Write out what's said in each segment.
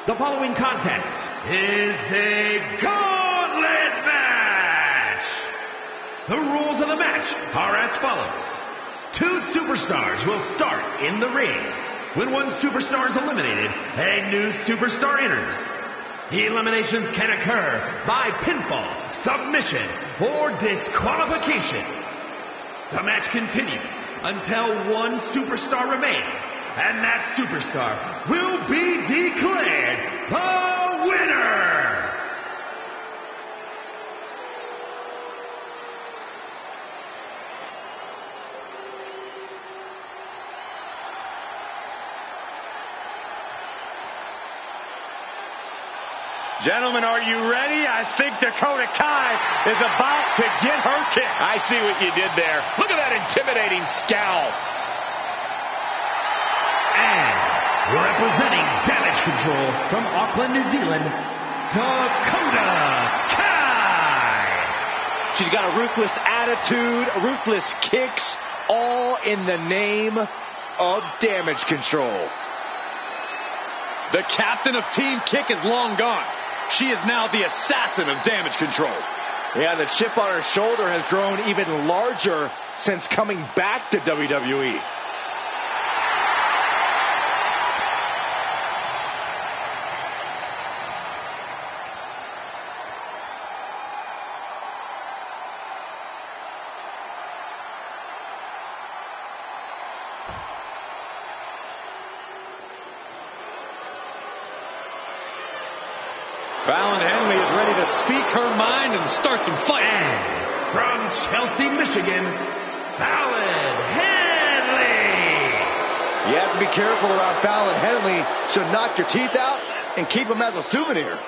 The following contest is a gauntlet match. The rules of the match are as follows. Two superstars will start in the ring. When one superstar is eliminated, a new superstar enters. Eliminations can occur by pinfall, submission, or disqualification. The match continues until one superstar remains, and that superstar will be declared the winner! Gentlemen, are you ready? I think Dakota Kai is about to get her kick. I see what you did there. Look at that intimidating scowl. And representing Damage Control from Auckland, New Zealand, Dakota Kai. She's got a ruthless attitude, ruthless kicks, all in the name of Damage Control. The captain of Team Kick is long gone. She is now the assassin of Damage Control. Yeah, the chip on her shoulder has grown even larger since coming back to WWE. Fallon Henley is ready to speak her mind and start some fights. And from Chelsea, Michigan, Fallon Henley. You have to be careful around Fallon Henley. She'll knock your teeth out and keep them as a souvenir.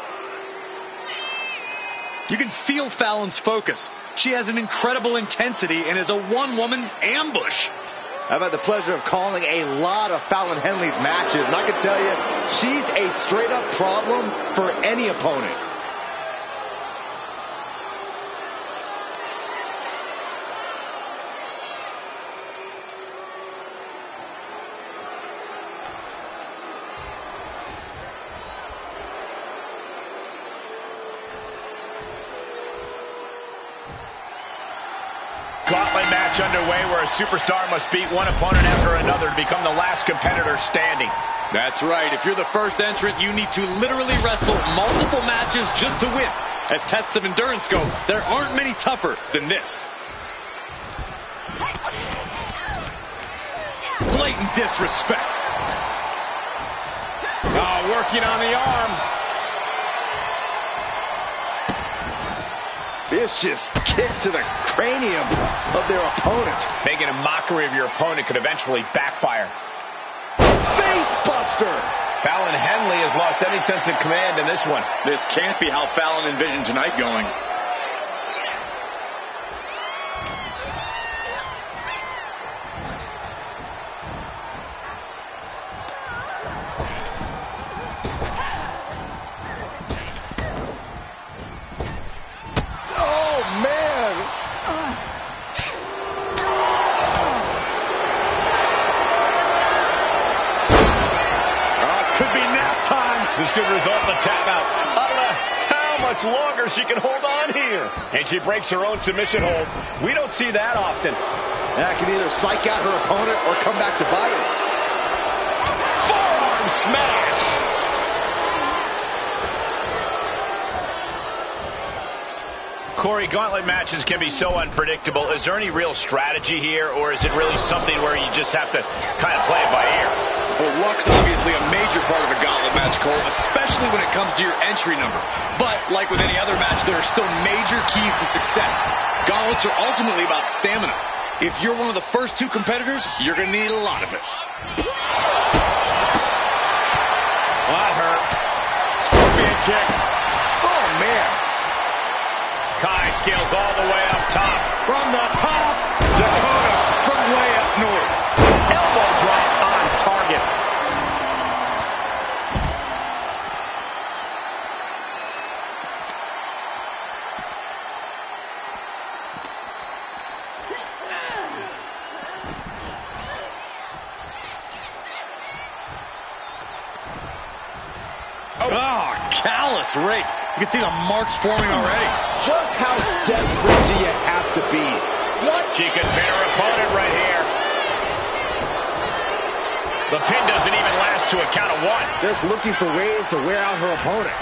You can feel Fallon's focus. She has an incredible intensity and is a one-woman ambush. I've had the pleasure of calling a lot of Fallon Henley's matches, and I can tell you, she's a straight-up problem for any opponent. Gauntlet match underway where a superstar must beat one opponent after another to become the last competitor standing. That's right. If you're the first entrant, you need to literally wrestle multiple matches just to win. As tests of endurance go, there aren't many tougher than this. Blatant disrespect. Oh, working on the arm. Vicious kicks to the cranium of their opponent. Making a mockery of your opponent could eventually backfire. Face buster! Fallon Henley has lost any sense of command in this one. This can't be how Fallon envisioned tonight going. This could result in a tap out. I don't know how much longer she can hold on here. And she breaks her own submission hold. We don't see that often. That can either psych out her opponent or come back to bite her. Forearm smash. Corey, gauntlet matches can be so unpredictable. Is there any real strategy here, or is it really something where you just have to kind of play it by ear? Well, luck's obviously a major part of a gauntlet match, Cole, especially when it comes to your entry number. But, like with any other match, there are still major keys to success. Gauntlets are ultimately about stamina. If you're one of the first two competitors, you're going to need a lot of it. Well, that hurt. Scorpion kick. Oh, man. Kai scales all the way up top. From the top, Dakota from way up north. Elbow drop on target. That's right. You can see the marks forming already. Just how desperate do you have to be? What? She can pin her opponent right here. The pin doesn't even last to a count of one. Just looking for ways to wear out her opponent.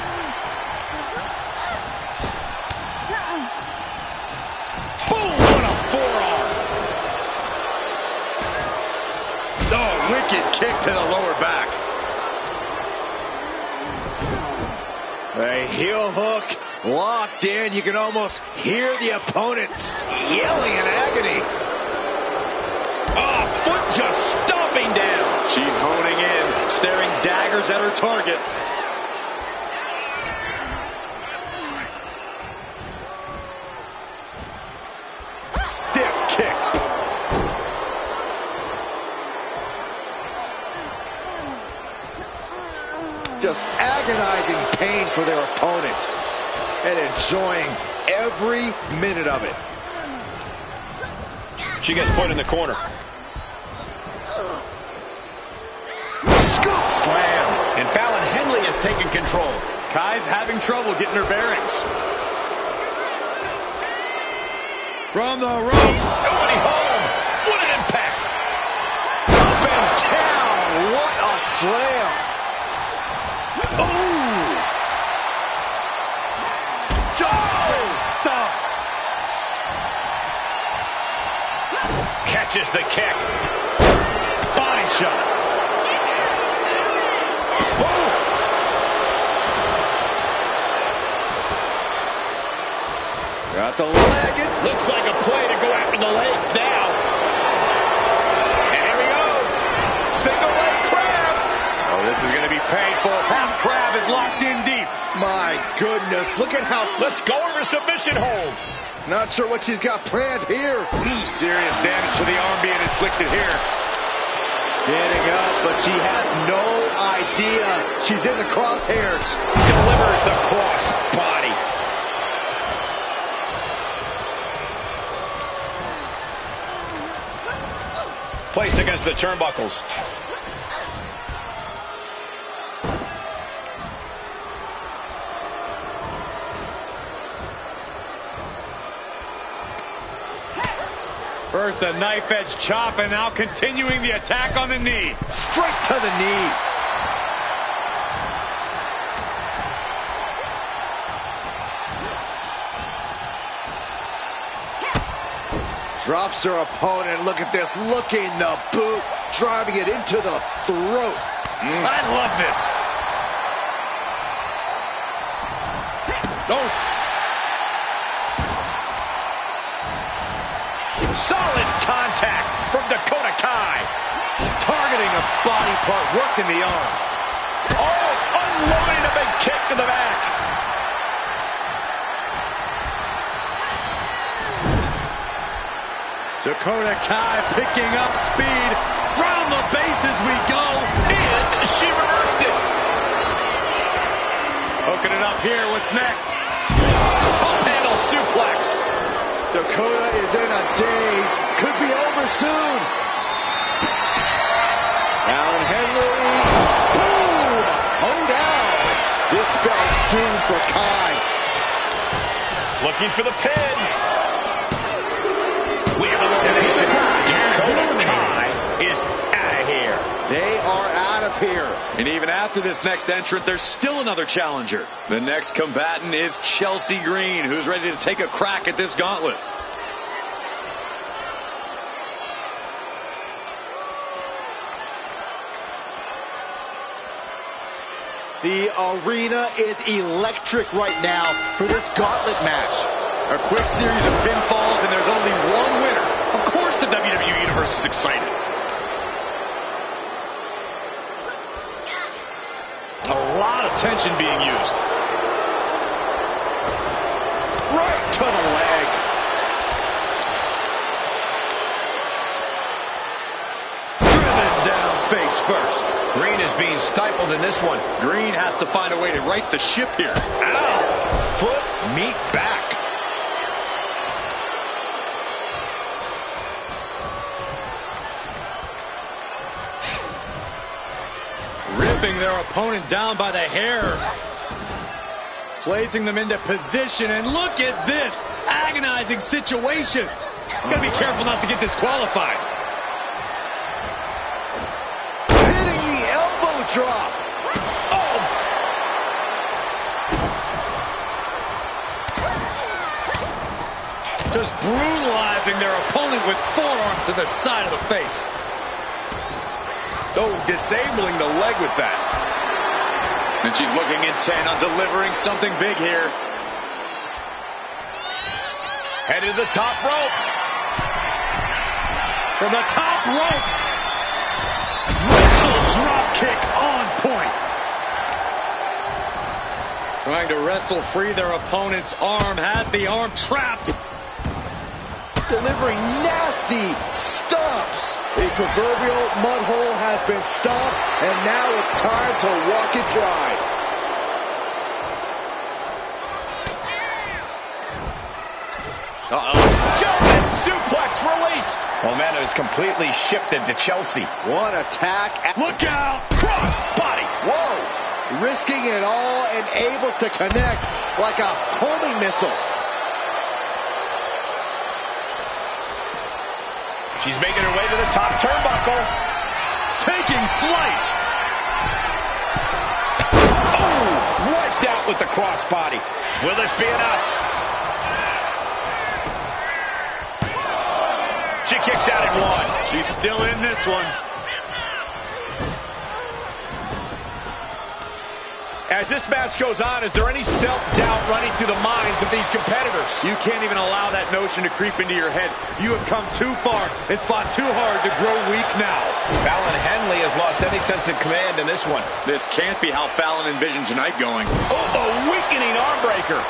Boom! What a forearm. Oh, wicked kick to the lower back. A heel hook locked in. You can almost hear the opponent yelling in agony. Oh, foot just stomping down. She's honing in, staring daggers at her target. Stiff kick. Just agonizing pain for their opponent and enjoying every minute of it. She gets put in the corner. Scoop slam. And Fallon Henley has taken control. Kai's having trouble getting her bearings. From the ropes. Nobody home. What an impact. Up and down. What a slam. Ooh. Jarring stomp. Catches the kick. Body shot. Boom. Got the leg. Looks like a play to go after the legs now. And here we go. Single leg crab. Oh, this is going to be painful. Half crab is locked in deep. My goodness. Look at how... Let's go over submission hold. Not sure what she's got planned here. Serious damage to the arm being inflicted here. Getting up, but she has no idea she's in the crosshairs. Delivers the cross body. Placed against the turnbuckles. First a knife edge chop and now continuing the attack on the knee. Straight to the knee. Drops her opponent. Look at this. Looking the boot. Driving it into the throat. I love this. Oh. Solid contact from Dakota Kai. Targeting a body part, working the arm. Oh, unloading a big kick to the back. Dakota Kai picking up speed. Round the bases we go. And she reversed it. Hooking it up here. What's next? Pump handle suplex. Dakota is in a daze. Could be over soon. Fallon Henley. Boom! Oh, down. This spells doom for Kai. Looking for the pin. We have elimination. Dakota Kai is out of here. They are out of here. And even after this next entrant, there's still another challenger. The next combatant is Chelsea Green, who's ready to take a crack at this gauntlet. The arena is electric right now for this gauntlet match. A quick series of pinfalls, and there's only one winner. Of course the WWE Universe is excited. A lot of tension being used. Right to the leg. Driven down face first. Green is being stifled in this one. Green has to find a way to right the ship here. Ow! Foot, meet back. Ripping their opponent down by the hair. Placing them into position, and look at this agonizing situation. You gotta be careful not to get disqualified. Hitting the elbow drop. Oh! Just brutalizing their opponent with forearms to the side of the face. Oh, disabling the leg with that. And she's looking intent on delivering something big here. Headed to the top rope. From the top rope. Wrestle drop kick on point. Trying to wrestle free their opponent's arm. Has the arm trapped. Delivering nasty stomps. The proverbial mud hole has been stomped, and now it's time to walk it dry. Jumping suplex released. Momentum is completely shifted to Chelsea. One attack. Look out. Cross body. Whoa. Risking it all and able to connect like a homing missile. She's making her way to the top turnbuckle. Taking flight. Oh, wiped out with the crossbody. Will this be enough? She kicks out at one. She's still in this one. As this match goes on, is there any self-doubt running through the minds of these competitors? You can't even allow that notion to creep into your head. You have come too far and fought too hard to grow weak now. Fallon Henley has lost any sense of command in this one. This can't be how Fallon envisioned tonight going. Oh, a weakening arm breaker.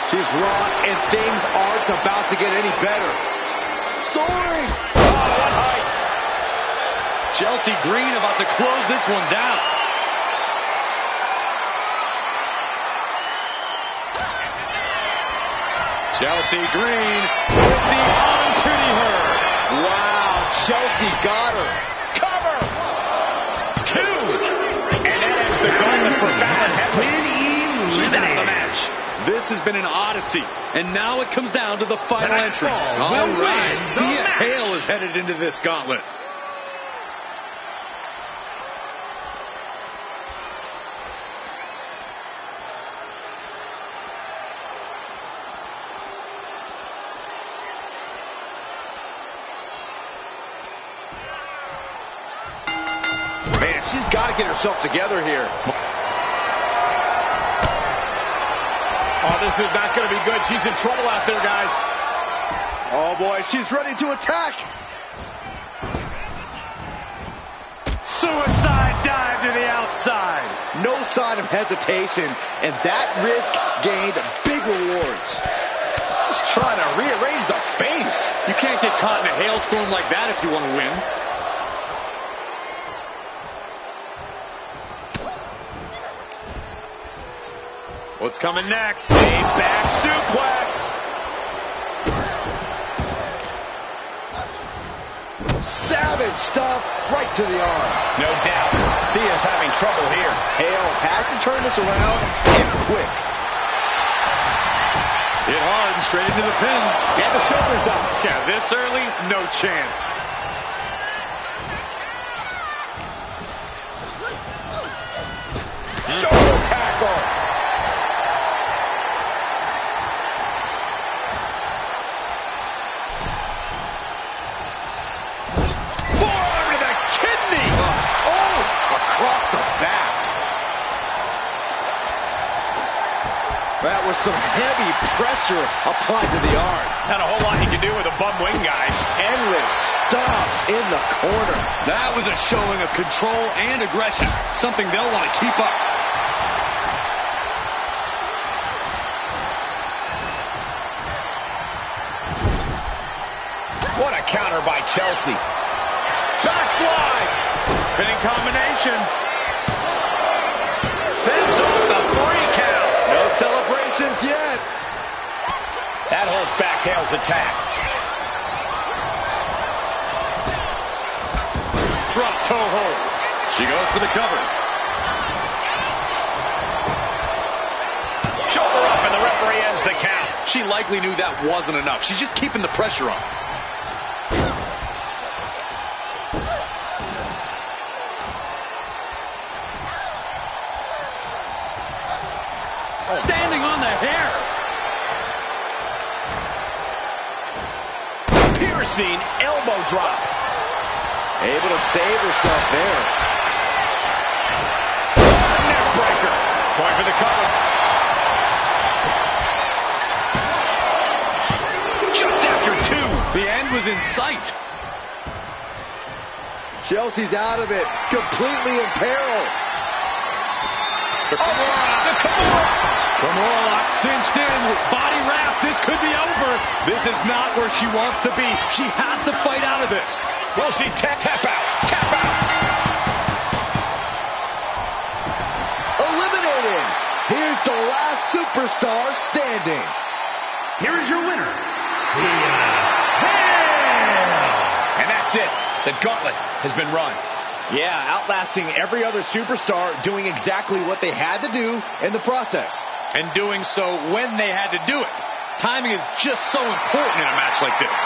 She's raw, and things aren't about to get any better. Soaring! Oh, what height! Chelsea Green about to close this one down. Chelsea Green with the arm pretty her. Wow, Chelsea got her. Cover! Two! And that ends the gauntlet for Fallon Henley. She's out of the match. This has been an odyssey, and now it comes down to the final entry. All right, Thea Hale is headed into this gauntlet. Man, she's got to get herself together here. Oh, this is not going to be good. She's in trouble out there, guys. Oh, boy, she's ready to attack. Suicide dive to the outside. No sign of hesitation, and that risk gained big rewards. Just trying to rearrange the face. You can't get caught in a hailstorm like that if you want to win. What's coming next? A back suplex. Savage stuff right to the arm. No doubt. Thea's having trouble here. Hale has to turn this around and quick. Hit hard and straight into the pin. And the shoulders up. Yeah, this early, no chance. Shoulder tackle. Forearm to the kidney. Oh, across the back. That was some heavy pressure applied to the arm. Not a whole lot you can do with a bum wing, guys. Endless stops in the corner. That was a showing of control and aggression, something they'll want to keep up. What a counter by Chelsea. Backslide. Pinning combination. back Hale's attack. Drop toe hold. She goes for the cover. Shoulder up, and the referee ends the count. She likely knew that wasn't enough. She's just keeping the pressure on. Standing on the hair. Piercing elbow drop. Able to save herself there. Neck breaker. Going for the cover. Just after two. The end was in sight. Chelsea's out of it, completely in peril. The Kimura. Kimura lock cinched in, body wrap. This could be over. This is not where she wants to be. She has to fight out of this. We'll see tap out. Tap out. Eliminated. Here's the last superstar standing. Here is your winner, And that's it. The gauntlet has been run. Yeah, outlasting every other superstar, doing exactly what they had to do in the process. And doing so when they had to do it. Timing is just so important in a match like this.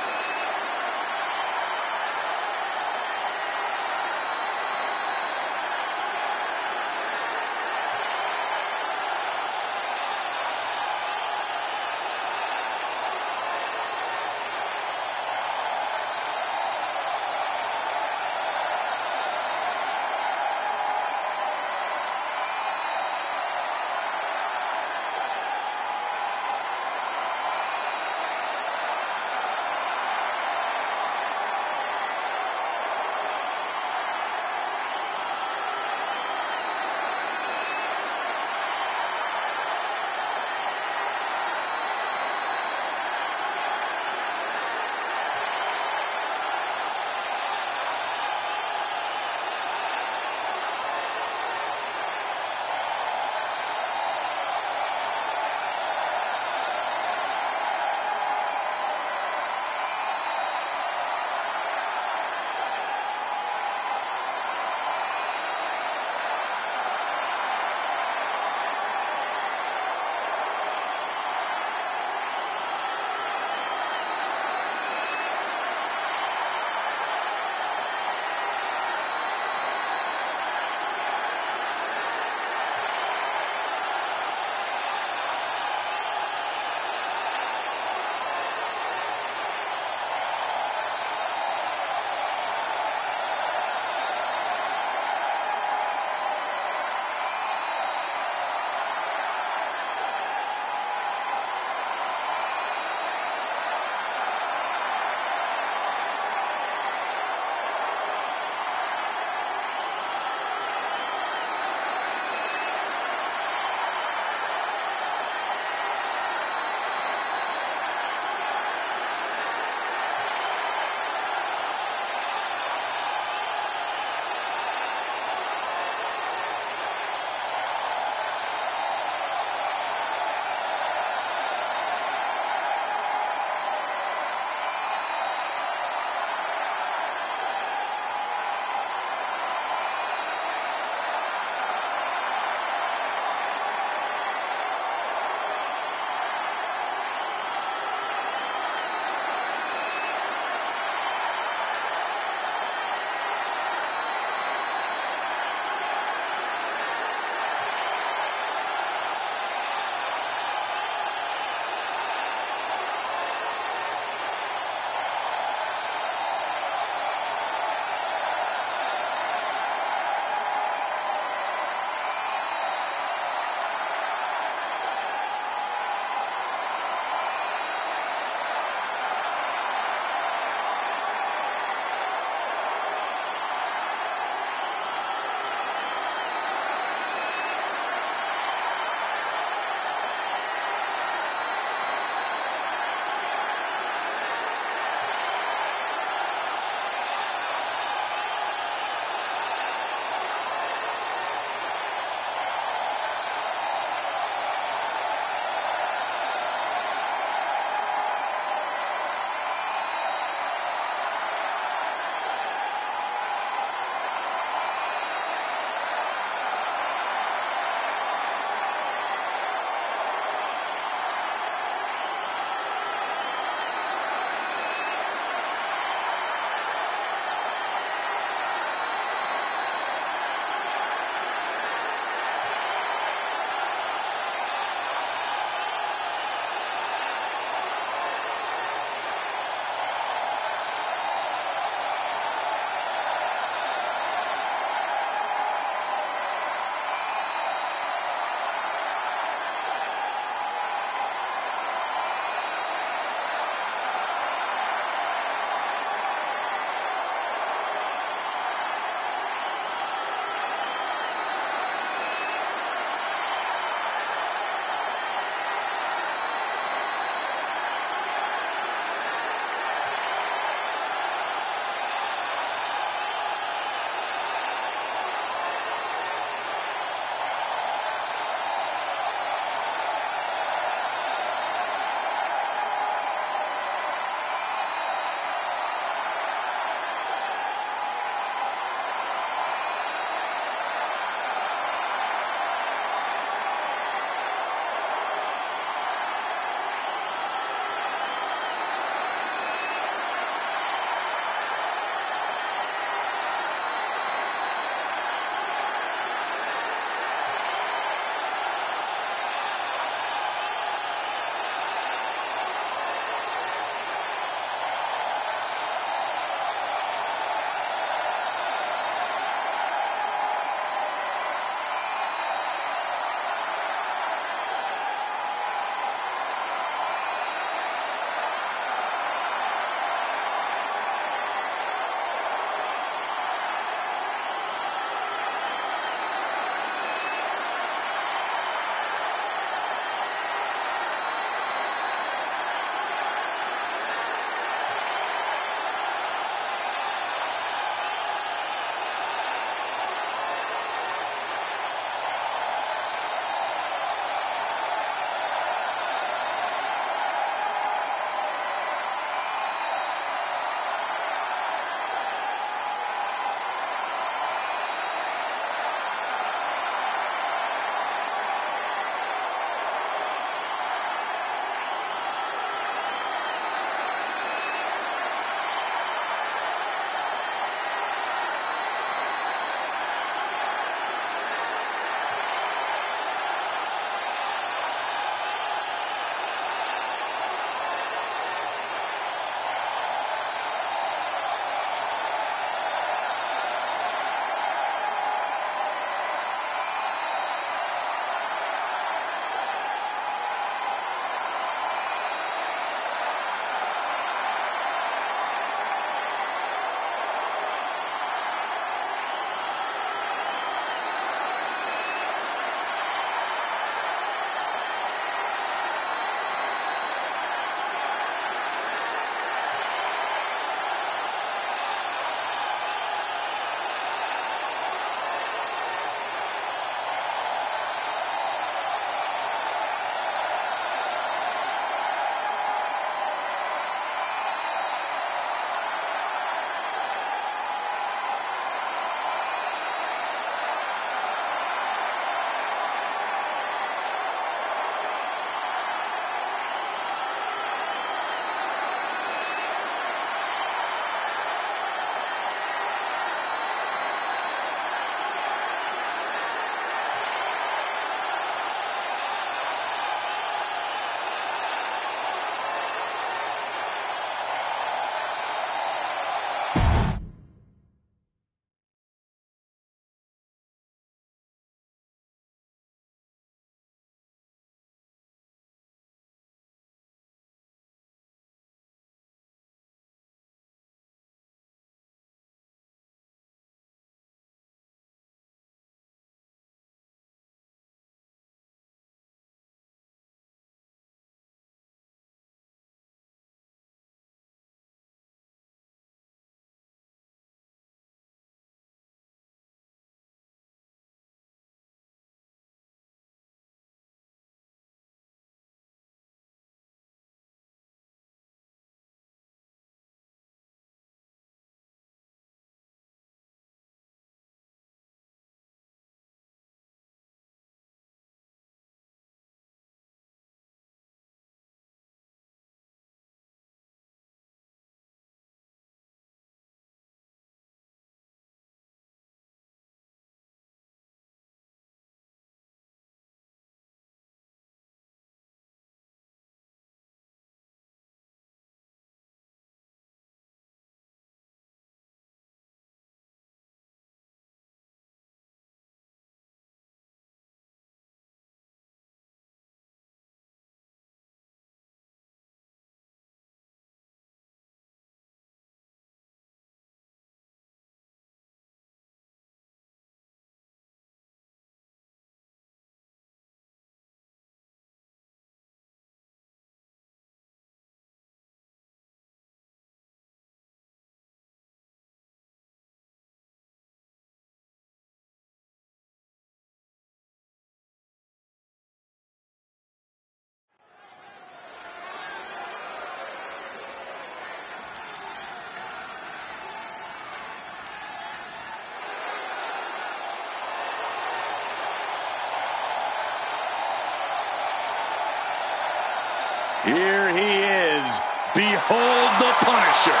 Here he is. Behold the Punisher.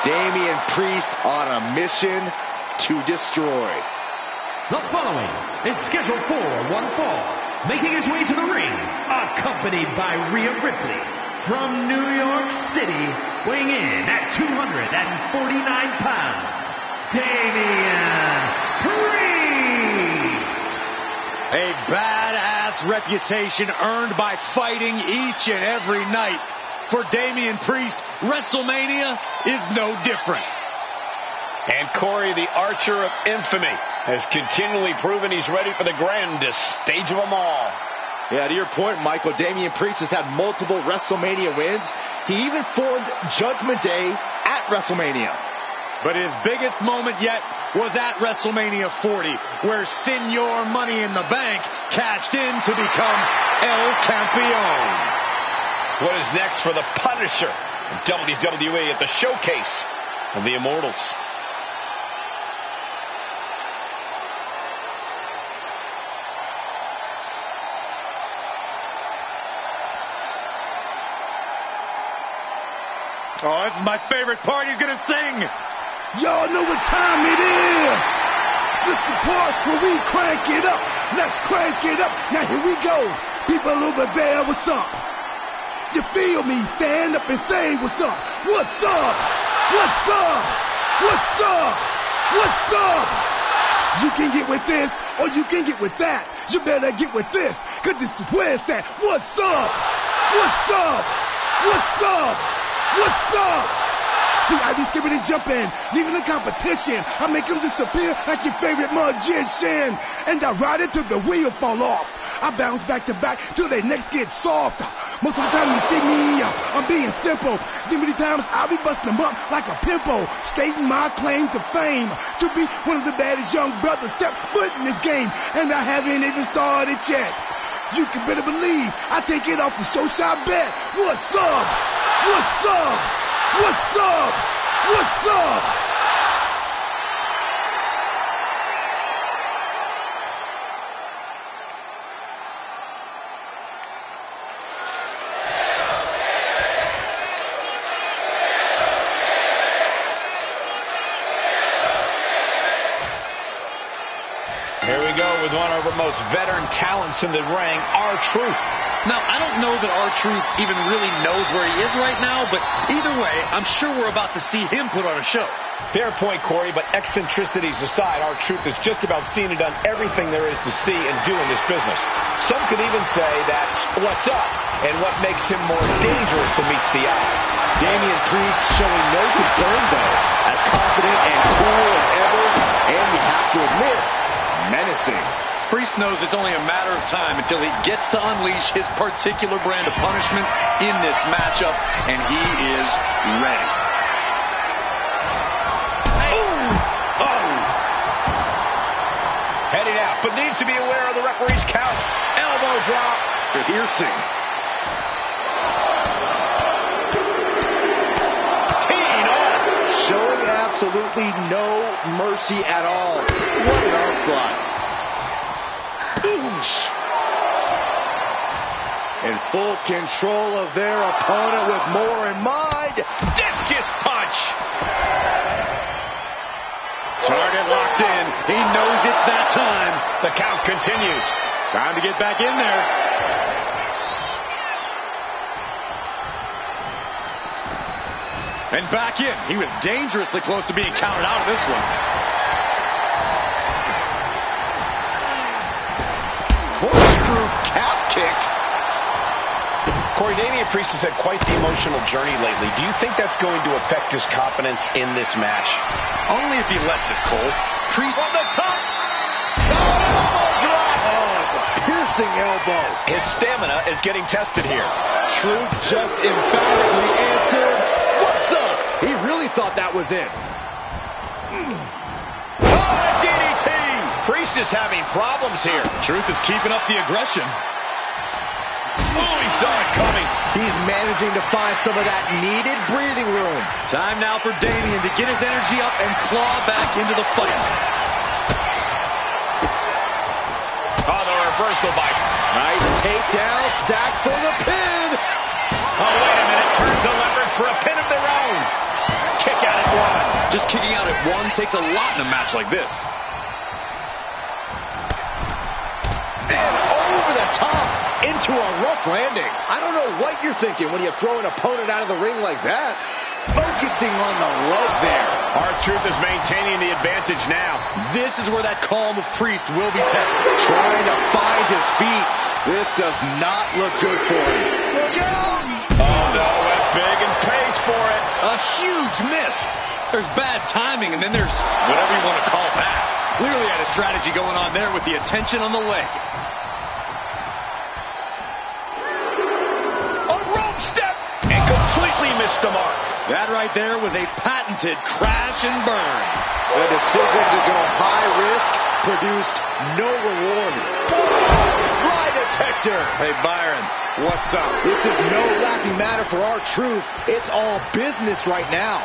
Damian Priest on a mission to destroy. The following is scheduled for one fall. Making his way to the ring, accompanied by Rhea Ripley. From New York City, weighing in at 249 pounds, Damian Priest. A badass reputation earned by fighting each and every night. For Damian Priest, WrestleMania is no different. And Corey, the Archer of Infamy, has continually proven he's ready for the grandest stage of them all. Yeah, to your point, Michael, Damian Priest has had multiple WrestleMania wins. He even formed Judgment Day at WrestleMania. But his biggest moment yet was at WrestleMania 40, where Señor Money in the Bank cashed in to become El Campeón. What is next for the Punisher of WWE at the Showcase of the Immortals? Oh, this is my favorite part. He's going to sing. Y'all know what time it is. This is the part where we crank it up. Let's crank it up. Now here we go. People over there, what's up? You feel me? Stand up and say what's up. What's up? What's up? What's up? What's up? You can get with this or you can get with that. You better get with this, cause this is where it's at. What's up? What's up? What's up? What's up? See, I be skipping and jumping, leaving the competition. I make them disappear like your favorite magician. And I ride it till the wheel fall off. I bounce back to back till their necks get soft. Most of the time you see me, I'm being simple. Then many times I'll be busting them up like a pimple, stating my claim to fame, to be one of the baddest young brothers step foot in this game. And I haven't even started yet. You can better believe I take it off the show shot bet. What's up? What's up? What's up? What's up? Here we go with one of our most veteran talents in the ring, R-Truth. Now, I don't know that R-Truth even really knows where he is right now, but either way, I'm sure we're about to see him put on a show. Fair point, Corey, but eccentricities aside, R-Truth is just about seen and done everything there is to see and do in this business. Some could even say that's what's up and what makes him more dangerous to meet the eye. Damian Priest showing no concern, though, as confident and cool as ever, and you have to admit, menacing. Priest knows it's only a matter of time until he gets to unleash his particular brand of punishment in this matchup, and he is ready. Heading out, but needs to be aware of the referee's count. Elbow drop. Piercing. Teeing off. Showing absolutely no mercy at all. What an onslaught. Oosh. In full control of their opponent with more in mind. Discus punch. Target locked in. He knows it's that time. The count continues. Time to get back in there. And back in. He was dangerously close to being counted out of this one. Corkscrew calf kick. Corey, Damian Priest has had quite the emotional journey lately. Do you think that's going to affect his confidence in this match? Only if he lets it, Cole. Priest From the top. Elbow drop. Oh, it's a piercing elbow. His stamina is getting tested here. Truth just emphatically answered, what's up? He really thought that was it. Oh, DDT! Priest is having problems here. Truth is keeping up the aggression. Oh, he saw it coming. He's managing to find some of that needed breathing room. Time now for Damian to get his energy up and claw back into the fight. Oh, the reversal by. Nice takedown, stacked for the pin. takes a lot in a match like this. And over the top into a rough landing. I don't know what you're thinking when you throw an opponent out of the ring like that. Focusing on the leg there. R-Truth is maintaining the advantage now. This is where that calm of Priest will be tested. Trying to find his feet. This does not look good for him. Look out! Oh, no, went big and pays for it. A huge miss. There's bad timing, and then there's whatever you want to call that. Clearly had a strategy going on there with the attention on the leg. A rope step and completely missed the mark. That right there was a patented crash and burn. The decision to go high risk produced no reward. Lie detector. Hey, Byron, what's up? This is no laughing matter for R-Truth. It's all business right now.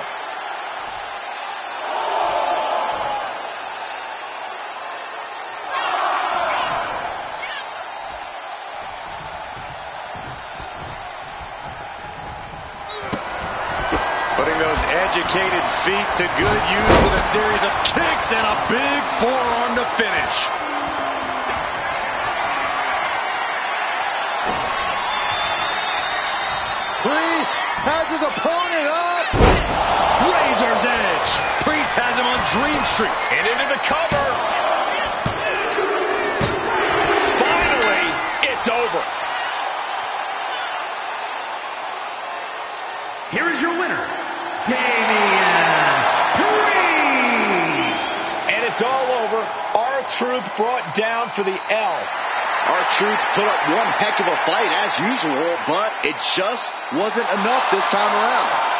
Putting those educated feet to good use with a series of kicks and a big forearm to finish. Priest has his opponent up. Razor's edge. Priest has him on Dream Street. And into the cover. Finally, it's over. Here is your winner, Damian Priest. And it's all over. R-Truth brought down for the L. R-Truth put up one heck of a fight as usual, but it just wasn't enough this time around.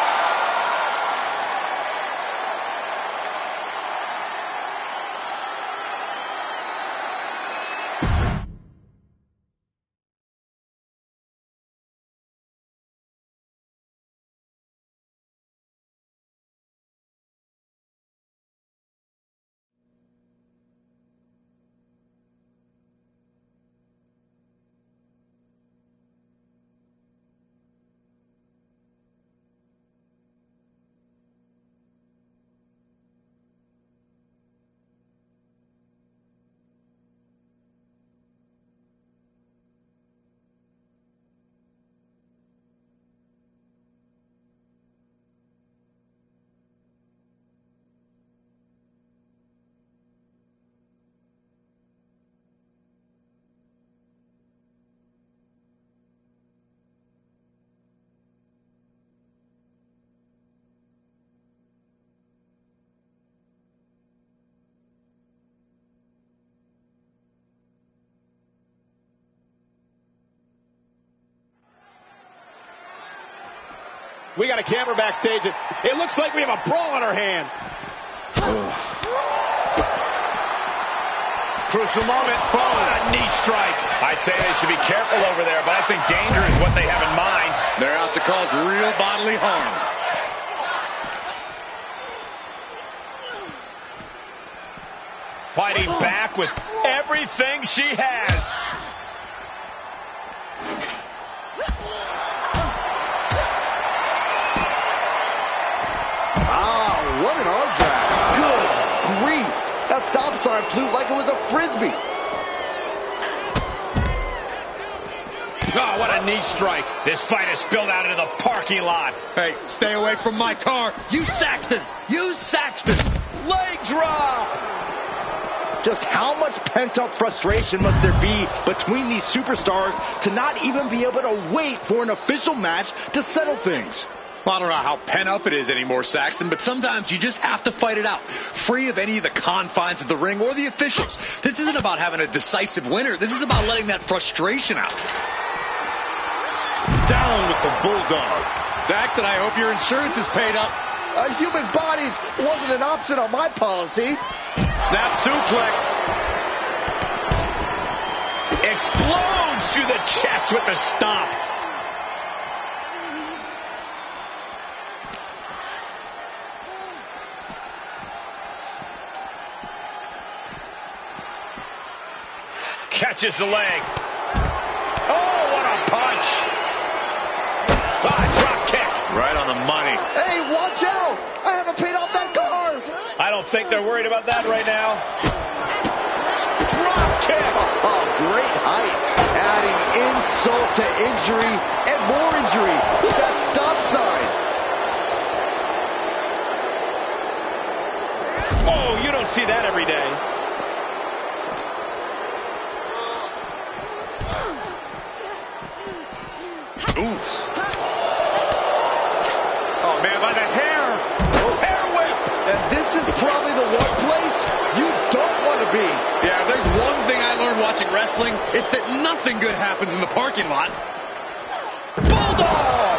We got a camera backstage, and it looks like we have a brawl on our hands. Crucial moment. Oh, a knee strike. I'd say they should be careful over there, but I think danger is what they have in mind. They're out to cause real bodily harm. Fighting back with everything she has. What an arm drag. Good grief. That stop sign flew like it was a frisbee. Oh, what a knee strike. This fight has spilled out into the parking lot. Hey, stay away from my car. You Saxtons! You Saxtons! Leg drop. Just how much pent-up frustration must there be between these superstars to not even be able to wait for an official match to settle things? Well, I don't know how pent up it is anymore, Saxton, but sometimes you just have to fight it out, free of any of the confines of the ring or the officials. This isn't about having a decisive winner. This is about letting that frustration out. Down with the Bulldog. Saxton, I hope your insurance is paid up. Human bodies wasn't an option on my policy. Snap suplex. Explodes through the chest with the stomp. Catches the leg. Oh, what a punch. Drop kick. Right on the money. Hey, watch out. I haven't paid off that car. I don't don't think they're worried about that right now. Drop kick. Oh, great height. Adding insult to injury and more injury with that stop sign. Whoa, you don't see that every day. Ooh. Oh, man, by the hair. Oh, hair whip. And this is probably the one place you don't want to be. Yeah, there's one thing I learned watching wrestling, it's that nothing good happens in the parking lot. Bulldog!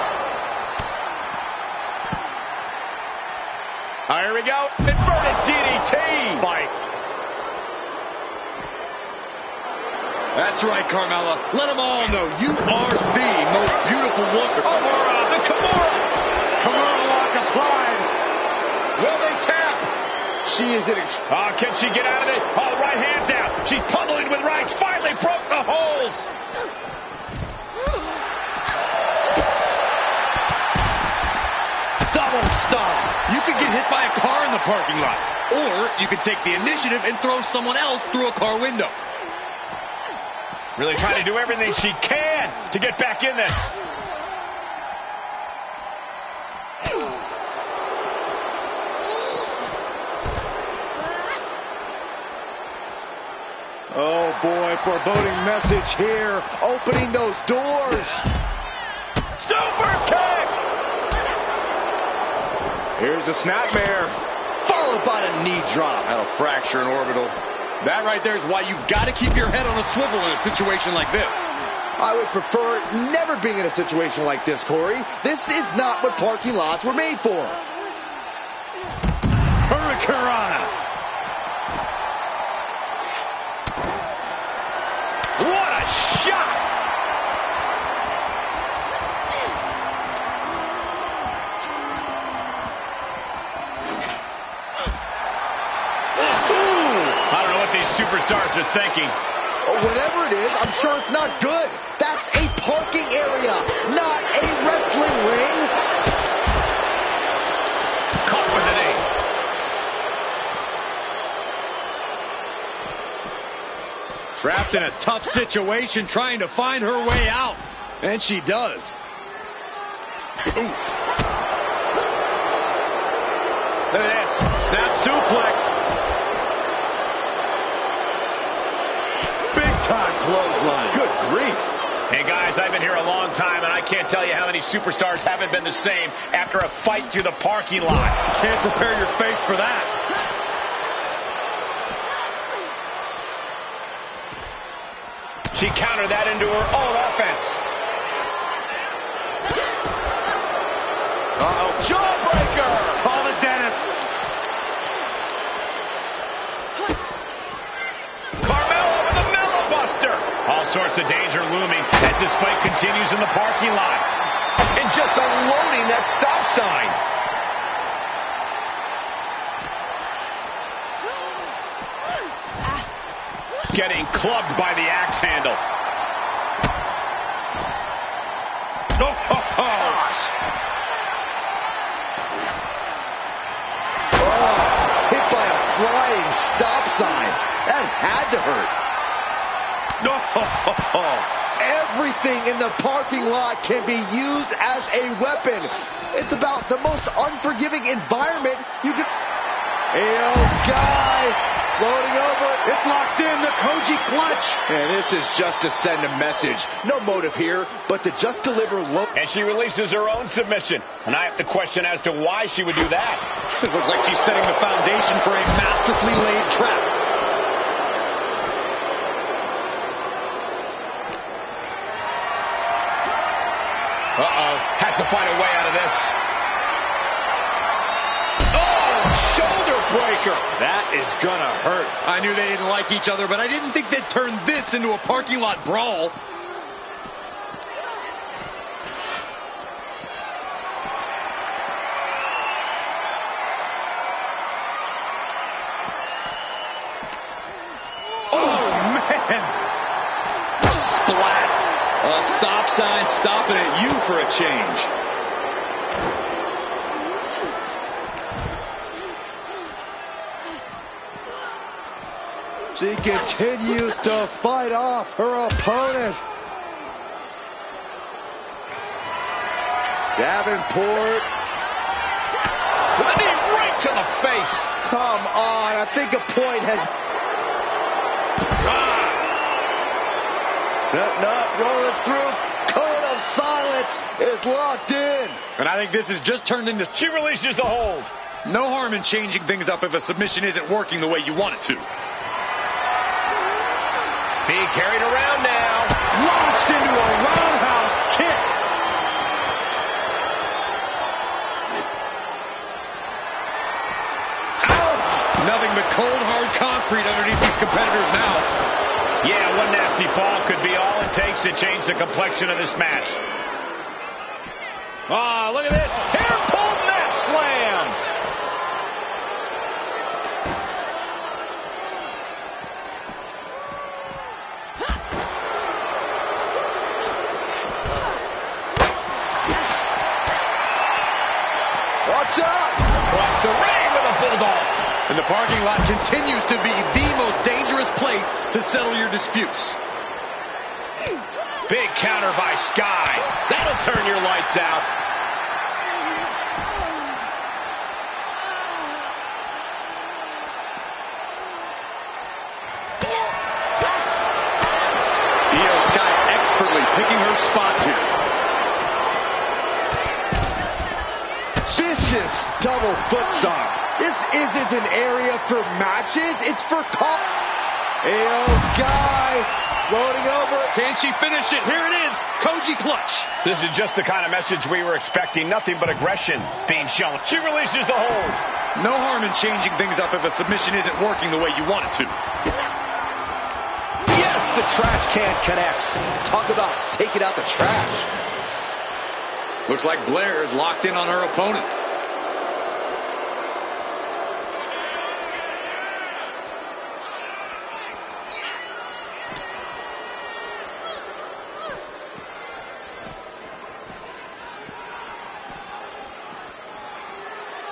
Here we go. Inverted DDT. Spiked. That's right, Carmella. Let them all know you are the most beautiful woman. Kimura. The Kimura. Kimura lock applied. Will they tap? She is in. Oh, can she get out of it? Oh, right hand's out. She's pummeling with rights. Finally broke the hold. Double stomp. You could get hit by a car in the parking lot. Or you could take the initiative and throw someone else through a car window. Really trying to do everything she can to get back in this. Oh boy, foreboding message here. Opening those doors. Super kick! Here's a snapmare. Followed by a knee drop. That'll fracture an orbital. That right there is why you've got to keep your head on a swivel in a situation like this. I would prefer never being in a situation like this, Corey. This is not what parking lots were made for. Hurricanrana. What a shot! I don't know what these superstars are thinking. Whatever it is, I'm sure it's not good. That's a parking area, not a wrestling ring. Caught with the knee. Trapped in a tough situation, trying to find her way out. And she does. Oof. Look at this. Snap suplex. Big-time clothesline. Good grief. Hey, guys, I've been here a long time, and I can't tell you how many superstars haven't been the same after a fight through the parking lot. Can't prepare your face for that. She countered that into her own offense. Uh-oh. Jawbreaker! Call the dentist. Carmella with a Mellow-buster. All sorts of danger looming as this fight continues in the parking lot. And just unloading that stop sign. Getting clubbed by the axe handle. Oh, gosh. Oh, hit by a flying stop sign. That had to hurt. Everything in the parking lot can be used as a weapon. It's about the most unforgiving environment you can... Io Sky floating over. It's locked in, the Koji clutch. And this is just to send a message. No motive here, but to just deliver low. And she releases her own submission. And I have to question as to why she would do that. This looks like she's setting the foundation for a masterfully laid trap. Uh-oh. Has to find a way out of this. Oh, shoulder breaker. That is gonna hurt. I knew they didn't like each other, but I didn't think they'd turn this into a parking lot brawl. Oh, man. Splat. A stop sign stopping at you for a change. She continues to fight off her opponent. Davenport. With a knee right to the face. Come on, I think a point has... Setting up, rolling through. Code of silence is locked in. And I think this has just turned into... She releases the hold. No harm in changing things up if a submission isn't working the way you want it to. Being carried around now. Launched into a roundhouse kick. Ouch! Nothing but cold, hard concrete underneath these competitors now. Yeah, one nasty fall could be all it takes to change the complexion of this match. Oh, look at this. Hair pulled mat slam. Watch out! Across the ring with a bulldog. And the parking lot continues to be the most dangerous place to settle your disputes. Big counter by Sky. That'll turn your lights out. Io Sky expertly picking her spots here. Vicious double foot stomp. This isn't an area for matches, it's for call. Io Sky floating over. Can she finish it? Here it is. Koji clutch. This is just the kind of message we were expecting. Nothing but aggression being shown. She releases the hold. No harm in changing things up if a submission isn't working the way you want it to. Yes, the trash can connects. Talk about taking out the trash. Looks like Blair is locked in on her opponent.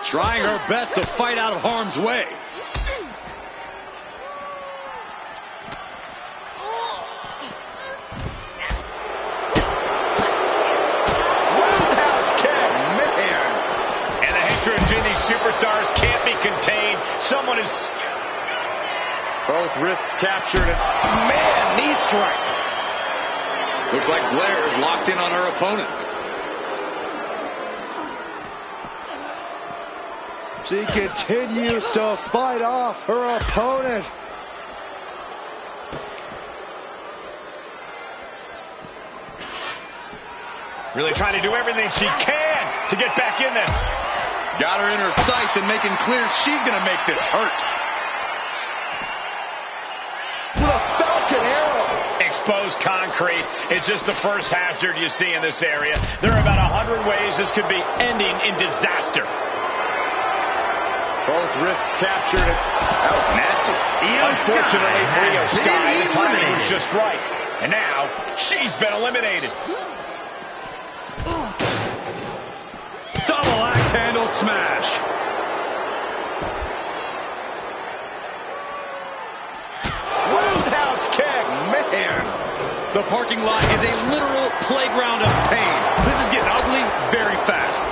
Trying her best to fight out of harm's way. Roundhouse kick, man. And the hatred between these superstars can't be contained. Someone is... Both wrists captured. Man, knee strike. Looks like Blair is locked in on her opponent. She continues to fight off her opponent. Really trying to do everything she can to get back in this. Got her in her sights and making clear she's going to make this hurt. With a falcon arrow. Exposed concrete. It's just the first hazard you see in this area. There are about 100 ways this could be ending in disaster. Both wrists captured. That was nasty. Unfortunately for Io Sky, the timing was just right. And now, she's been eliminated. Double axe handle smash. Roundhouse kick. Man. The parking lot is a literal playground of pain. This is getting ugly very fast.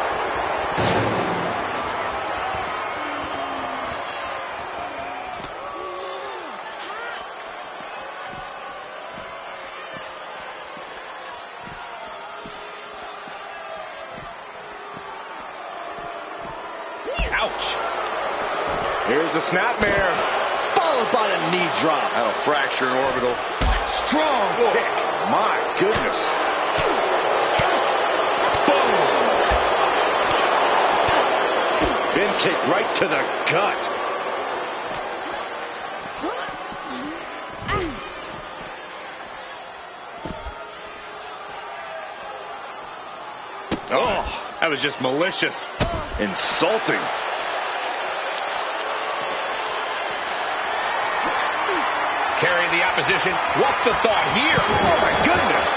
Ouch. Here's a snapmare, followed by a knee drop. That'll fracture an orbital. Strong kick. My goodness. Boom. Bin kick right to the gut. Oh, that was just malicious. Insulting. Carrying the opposition. What's the thought here? Oh, my goodness.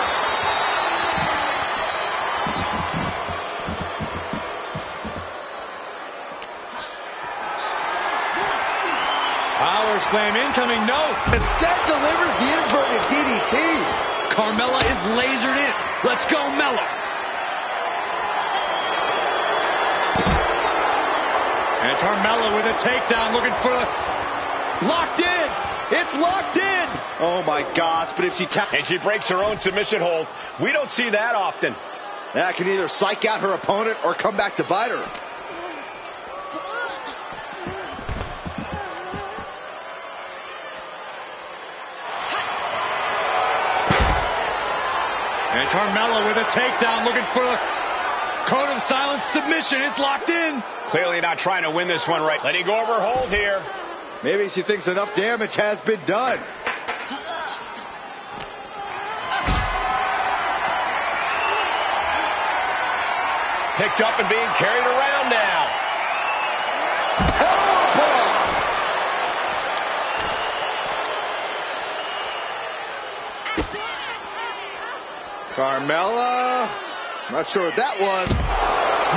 Power slam incoming, no. Instead delivers the inverted DDT. Carmella is lasered in. Let's go, Mella. And Carmella with a takedown, looking for the... Locked in! It's locked in! Oh my gosh, but if she and she breaks her own submission hold. We don't see that often. that can either psych out her opponent or come back to bite her. And Carmella with a takedown, looking for the code of silence submission. It's locked in. Clearly not trying to win this one right. Letting go of her hold here. Maybe she thinks enough damage has been done. Picked up and being carried around now. Carmella, not sure what that was.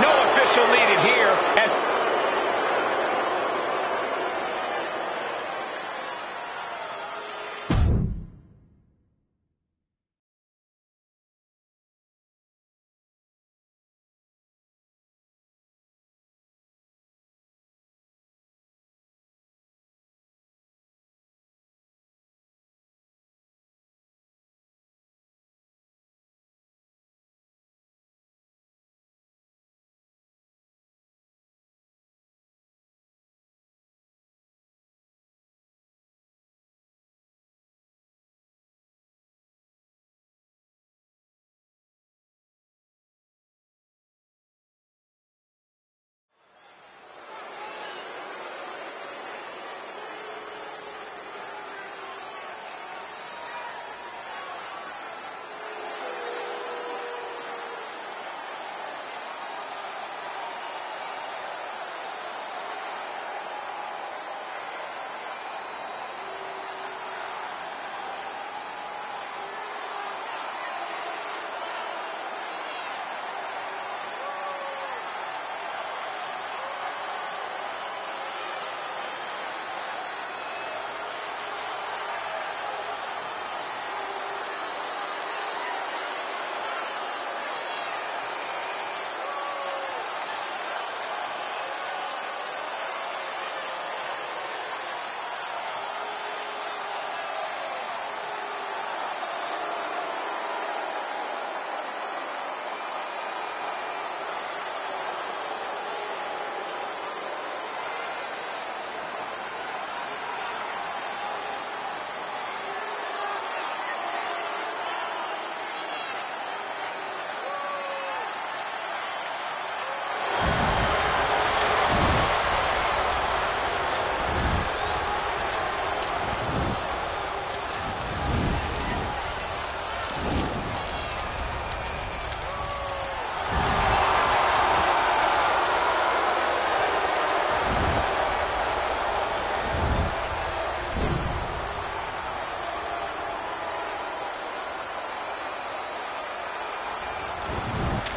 No official needed here as...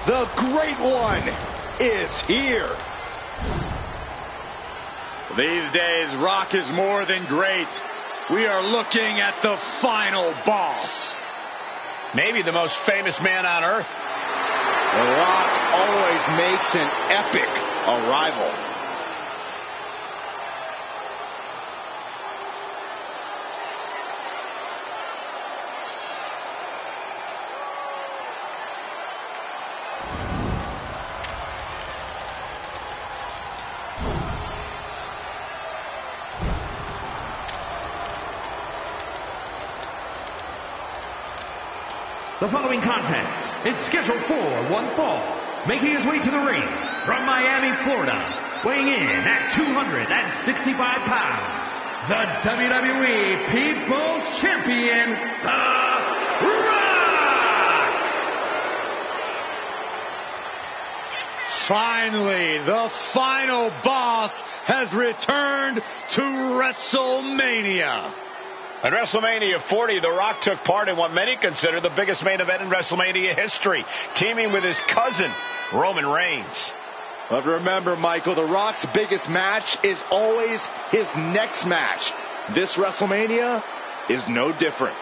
The Great One is here. These days, Rock is more than great. We are looking at the final boss. Maybe the most famous man on earth. The Rock always makes an epic arrival. The following contest is scheduled for one fall. Making his way to the ring from Miami, Florida, weighing in at 265 pounds, the WWE People's Champion, The Rock! Finally, the final boss has returned to WrestleMania. At WrestleMania 40, The Rock took part in what many consider the biggest main event in WrestleMania history, teaming with his cousin, Roman Reigns. But remember, Michael, The Rock's biggest match is always his next match. This WrestleMania is no different.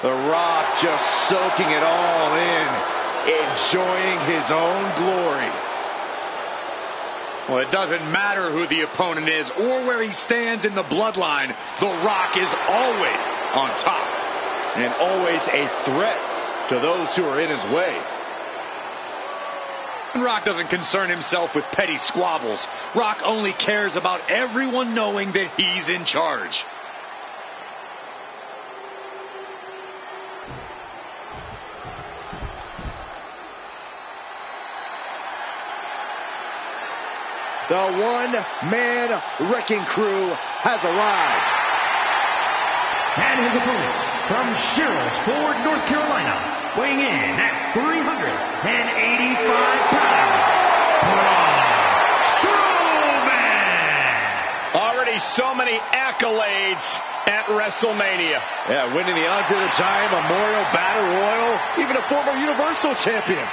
The Rock just soaking it all in, enjoying his own glory. Well, it doesn't matter who the opponent is or where he stands in the bloodline. The Rock is always on top. And always a threat to those who are in his way. Rock doesn't concern himself with petty squabbles. Rock only cares about everyone knowing that he's in charge. The one-man wrecking crew has arrived. And his opponent from Sherrills, North Carolina, weighing in at 385 pounds, Braun Strowman! Already so many accolades at WrestleMania. Yeah, winning the Andre the Giant Memorial Battle Royal, even a former Universal Champion.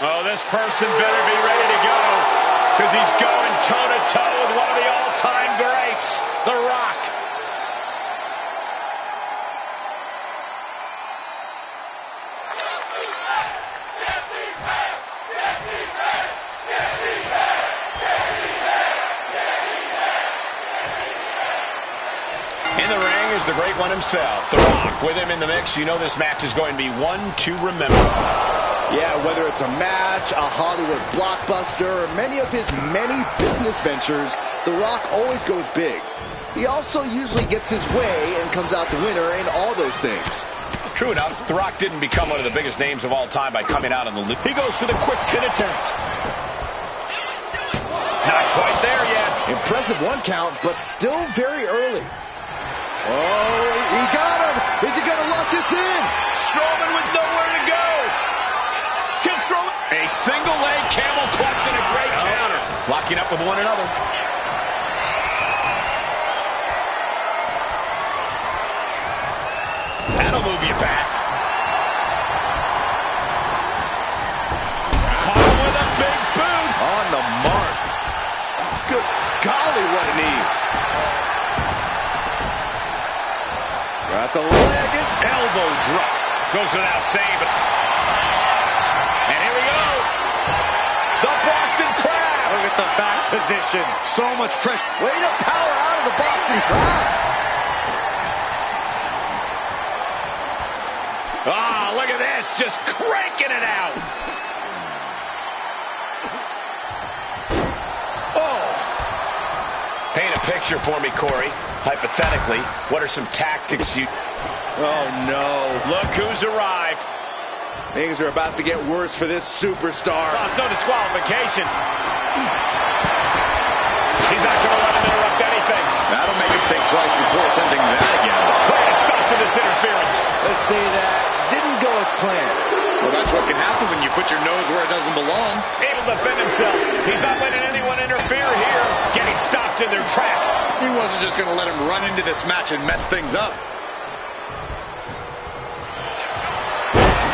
Oh, this person better be ready to go, because he's going toe-to-toe with one of the all-time greats, The Rock. In the ring is the great one himself, The Rock. With him in the mix, you know this match is going to be one to remember. Yeah, whether it's a match, a Hollywood blockbuster, or many of his many business ventures, The Rock always goes big. He also usually gets his way and comes out the winner in all those things. True enough, The Rock didn't become one of the biggest names of all time by coming out on the loop. He goes for the quick pin attempt. Not quite there yet. Impressive one count, but still very early. Oh, he got him. Is he going to lock this in? Strowman with nowhere to go. Can Strowman? A single leg camel clutch and a great counter. Locking up with one another. That'll move you back. Caught him with a big boot. On the mark. Good golly, what a knee. Got the leg and Elbow drop. Goes without saying, but... And here we go. The Boston Crab. look at the back position. So much pressure. Way to power out of the Boston Crab. Ah, look at this, just cranking it out. Oh. Paint a picture for me, Corey. Hypothetically, what are some tactics you... Oh, no. Look who's arrived. Things are about to get worse for this superstar. Oh, it's no disqualification. He's not going to let him interrupt anything. That'll make him think twice before attempting that again. Great stop to this interference. Let's see that. Didn't go as planned. Well, that's what can happen when you put your nose where it doesn't belong. Able to defend himself. He's not letting anyone interfere here. Getting stopped in their tracks. He wasn't just going to let him run into this match and mess things up.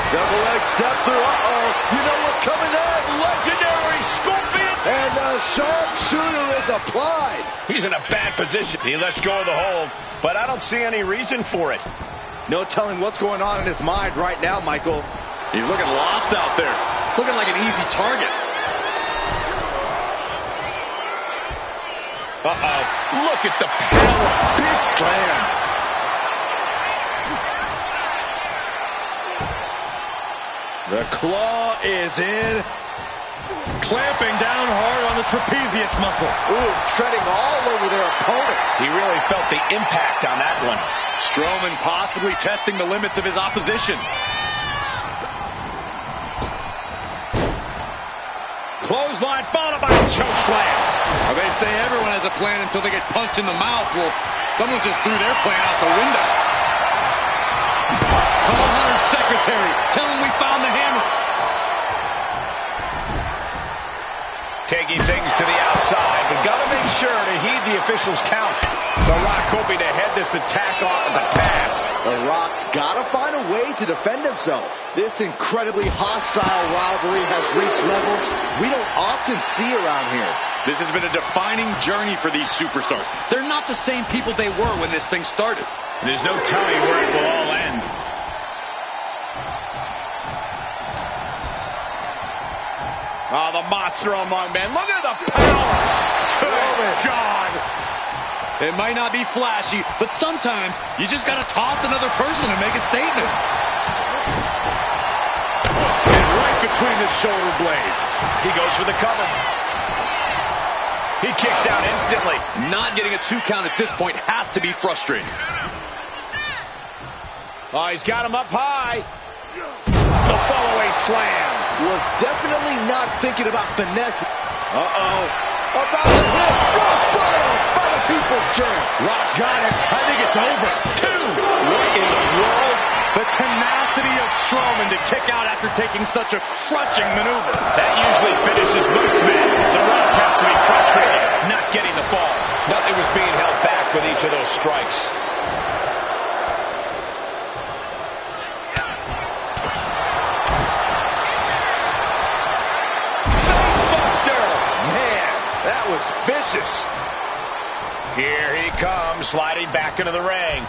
Double leg step through. Uh-oh. You know what's coming up? Legendary Scorpion. And the sharpshooter is applied. He's in a bad position. He lets go of the hold, but I don't see any reason for it. No telling what's going on in his mind right now, Michael. He's looking lost out there. Looking like an easy target. Uh-oh. Look at the power. Big slam. The claw is in. Clamping down hard on the trapezius muscle. Ooh, treading all over their opponent. He really felt the impact on that one. Strowman possibly testing the limits of his opposition. Clothesline followed by a choke slam. Well, they say everyone has a plan until they get punched in the mouth. Well, someone just threw their plan out the window. Call Hunter's secretary. Tell him we found the hammer. Taking things to the outside, but got to make sure to heed the official's count. The Rock hoping to head this attack off at the pass. The Rock's got to find a way to defend himself. This incredibly hostile rivalry has reached levels we don't often see around here. This has been a defining journey for these superstars. They're not the same people they were when this thing started. There's no telling where it will all end. Oh, the monster among men. Look at the power. Good God. It might not be flashy, but sometimes you just got to toss another person to make a statement. And right between the shoulder blades. He goes for the cover. He kicks out instantly. Not getting a 2 count at this point has to be frustrating. Oh, he's got him up high. The follow-away slam. Was definitely not thinking about finesse. Uh-oh. About to hit. Rock bottom by the People's Champ. Rock got it. I think it's over. 2. What in the world? The tenacity of Strowman to kick out after taking such a crushing maneuver. That usually finishes most men. The Rock has to be frustrated, not getting the fall. Nothing was being held back with each of those strikes. That was vicious. Here he comes, sliding back into the ring.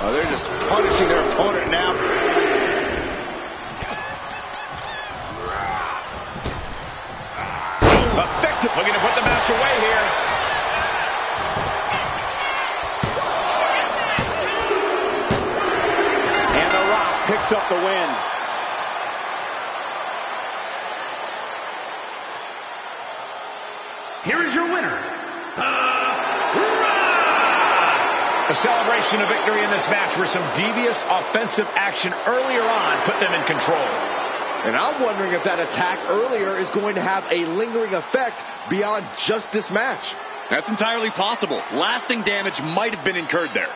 Oh, they're just punishing their opponent now. Effective. Looking to put the match away here. And The Rock picks up the win. Here is your winner, The Rock! A celebration of victory in this match where some devious offensive action earlier on put them in control. And I'm wondering if that attack earlier is going to have a lingering effect beyond just this match. That's entirely possible. Lasting damage might have been incurred there.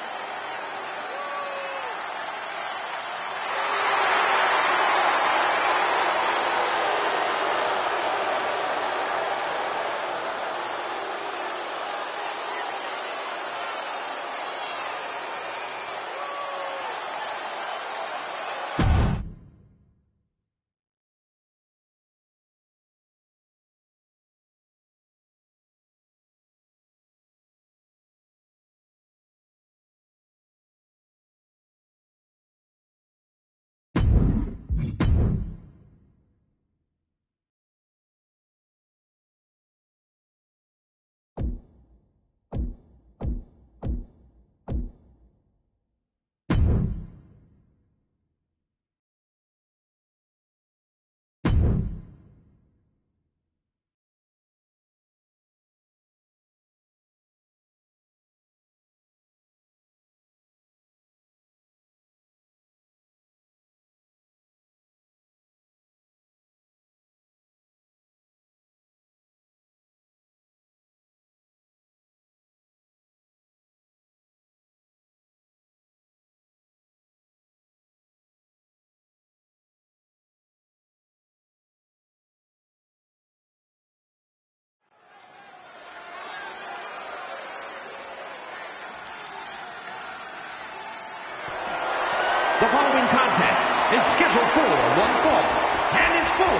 The following contest is scheduled for one fall and is for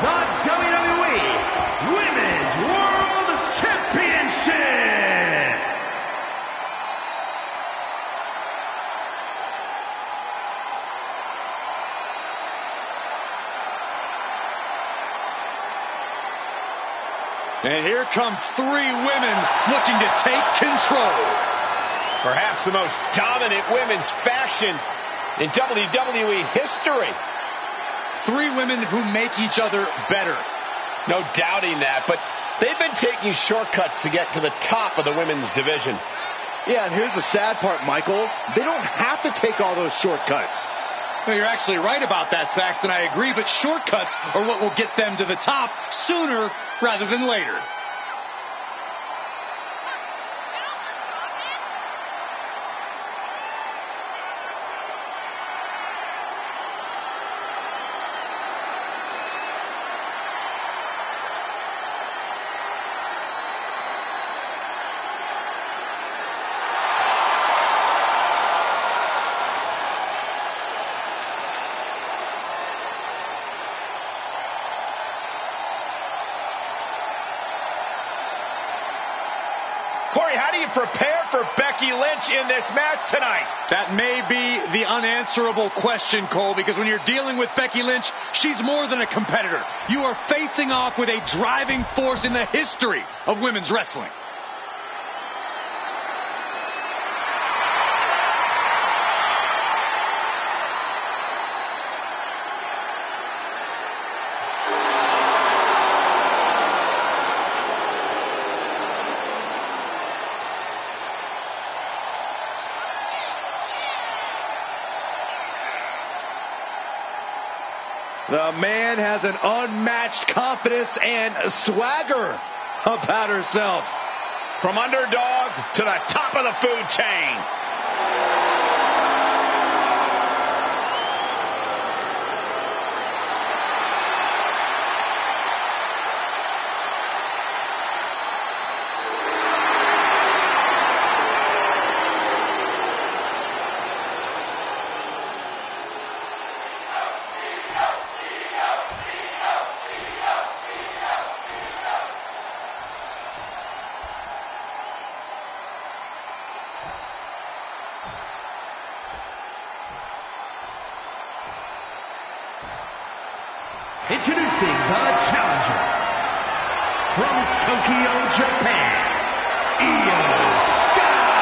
the WWE Women's World Championship. And here come 3 women looking to take control. Perhaps the most dominant women's faction in WWE history. 3 women who make each other better. No doubting that, but they've been taking shortcuts to get to the top of the women's division. Yeah, and here's the sad part, Michael. They don't have to take all those shortcuts. Well, you're actually right about that, Saxton. I agree, but shortcuts are what will get them to the top sooner rather than later. Corey, how do you prepare for Becky Lynch in this match tonight? That may be the unanswerable question, Cole, because when you're dealing with Becky Lynch, she's more than a competitor. You are facing off with a driving force in the history of women's wrestling. The man has an unmatched confidence and swagger about herself. From underdog to the top of the food chain. Introducing the challenger from Tokyo, Japan, Io Sky.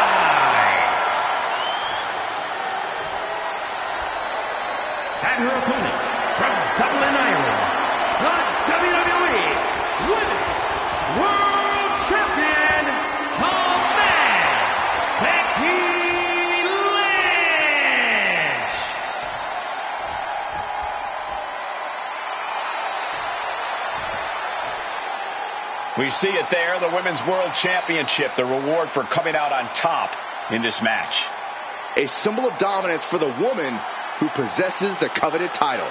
And her opponent from Dublin, Ireland, the WWE Women's World Champion, Becky Lynch. We see it there, the Women's World Championship, the reward for coming out on top in this match. A symbol of dominance for the woman who possesses the coveted title.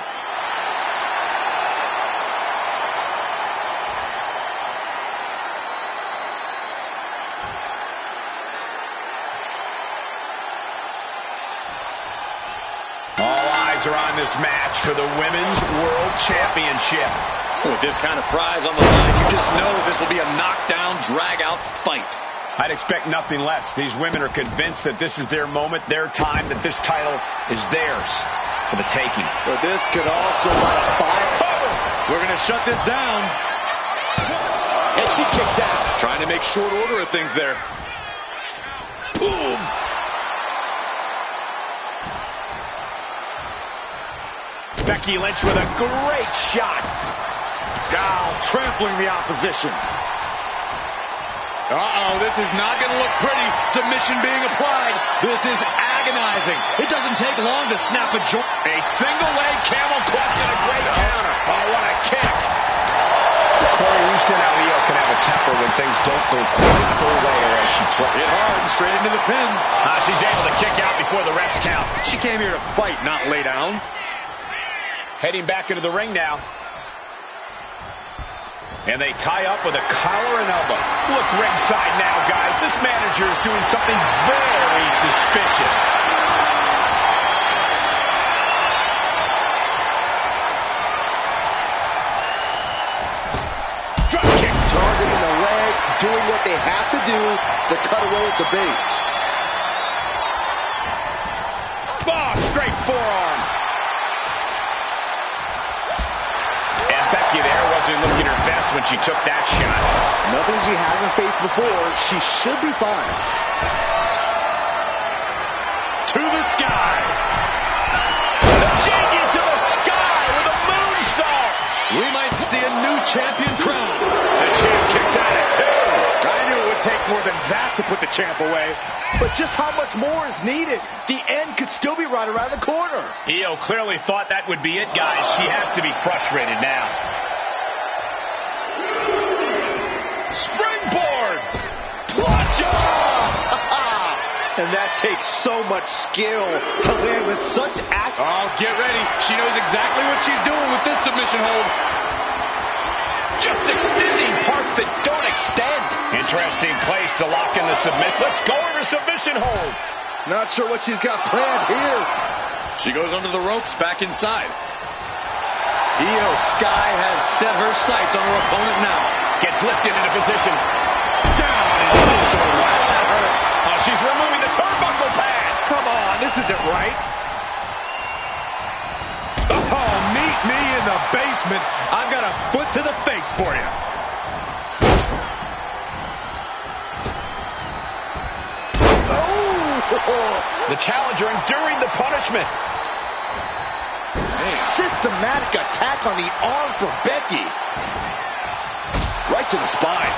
All eyes are on this match for the Women's World Championship. With this kind of prize on the line, you just know this will be a knockdown, drag-out fight. I'd expect nothing less. These women are convinced that this is their moment, their time, that this title is theirs for the taking. But this could also light a fire. We're going to shut this down. And she kicks out. Trying to make short order of things there. Boom! Becky Lynch with a great shot. Trampling the opposition. This is not going to look pretty. Submission being applied. This is agonizing. It doesn't take long to snap a joint. A single leg camel clutch and a great counter. Oh, what a kick. Corey, we've seen how Io can have a temper when things don't go quite her way or as she plays. Hit hard and straight into the pin. She's able to kick out before the refs count. She came here to fight, not lay down. Heading back into the ring now. And they tie up with a collar and elbow. Look ringside now, guys. This manager is doing something very suspicious. Drop kick. Targeting the leg, doing what they have to do to cut away at the base. Oh, straight forearm. And Becky there wasn't looking her best when she took that shot. Nothing she hasn't faced before. She should be fine. To the sky. The genie to the sky with a moonsault. We might see a new champion crown. The champ kicks out at 2. I knew it would take more than that to put the champ away. But just how much more is needed? The end could still be right around the corner. Io clearly thought that would be it, guys. She has to be frustrated now. Springboard! Plunger! And that takes so much skill to land with such action. Oh, get ready. She knows exactly what she's doing with this submission hold. Just extending parts that don't extend. Interesting place to lock in the submission. Let's go over submission hold. Not sure what she's got planned here. She goes under the ropes back inside. Io Sky has set her sights on her opponent now. Gets lifted into position. Down. Wow, that hurt. Oh, she's removing the turnbuckle pad. Come on, this isn't right. Oh, meet me in the basement. I've got a foot to the face for you. The challenger enduring the punishment. Systematic attack on the arm for Becky. Right to the spine.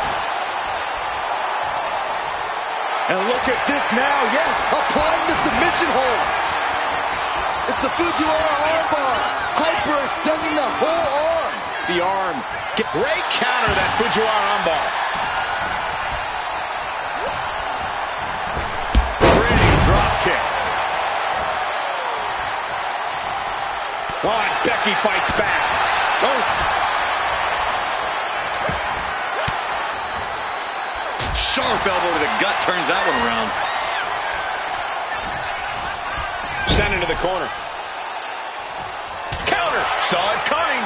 And look at this now. Yes, applying the submission hold. It's the Fujiwara armbar. Hyperextending the whole arm. The arm. Great counter, that Fujiwara armbar. Pretty drop kick. Oh, and Becky fights back. Oh. Sharp elbow to the gut turns that one around. Sent into the corner. Counter. Saw it coming.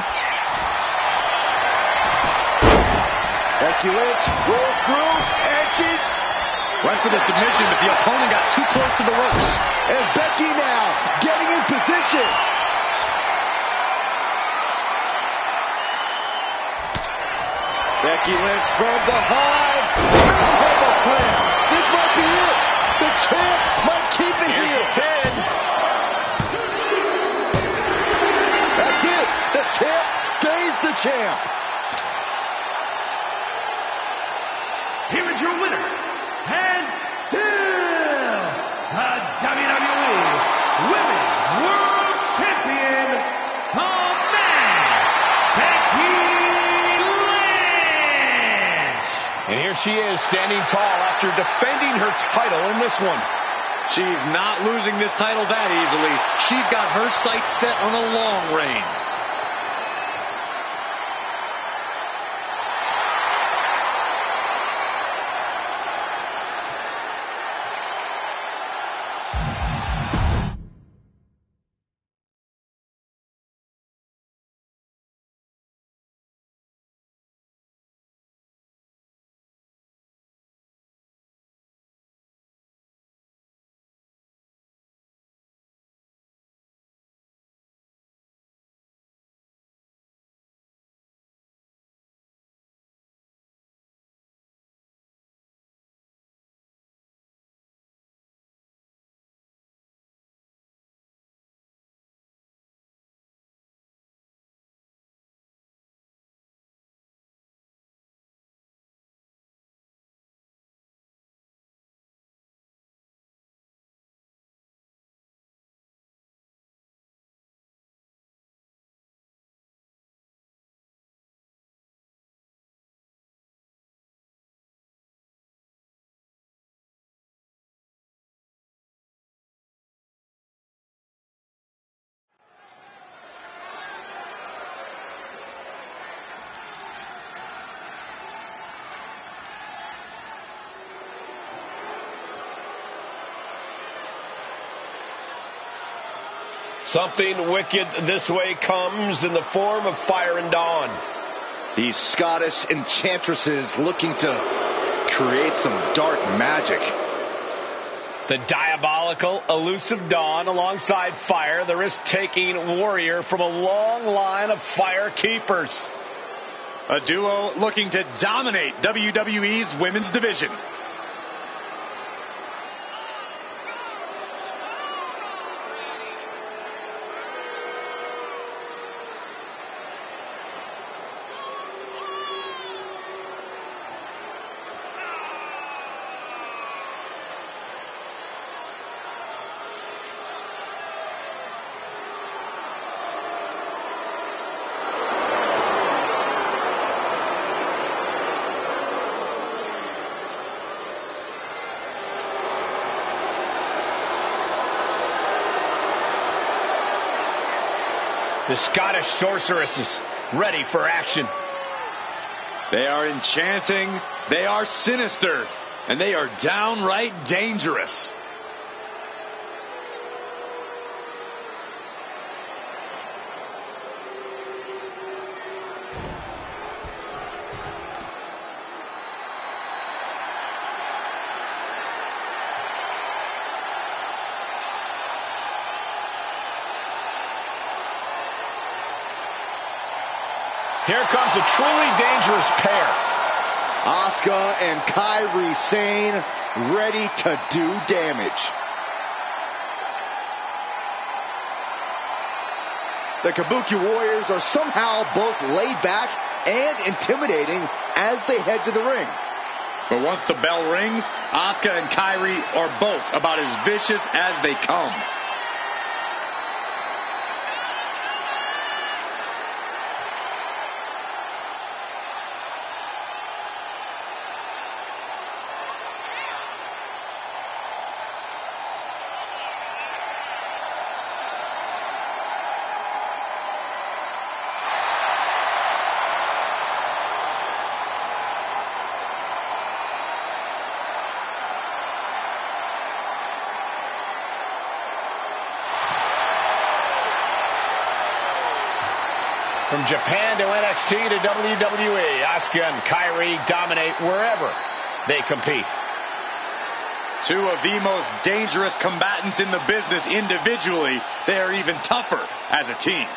Becky Lynch rolls through, and she's Went for the submission, but the opponent got too close to the ropes. And Becky now getting in position. Becky Lynch from behind. Elbow slam. This might be it. The champ might keep it here. That's it. The champ stays the champ. Here is your winner, and still the WWE Women's World Champion, the man, Becky Lynch. And here she is, standing tall after defending her title in this one. She's not losing this title that easily. She's got her sights set on a long reign. Something wicked this way comes in the form of Fire and Dawn. These Scottish enchantresses looking to create some dark magic. The diabolical, elusive Dawn alongside Fire, the risk-taking warrior from a long line of Fire keepers. A duo looking to dominate WWE's women's division. The Scottish sorceress is ready for action. They are enchanting, they are sinister, and they are downright dangerous. Here comes a truly dangerous pair. Asuka and Kairi Sane ready to do damage. The Kabuki Warriors are somehow both laid back and intimidating as they head to the ring. But once the bell rings, Asuka and Kairi are both about as vicious as they come. From Japan to NXT to WWE, Asuka and Kairi dominate wherever they compete. Two of the most dangerous combatants in the business individually. They are even tougher as a team.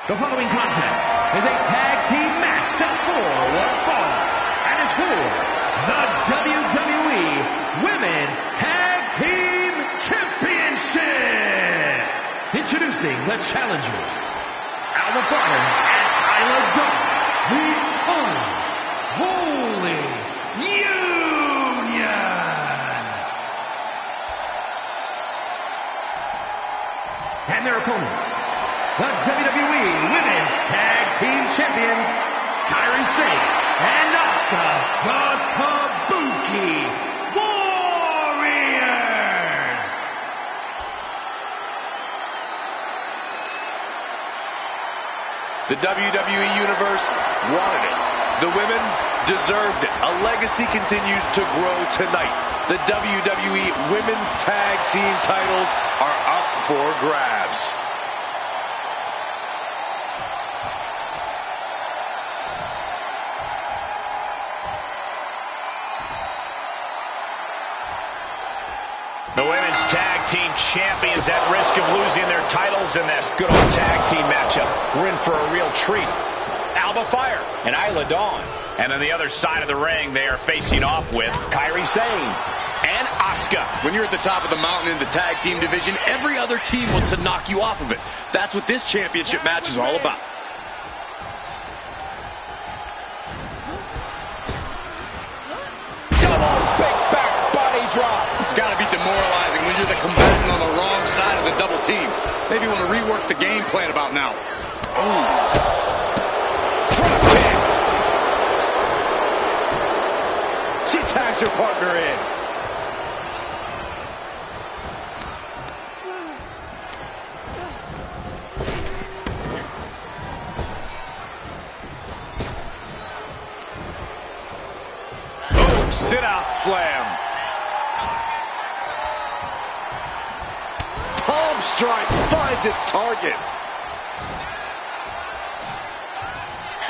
The following contest is a tag team match set for one fall, and is for the WWE Women's Tag Team Championship. Introducing the challengers, Alba Fire and Isla Dawn, the Unholy Union. And their opponents, the WWE Women's Tag Team Champions, Kairi Sane and Asuka, the Kabuki Warriors. The WWE Universe wanted it. The women deserved it. A legacy continues to grow tonight. The WWE Women's Tag Team titles are up for grabs. The Women's Tag Team Champions at risk of losing their titles in this good old tag team matchup. We're in for a real treat. Alba Fire and Isla Dawn. And on the other side of the ring, they are facing off with Kairi Sane and Asuka. When you're at the top of the mountain in the tag team division, every other team wants to knock you off of it. That's what this championship match is all about. It's got to be demoralizing when you're the combatant on the wrong side of the double team. Maybe you want to rework the game plan about now. Oh. Drop kick. She tags her partner in. Oh, sit out slam. Palm strike finds its target.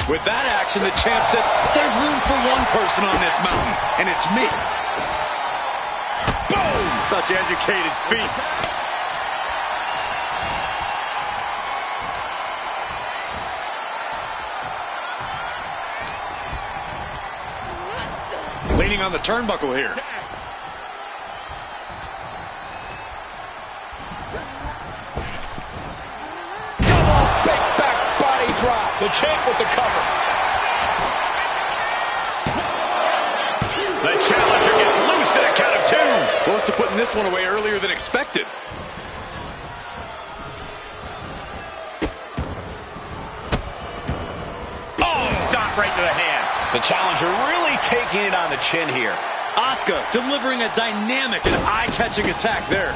With that action, the champ said, there's room for one person on this mountain, and it's me. Boom! Such educated feet. Leaning on the turnbuckle here. The champ with the cover. The challenger gets loose at a count of two. Close to putting this one away earlier than expected. right to the hand. The challenger really taking it on the chin here. Asuka delivering a dynamic and eye-catching attack there.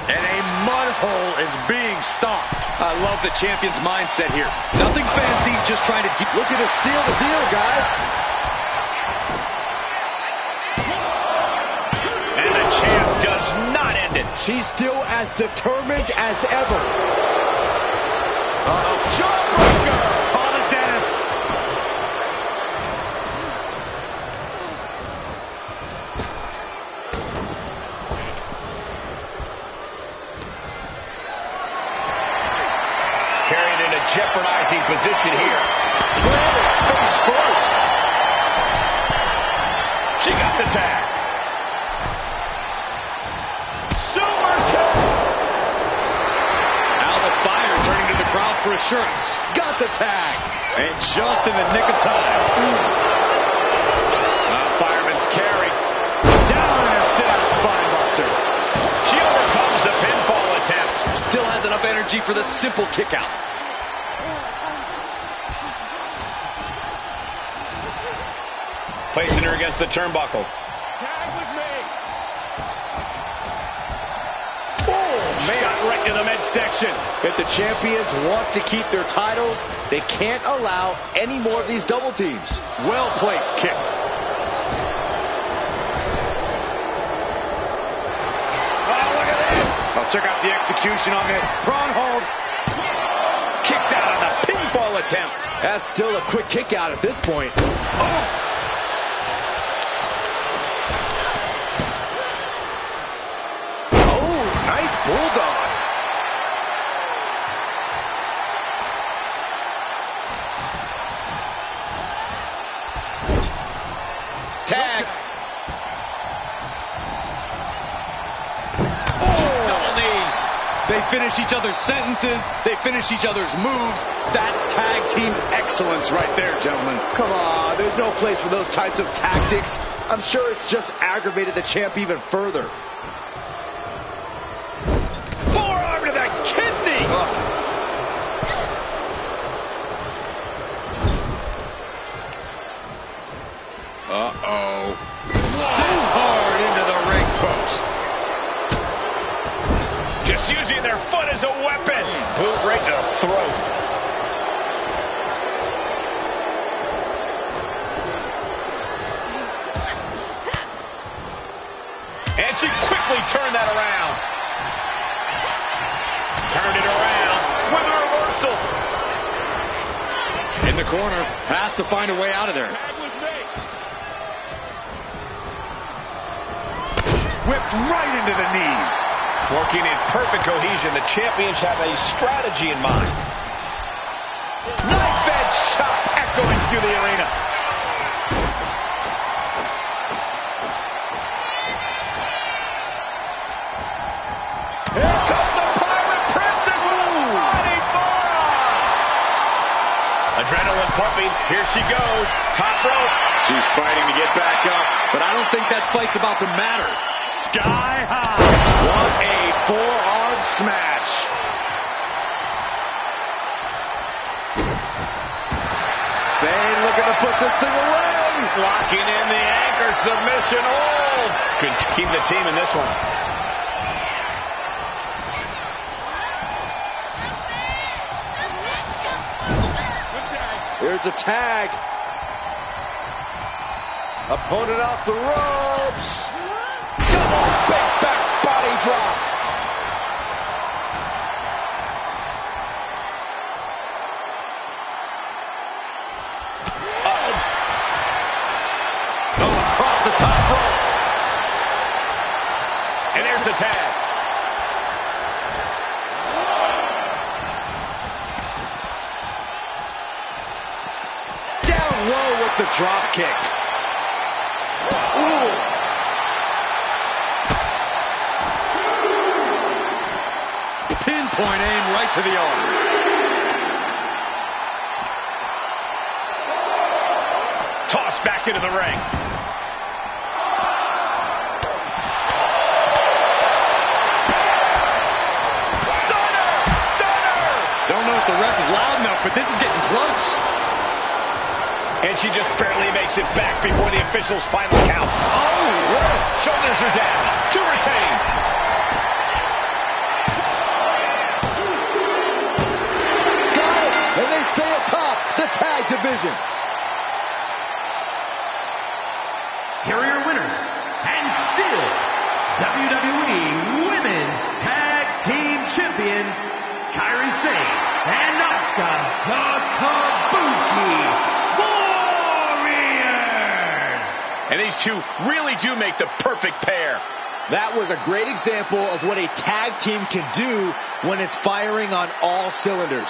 And a mud hole is being stomped. I love the champion's mindset here. Nothing fancy, just trying to... Looking to seal the deal, guys. And the champ does not end it. She's still as determined as ever. Jawbreaker! Call it Dennis. Carried in a jeopardizing position here. Planted face first. She got the tag. Super kick! Out of fire, turning to the crowd for assurance. Got the tag. And just in the nick of time. Fireman's carry. Down in a sit-out spinebuster. She overcomes the pinfall attempt. Still has enough energy for the simple kick out. Placing her against the turnbuckle. Tag with me. Shot right to the midsection. If the champions want to keep their titles, they can't allow any more of these double teams. Well-placed kick. Oh, look at this. Oh, check out the execution on this. Prawn hold. Kicks out on the pinfall attempt. That's still a quick kick out at this point. Oh, nice bulldog. Tag. Double knees. They finish each other's sentences. They finish each other's moves. That's tag team excellence right there, gentlemen. Come on, there's no place for those types of tactics. I'm sure it's just aggravated the champ even further. Forearm to the kidney. Uh-oh. Sent hard into the ring post. Just using their foot as a weapon. Boot right to the throat. And she quickly turned that around. Turned it around with a reversal. In the corner. Has to find a way out of there. Whipped right into the knees. Working in perfect cohesion, the champions have a strategy in mind. Knife edge chop echoing through the arena. Here comes the Pirate Princess. Running forearm. Adrenaline pumping. Here she goes. Top rope. She's fighting to get back up, but I don't think that fight's about to matter. Sky high. What a forearm smash. Fane looking to put this thing away. Locking in the anchor submission hold. Could keep the team in this one. Here's a tag. Opponent off the ropes. Double big back body drop. Oh, across the top rope. And there's the tag. Down low with the drop kick. Ooh. Pinpoint aim right to the arm. Tossed back into the ring. Don't know if the ref is loud enough, but this is getting close. And she just barely makes it back before the official's final count. Oh, what? Shoulders are down. To retain. Got it. And they stay atop the tag division. Here are your winners, and still WWE Women's Tag Team Champions, Kairi Sane and Asuka, the Kabuki Warriors. And these two really do make the perfect pair. That was a great example of what a tag team can do when it's firing on all cylinders.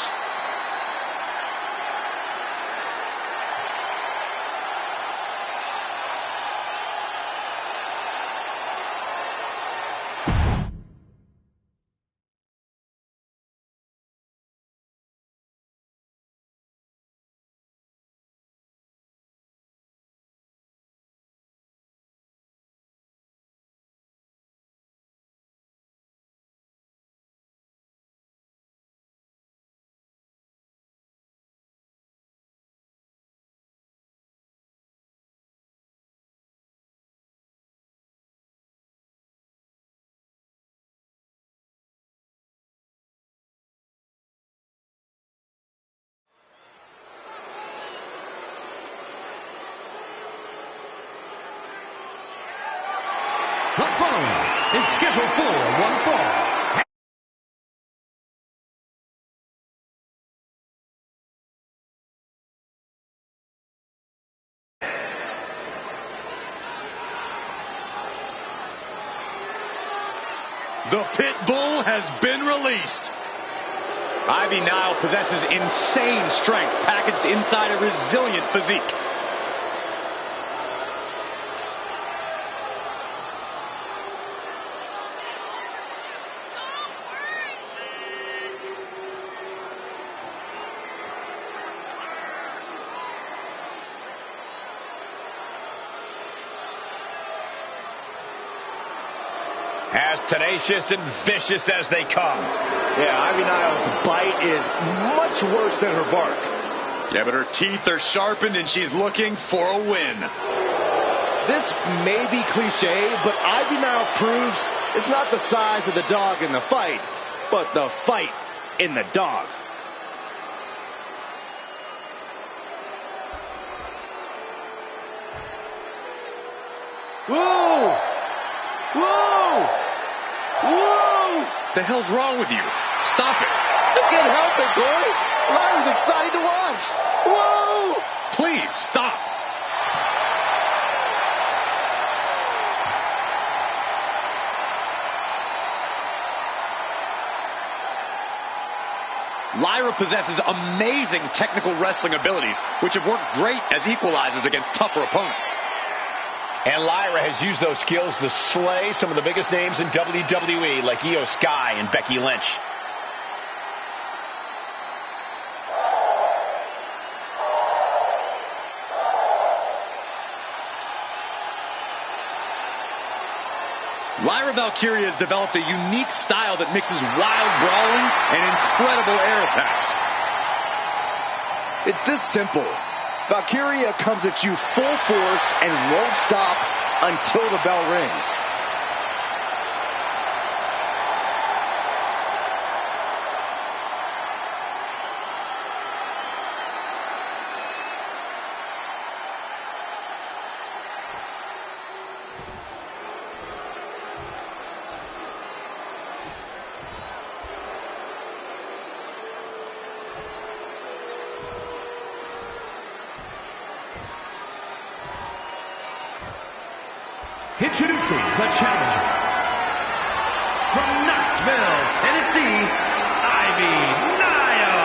The following is scheduled for one fall. The pit bull has been released. Ivy Nile possesses insane strength packaged inside a resilient physique. As tenacious and vicious as they come. Yeah, Ivy Nile's bite is much worse than her bark. Yeah, but her teeth are sharpened and she's looking for a win. This may be cliche, but Ivy Nile proves it's not the size of the dog in the fight, but the fight in the dog. Whoa! Whoa! Whoa! The hell's wrong with you? Stop it. I can't help it, Corey. Lyra's exciting to watch. Whoa! Please, stop. Lyra possesses amazing technical wrestling abilities, which have worked great as equalizers against tougher opponents. And Lyra has used those skills to slay some of the biggest names in WWE, like Io Sky and Becky Lynch. Lyra Valkyria has developed a unique style that mixes wild brawling and incredible air attacks. It's this simple. Valkyria comes at you full force and won't stop until the bell rings. Introducing the challenger from Knoxville, Tennessee, Ivy Nile.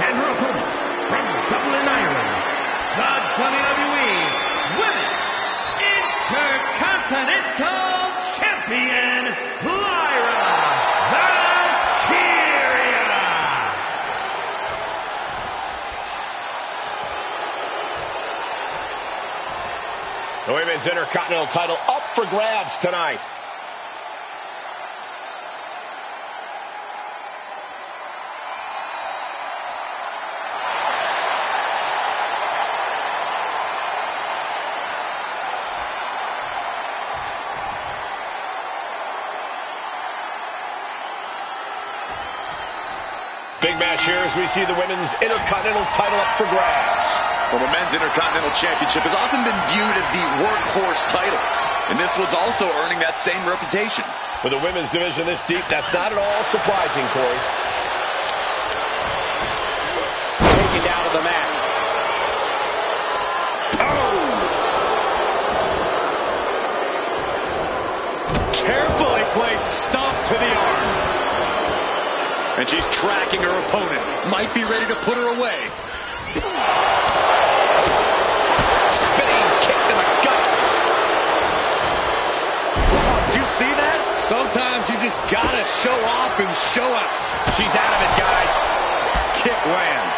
And her opponent from Dublin, Ireland, the WWE Women's Intercontinental Champion, Lyra Valkyria. The Women's Intercontinental title up for grabs tonight. big match here as we see the Women's Intercontinental title up for grabs. Well, the Men's Intercontinental Championship has often been viewed as the workhorse title, and this one's also earning that same reputation. For the women's division this deep, that's not at all surprising, Corey. Taken down to the mat. Carefully placed stomp to the arm. And she's tracking her opponent. Might be ready to put her away. Spinning kick to the gut. Did you see that? Sometimes you just gotta show off and show out. She's out of it, guys. Kick lands.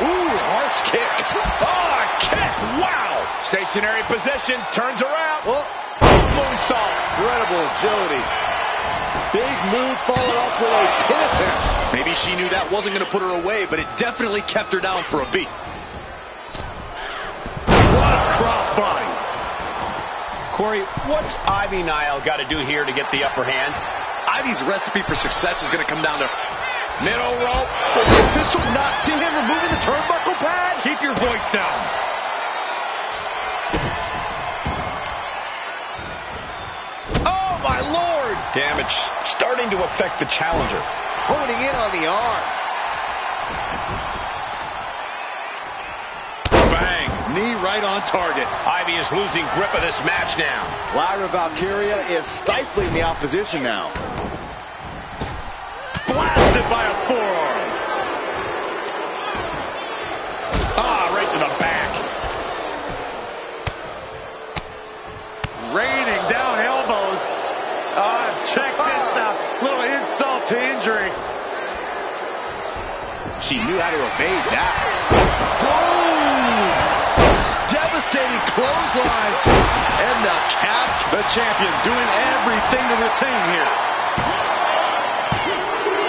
Ooh, harsh kick. Oh, a kick. Wow. Stationary position. Turns around. Oh. Moonsault. Incredible agility. Big move followed up with a pin attempt. Maybe she knew that wasn't going to put her away, but it definitely kept her down for a beat. What a crossbody. Corey, what's Ivy Nile got to do here to get the upper hand? Ivy's recipe for success is going to come down to Middle rope. Will the official not see him removing the turnbuckle pad? Keep your voice down. Oh, my Lord. Damage starting to affect the challenger. Honing in on the arm. bang. Knee right on target. Ivy is losing grip of this match now. Lyra Valkyria is stifling the opposition now. Blasted by a forearm. Right to the back. Raining down elbows. Check this out. Little insult to injury. She knew how to evade that. Boom! Devastating clotheslines. And the cap. The champion doing everything to retain here.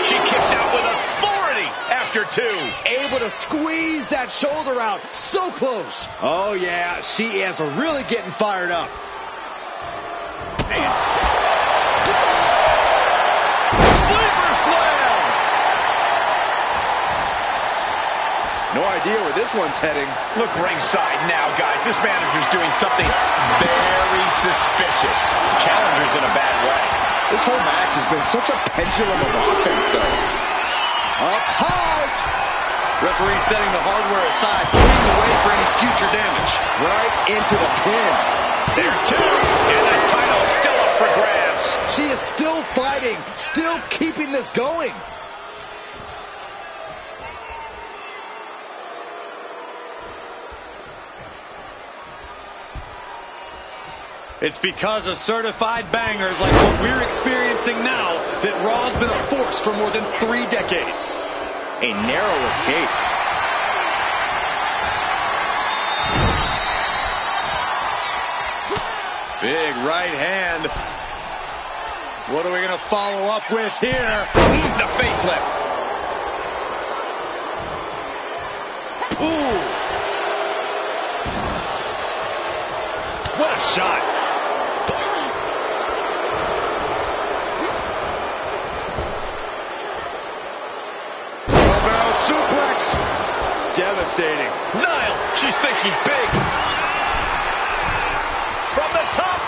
She kicks out with authority after two. Able to squeeze that shoulder out. So close. Oh, yeah. She is really getting fired up. Sleeper slam. No idea where this one's heading. Look ringside now, guys. This manager's doing something very suspicious. The challenger's in a bad way. This whole match has been such a pendulum of offense, though. Up high. Referee setting the hardware aside, clearing the way for any future damage. Right into the pin. There's two, and the title's still up for grabs. She is still fighting, still keeping this going. It's because of certified bangers like what we're experiencing now that Raw's been a force for more than 3 decades. A narrow escape. Big right hand. What are we going to follow up with here? The facelift. Ooh. What a shot. Devastating. Nile, she's thinking big. From the top.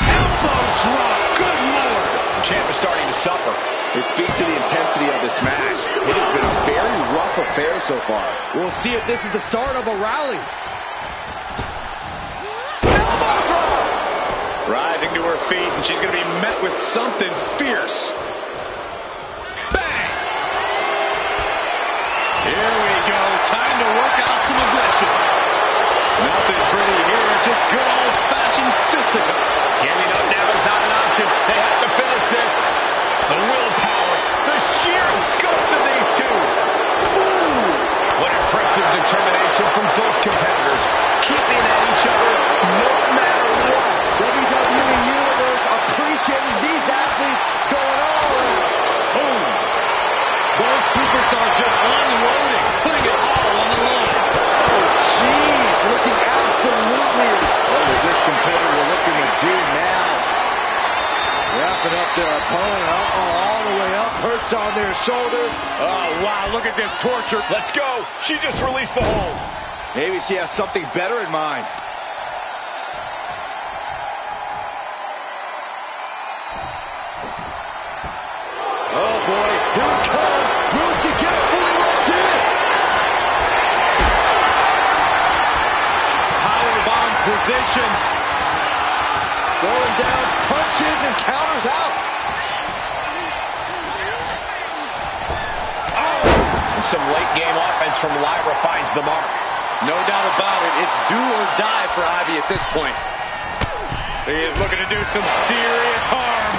Elbow drop. Good Lord. The champ is starting to suffer. It speaks to the intensity of this match. It has been a very rough affair so far. We'll see if this is the start of a rally. Elbow drop. Rising to her feet, and she's going to be met with something fierce. Bang. Here we go. Time to work out some aggression. Nothing pretty here. Just good old-fashioned fisticuffs. Giving up now is not an option. They have to finish this. The willpower, the sheer guts of these two. Ooh. What impressive determination from both competitors. Keeping at each other no matter what. WWE Universe appreciating these athletes going all in. Boom. Both superstars just unloading, putting it all on the line. Oh, jeez, looking absolutely. What is this competitor looking to do now? her shoulders. Oh, wow, look at this torture. Let's go. She just released the hold. Maybe she has something better in mind. Oh, boy, here it comes. Will she get fully locked in? Powerbomb position. Going down, punches and counters out. And some late game offense from Lyra finds the mark. No doubt about it. It's do or die for Ivy at this point. He is looking to do some serious harm.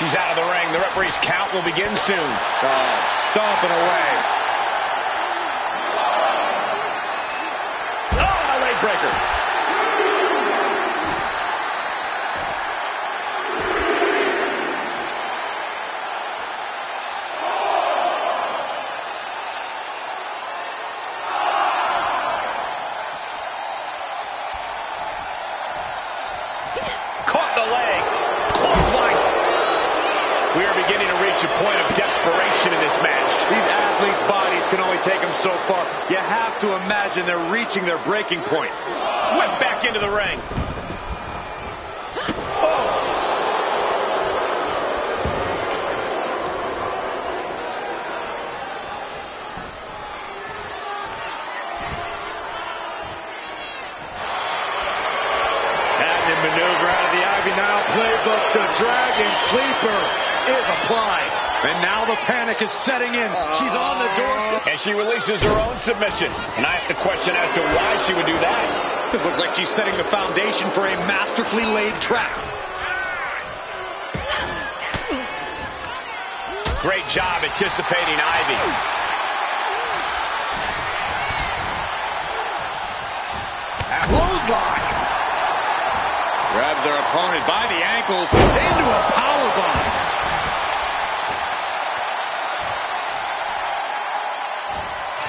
She's out of the ring. The referee's count will begin soon. Stomping away. Oh, a leg breaker. Caught the leg. Clothesline. We are beginning to reach a point of desperation in this match. These athletes' bodies can only take them so far. You have to imagine they're reaching their breaking point. Whip back into the ring. Maneuver out of the Ivy Nile playbook. The Dragon Sleeper is applied. And now the panic is setting in. She's on the doorstep. And she releases her own submission. And I have to question as to why she would do that. This looks like she's setting the foundation for a masterfully laid trap. Great job anticipating Ivy. Clothesline. Grabs her opponent by the ankles into a powerbomb.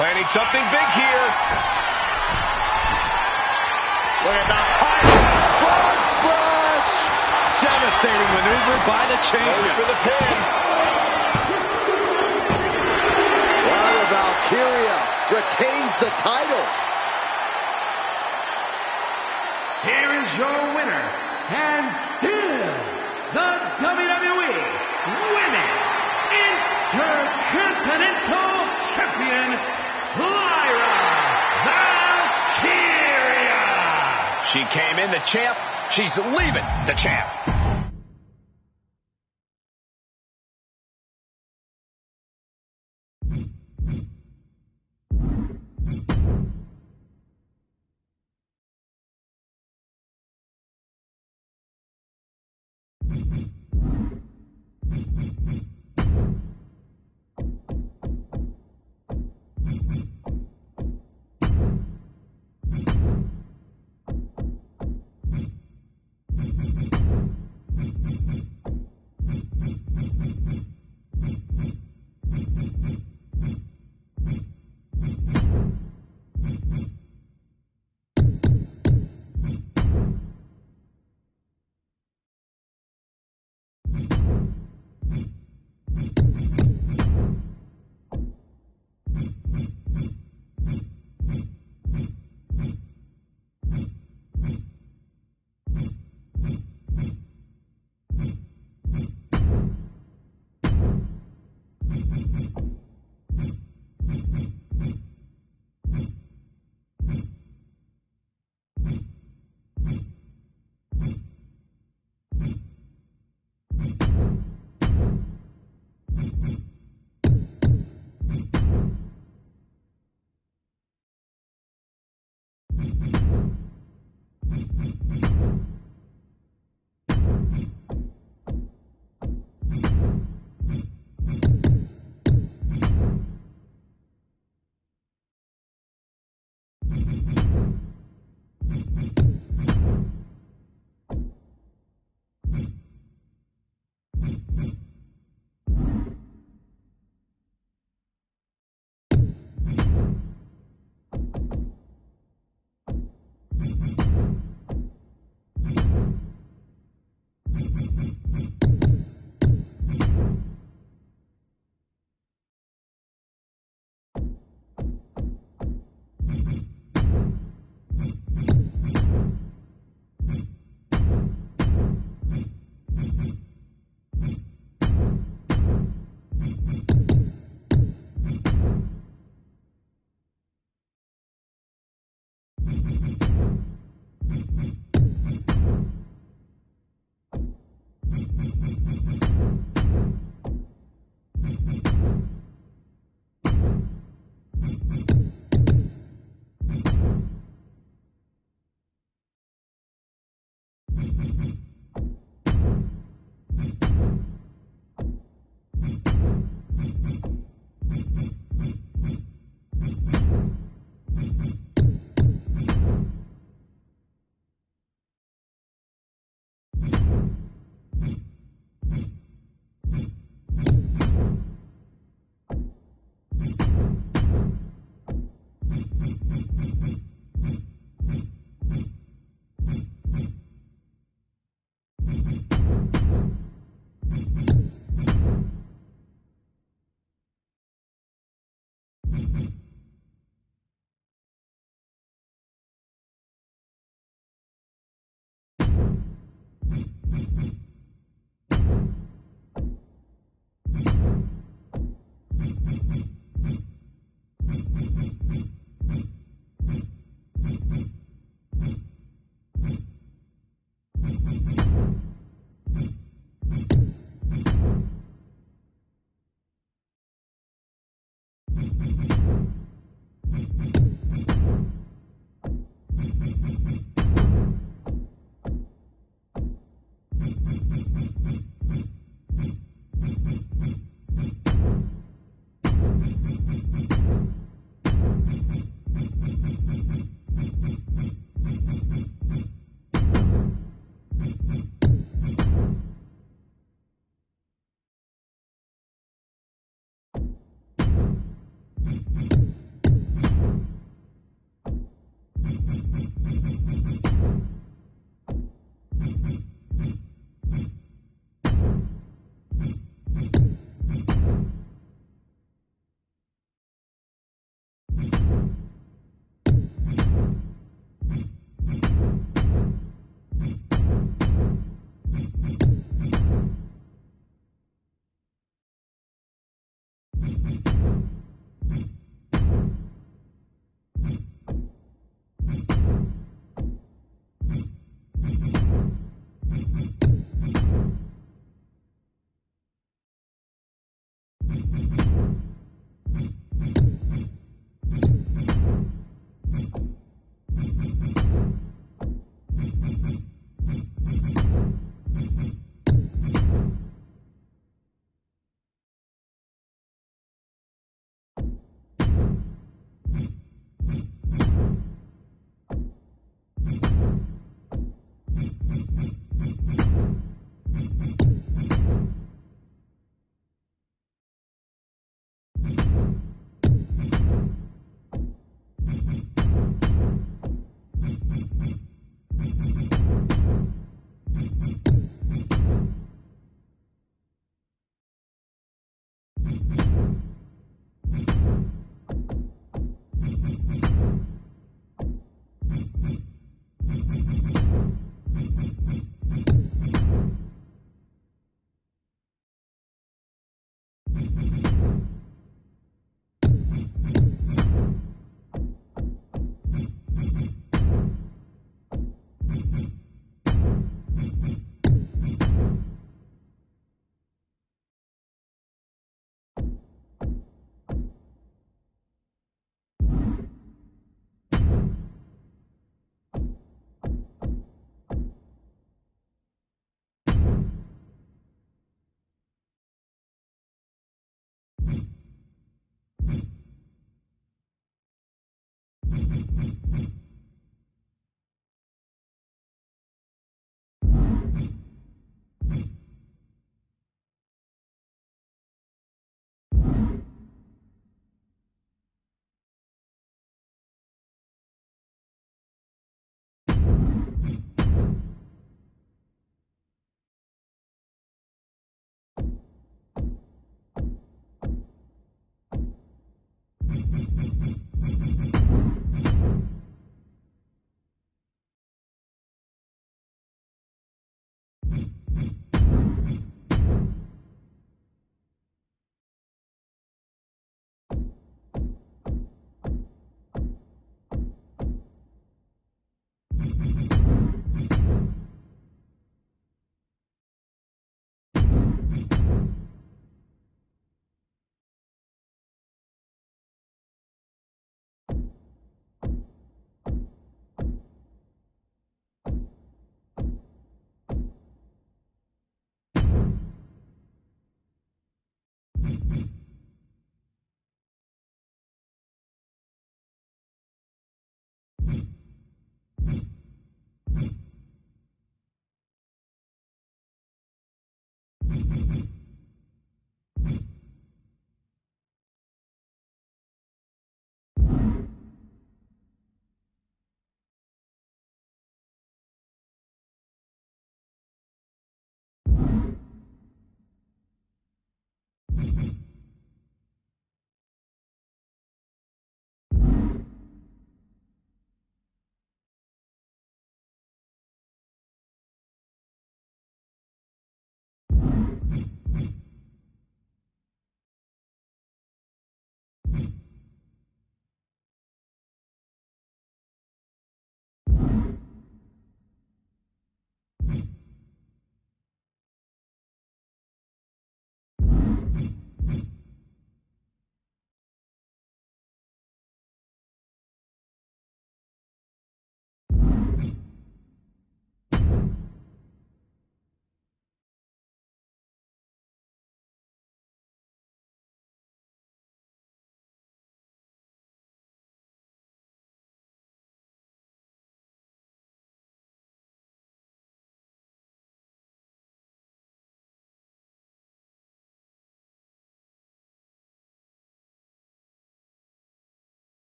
Planning something big here. Look at that high Frog splash. Devastating maneuver by the champion. Goes for the pin. Lyra Valkyria retains the title. Here is your winner, and still the WWE Women's Intercontinental Champion, Lyra Valkyria. She came in the champ. She's leaving the champ.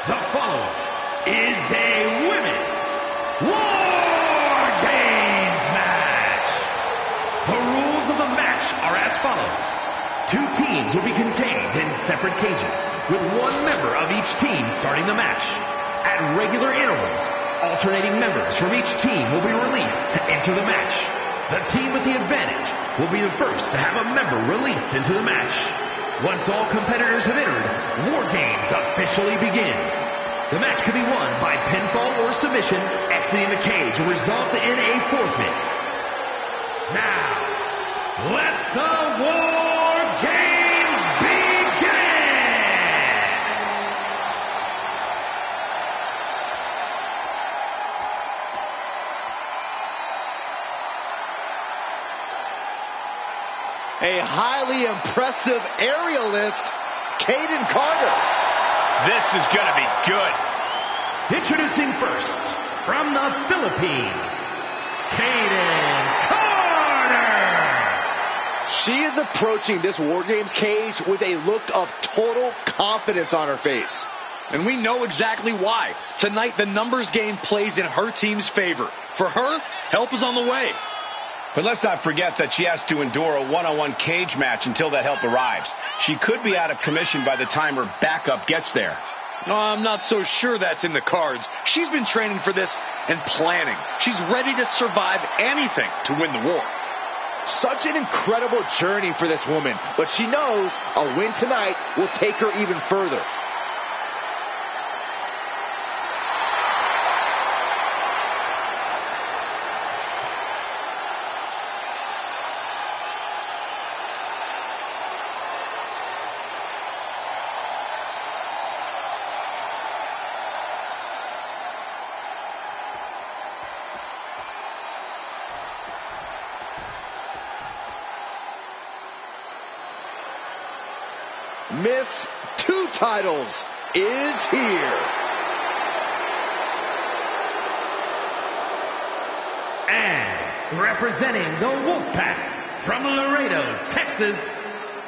The following is a Women's War Games match. The rules of the match are as follows. 2 teams will be contained in separate cages, with 1 member of each team starting the match. At regular intervals, alternating members from each team will be released to enter the match. The team with the advantage will be the first to have a member released into the match. Once all competitors have entered, War Games officially begins. The match can be won by pinfall or submission, exiting the cage and result in a forfeit. Now, let the War Games begin! A highly impressive aerialist, Kaden Carter. This is going to be good. Introducing first, from the Philippines, Kaden Carter! She is approaching this War Games cage with a look of total confidence on her face. And we know exactly why. Tonight, the numbers game plays in her team's favor. For her, help is on the way. But let's not forget that she has to endure a one-on-one cage match until that help arrives. She could be out of commission by the time her backup gets there. No, I'm not so sure that's in the cards. She's been training for this and planning. She's ready to survive anything to win the war. Such an incredible journey for this woman, but she knows a win tonight will take her even further. Miss 2 Titles is here. And representing the Wolfpack from Laredo, Texas,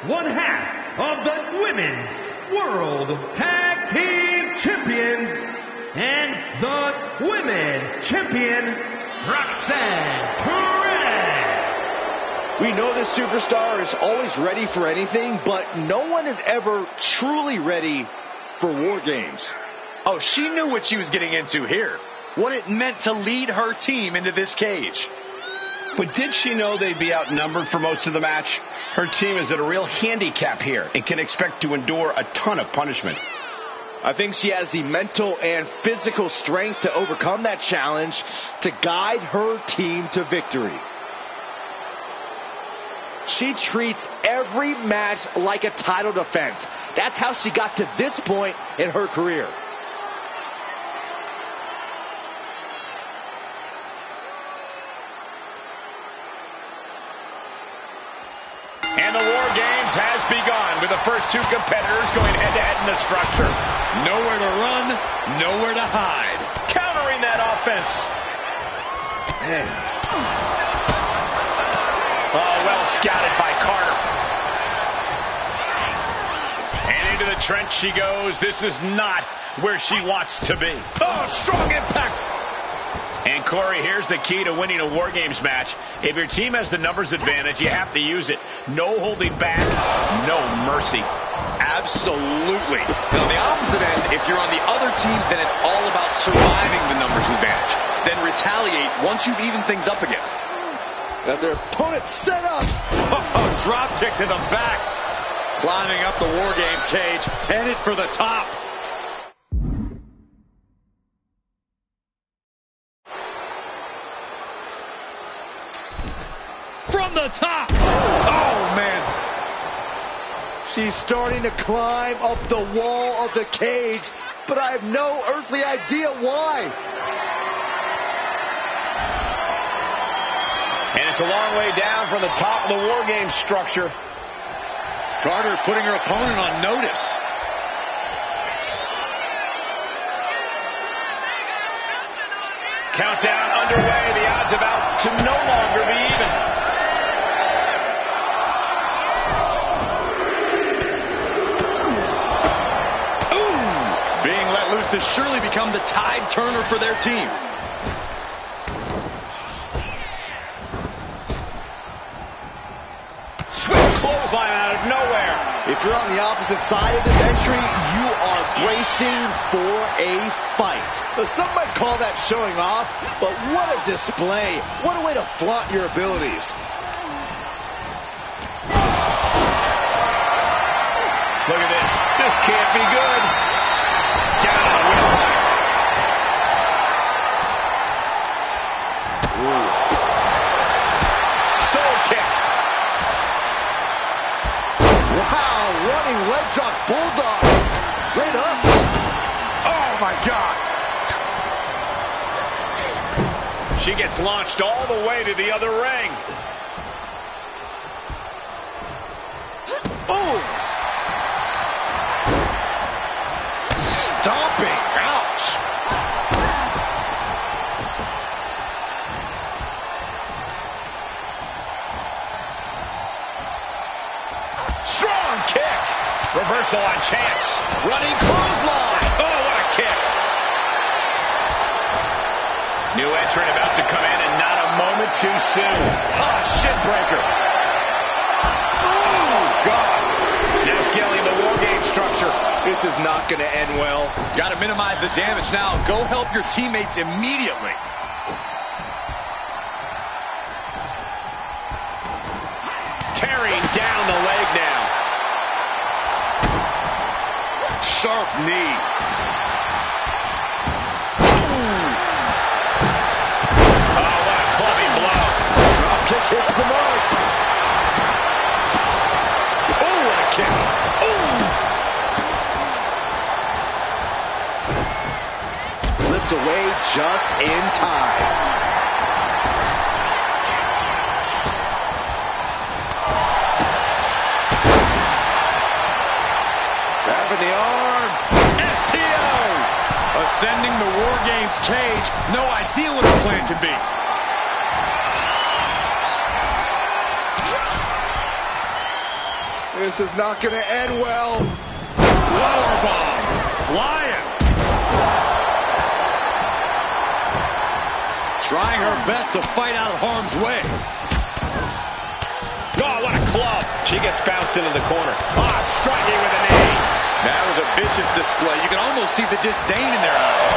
1/2 of the Women's World Tag Team Champions and the Women's Champion, Roxanne Perez. We know this superstar is always ready for anything, but no one is ever truly ready for War Games. Oh, she knew what she was getting into here. What it meant to lead her team into this cage. But did she know they'd be outnumbered for most of the match? Her team is at a real handicap here and can expect to endure a ton of punishment. I think she has the mental and physical strength to overcome that challenge to guide her team to victory. She treats every match like a title defense. That's how she got to this point in her career. And the War Games has begun with the first 2 competitors going head-to-head in the structure. Nowhere to run, nowhere to hide. Countering that offense. Oh, well scouted by Carter. And into the trench she goes. This is not where she wants to be. Oh, strong impact. And Corey, here's the key to winning a War Games match. If your team has the numbers advantage, you have to use it. No holding back, no mercy. Absolutely. Now, on the opposite end, if you're on the other team, then it's all about surviving the numbers advantage. Then retaliate once you've evened things up again. Got their opponent set up. Oh, drop kick to the back. Climbing up the War Games cage, headed for the top. From the top. Oh, man. She's starting to climb up the wall of the cage, but I have no earthly idea why. And it's a long way down from the top of the War Games structure. Carter putting her opponent on notice. Countdown underway. The odds about to no longer be even. Ooh! Being let loose to surely become the tide turner for their team. Swift clothesline out of nowhere. If you're on the opposite side of this entry, you are bracing for a fight. Now, some might call that showing off, but what a display. What a way to flaunt your abilities. Look at this. This can't be good. Down on the wheel. Soul kick. Wow, running leg drop bulldog. Right up. Oh, my God. She gets launched all the way to the other ring. Oh! Stomping. Ouch. Strong kick. Reversal on Chance. Running clothesline. Oh, what a kick. New entrant about to come in and not a moment too soon. Oh, shin breaker. Oh, God. Now scaling the War Game structure. This is not going to end well. Got to minimize the damage now. Go help your teammates immediately. Tearing down the leg now. Sharp knee. Oh, what a clubbing blow. Drop kick hits the mark. Oh, what a kick. Flips away just in time. Grabbing the arm. STO. Ascending the War Games cage. No idea what the plan can be. This is not going to end well. Powerbomb. Flying. Trying her best to fight out of harm's way. Oh, what a club. She gets bounced into the corner. Ah, striking with a knee. That was a vicious display. You can almost see the disdain in their eyes.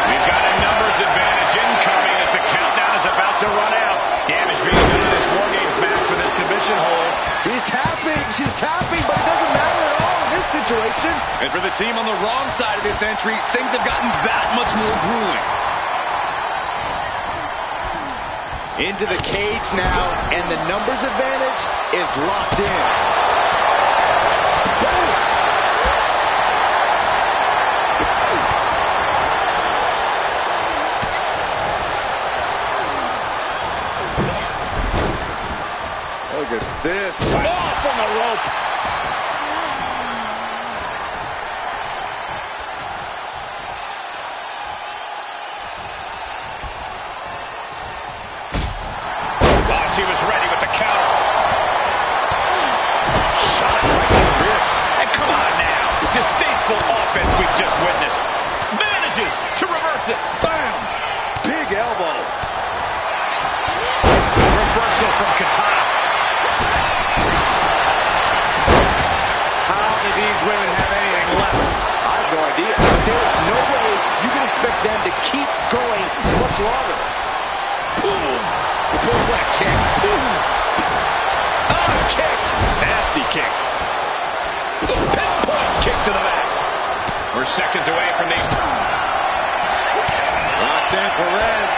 We've got a numbers advantage incoming as the countdown is about to run out. Damage being done in this War Games match for this submission hold. She's tapping, but it doesn't matter at all in this situation. And for the team on the wrong side of this entry, things have gotten that much more grueling. Into the cage now, and the numbers advantage is locked in. Boom. Look at this. Off on the rope. She was ready with the counter. Shot right in the ribs. And come on now. Distasteful offense we've just witnessed. Manages to reverse it. Bam. Big elbow. Reversal from Katana. How do these women have anything left? I have no idea. But there is no way you can expect them to keep going much longer. Boom. Boom, what a kick. Boom. Oh, kick. Nasty kick. Pinpoint kick to the back. We're seconds away from these. Roxanne Perez.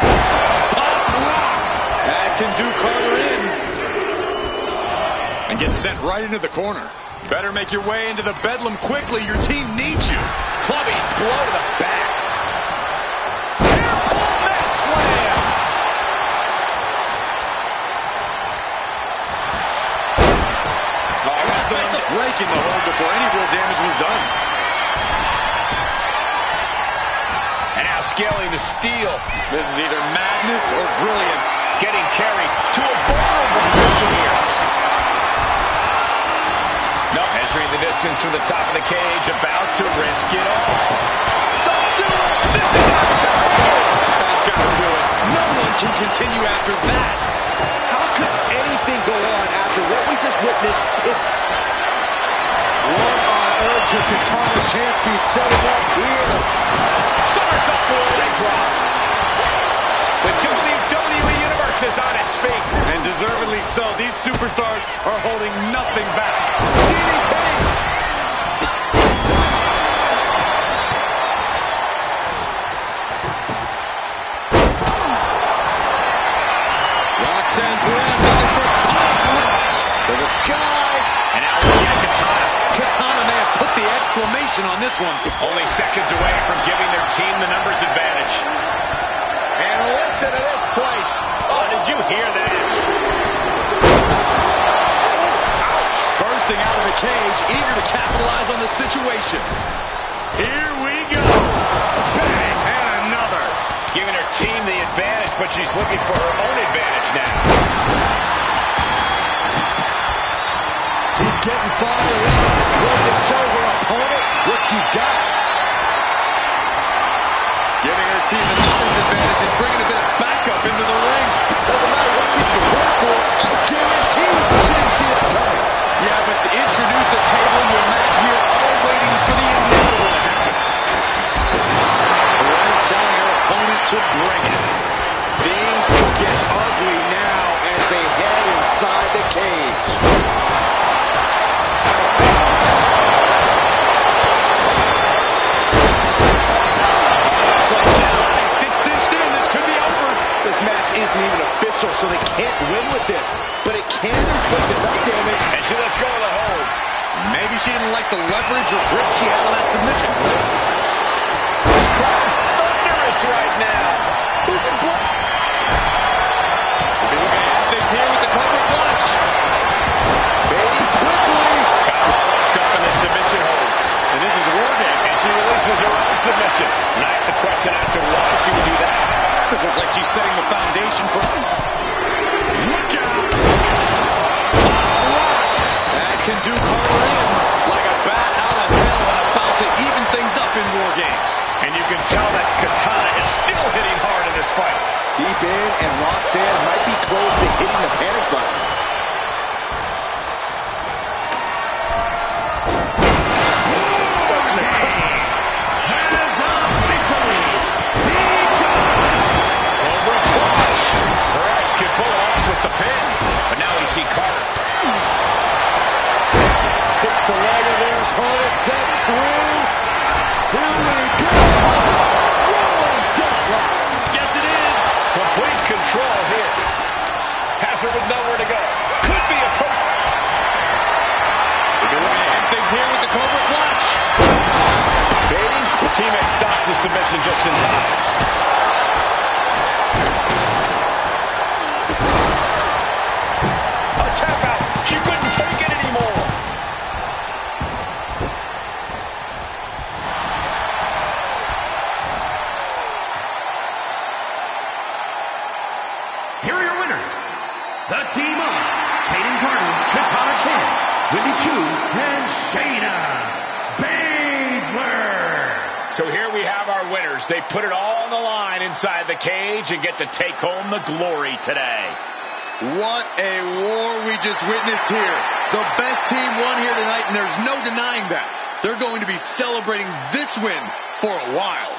Pop rocks. That can do Carter in. And gets sent right into the corner. Better make your way into the bedlam quickly. Your team needs you. Clubbing blow to the back. Breaking the hold before any real damage was done. And now scaling the steel. This is either madness or brilliance. Getting carried to a vulnerable position here. No, as measuring the distance from the top of the cage, about to risk it all. Don't do it! This is unacceptable. That's got to do it. No one can continue after that. How could anything go on after what we just witnessed? What on earth could Katana Chance be setting up here? Somersault roll, they drop. The WWE Universe is on its feet. And deservedly so. These superstars are holding nothing back. Roxanne Perez looking for power to the sky. And now looking at Katana. Katana may have put the exclamation on this one. Only seconds away from giving their team the numbers advantage. And listen to this place. Oh, did you hear that? Bursting out of the cage, eager to capitalize on the situation. Here we go. Bang, and another. Giving her team the advantage, but she's looking for her own advantage now. She's getting fired up, ready to show her opponent what she's got. Giving her team the numbers advantage and bringing a bit of backup into the ring. Doesn't matter what she's prepared for, I guarantee she didn't see that coming. Yeah, but to introduce a table to a match, we are all waiting for the inevitable to happen. Perez telling her opponent to bring it. Things could get ugly now as they head inside the cage. This match isn't even official, so they can't win with this. But it can inflict enough damage. And she lets go of the hold. Maybe she didn't like the leverage or grip she had on that submission. This crowd is thunderous right now. Who can block? We'll be looking at this here with the Cobra Clutch. Baby, quickly. Got locked up in the submission hold. And this is War Games, and she releases her own submission. Nice the question as to why she would do that. This looks like she's setting the foundation for... Look out! Rocks. That can do Carter in like a bat out of hell and about to even things up in War Games. And you can tell that Katana is still hitting hard in this fight. Deep in, and Roxanne might be close to hitting the panic button. The leg of their opponent steps through. Here we go. Rolling deathlock. Yes, it is. Complete control here. Has her with nowhere to go. Could be a push. We're looking to end things here with the Cobra Clutch. Baby, the teammate stops the submission just in time. A tap out. She couldn't take it anymore. Here are your winners. The team of Hayden Carter, Katana Chance, Wendy Chu, and Shayna Baszler. So here we have our winners. They put it all on the line inside the cage and get to take home the glory today. What a war we just witnessed here. The best team won here tonight, and there's no denying that. They're going to be celebrating this win for a while.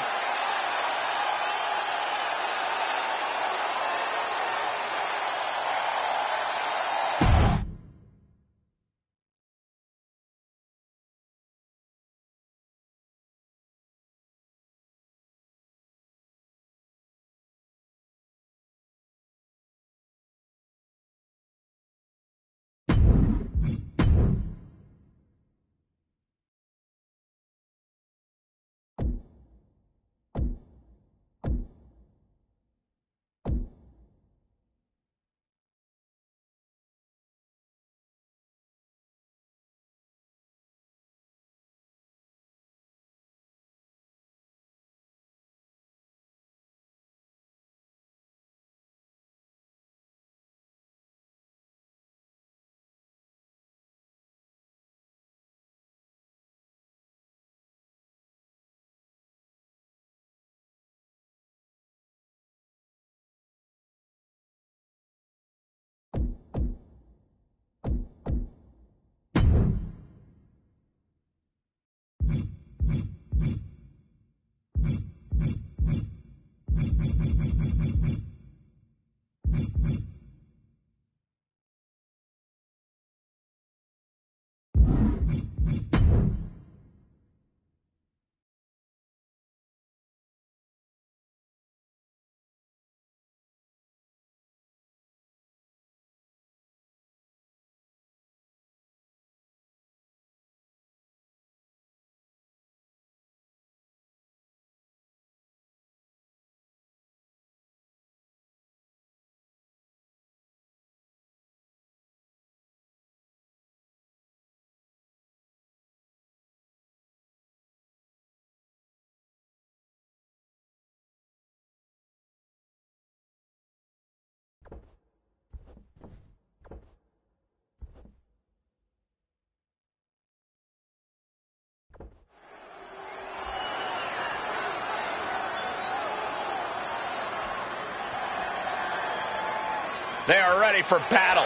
They are ready for battle.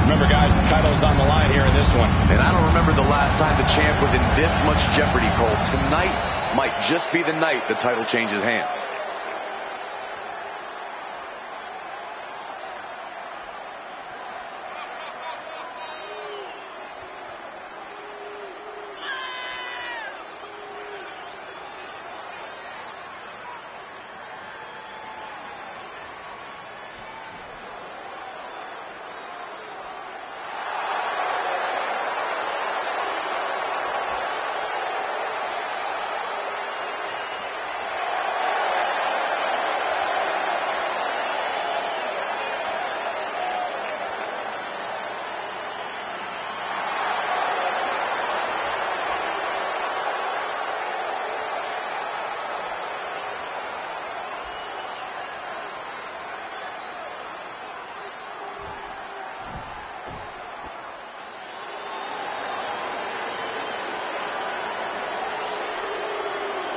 Remember, guys, the title's on the line here in this one. And I don't remember the last time the champ was in this much jeopardy, Cole. Tonight might just be the night the title changes hands.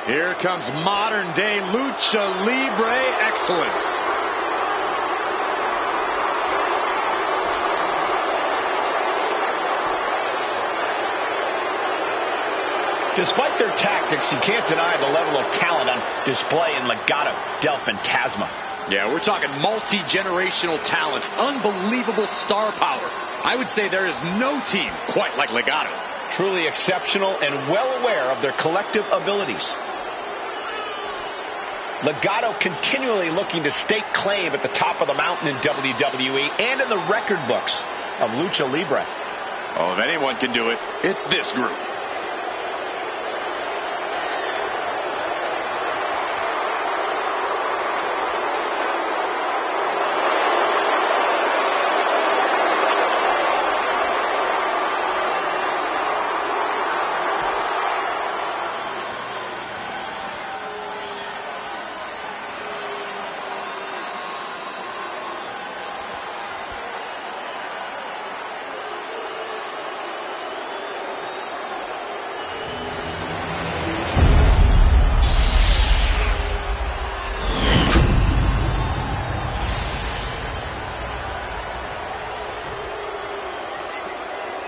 Here comes modern-day Lucha Libre excellence. Despite their tactics, you can't deny the level of talent on display in Legado del Fantasma. Yeah, we're talking multi-generational talents, unbelievable star power. I would say there is no team quite like Legado. Truly exceptional and well aware of their collective abilities. Legado continually looking to stake claim at the top of the mountain in WWE and in the record books of Lucha Libre. Oh, if anyone can do it, it's this group.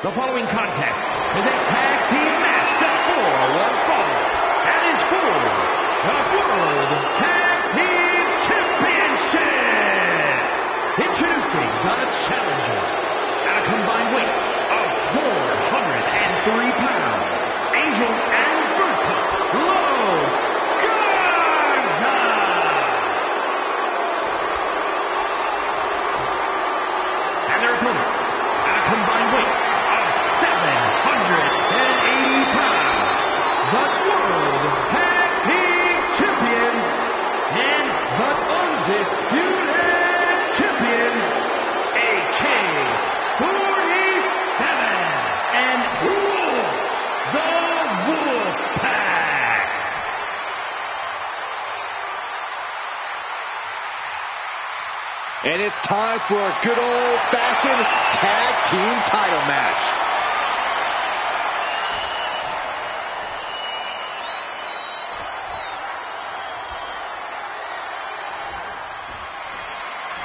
The following contest is a tag team match set for one fall and is for the World Tag Team Championship. Introducing the challengers at a combined weight of 403 pounds, Angel and Berta Los Garza. And their opponents at a combined weight 780 pounds, the World Tag Team Champions and the Undisputed Champions, AK-47 and Wolf, the Wolfpack. And it's time for a good old-fashioned tag team title match.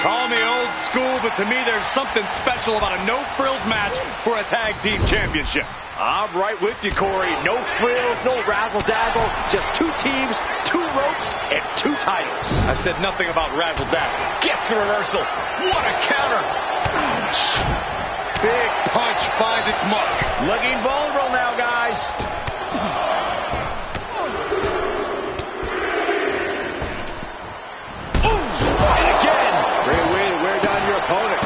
Call me old school, but to me there's something special about a no-frills match for a tag team championship. I'm right with you, Corey. No frills, no razzle-dazzle, just two teams, two ropes, and two titles. I said nothing about razzle-dazzle. Gets the reversal. What a counter. Ouch. Big punch finds its mark. Looking vulnerable now, guys. And again. Great way to wear down your opponent.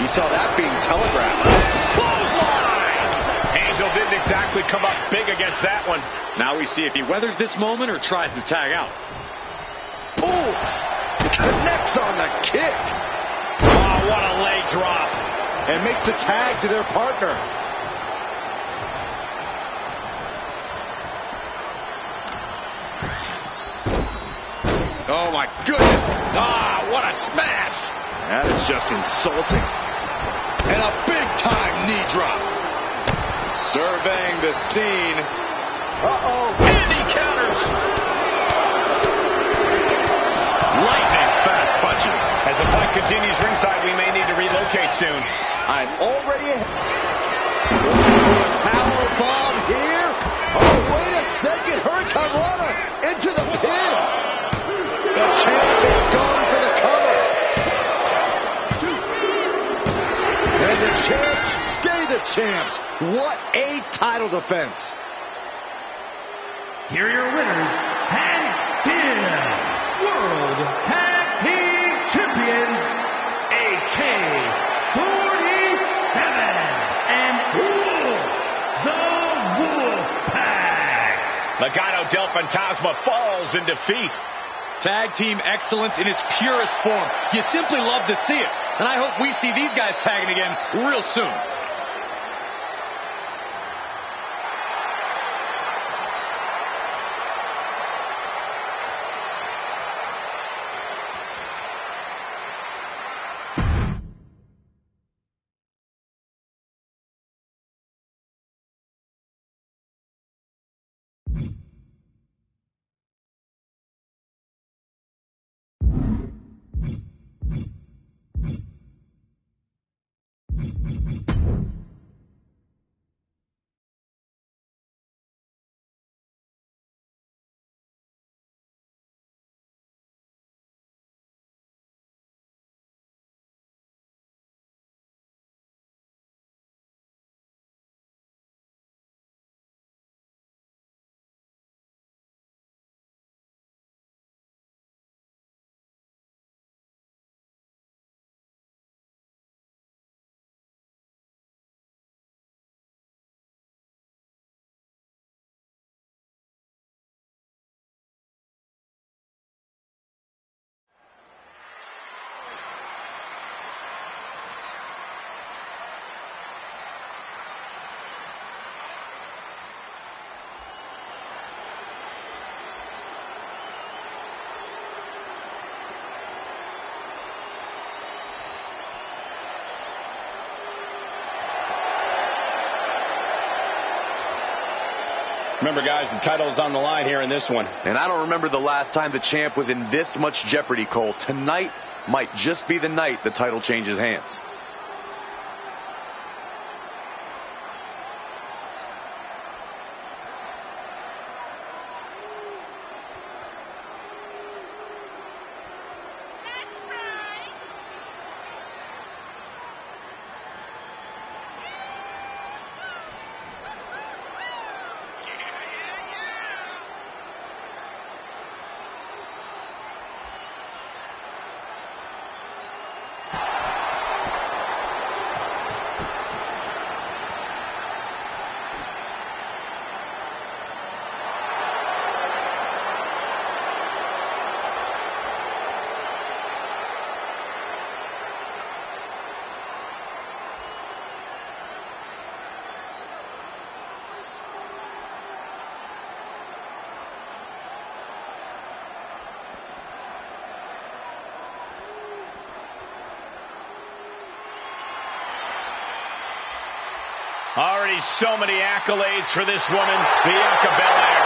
You saw that being telegraphed. Clothesline! Angel didn't exactly come up big against that one. Now we see if he weathers this moment or tries to tag out. Ooh! Connects on the kick. Oh, what a leg drop. And makes the tag to their partner. Oh, my goodness. Ah, what a smash. That is just insulting. And a big-time knee drop. Surveying the scene. Uh-oh. And he counters. Lightning fast punches. As the fight continues ringside, we may need to relocate soon. I'm already ahead. Power bomb here. Oh, wait a second. Hurricane Rana into the pin. The champ is going for the cover. And the champs stay the champs. What a title defense. Here are your winners, and still World Tag Team Champions, AK-47 and the Wolfpack. Legado del Fantasma falls in defeat. Tag team excellence in its purest form. You simply love to see it. And I hope we see these guys tagging again real soon. Remember, guys, the title is on the line here in this one. And I don't remember the last time the champ was in this much jeopardy, Cole. Tonight might just be the night the title changes hands. Already so many accolades for this woman, Bianca Belair.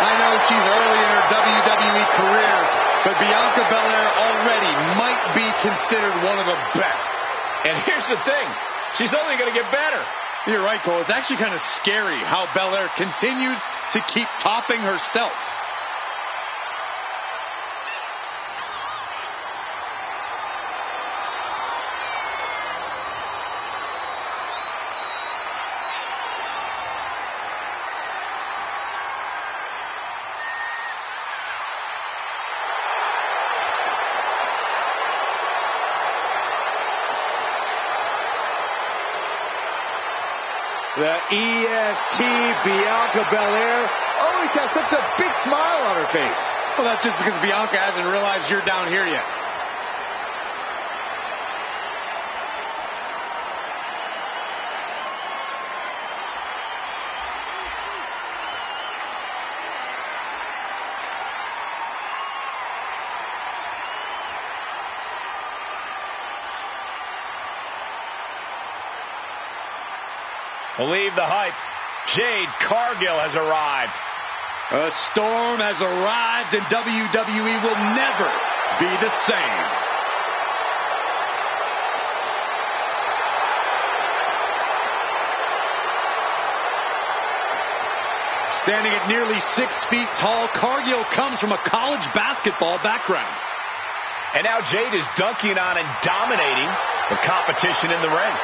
I know she's early in her WWE career, but Bianca Belair already might be considered one of the best. And here's the thing, she's only going to get better. You're right, Cole. It's actually kind of scary how Belair continues to keep topping herself. The EST Bianca Belair always has such a big smile on her face. Well, that's just because Bianca hasn't realized you're down here yet. Believe the hype. Jade Cargill has arrived. A storm has arrived, and WWE will never be the same. Standing at nearly 6 feet tall, Cargill comes from a college basketball background. And now Jade is dunking on and dominating the competition in the ring.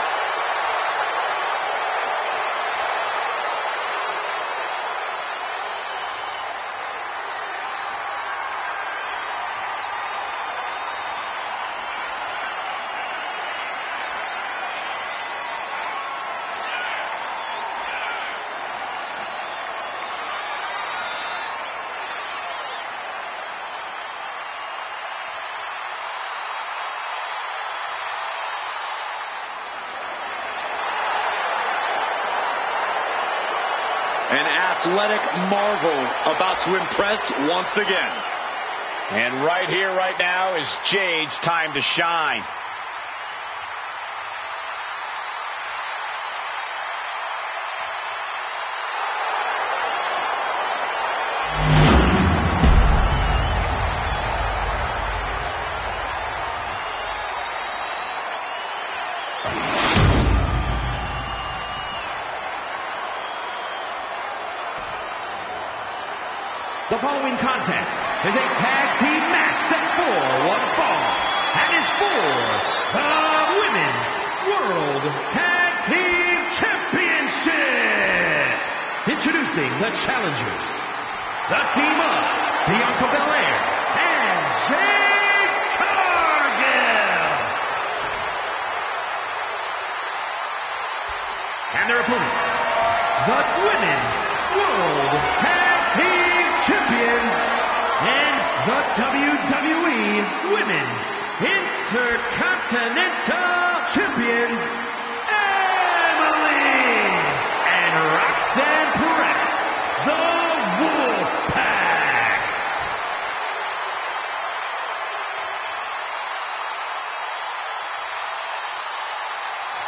An athletic marvel about to impress once again. And right here, right now is Jade's time to shine. The following contest is a tag team match set for one fall and is for the Women's World Tag Team Championship. Introducing the challengers, the team of Bianca Belair and Jade Cargill. And their opponents, the Women's World Tag Team Champions and the WWE Women's Intercontinental Champions, Emily and Roxanne Perez, the Wolfpack.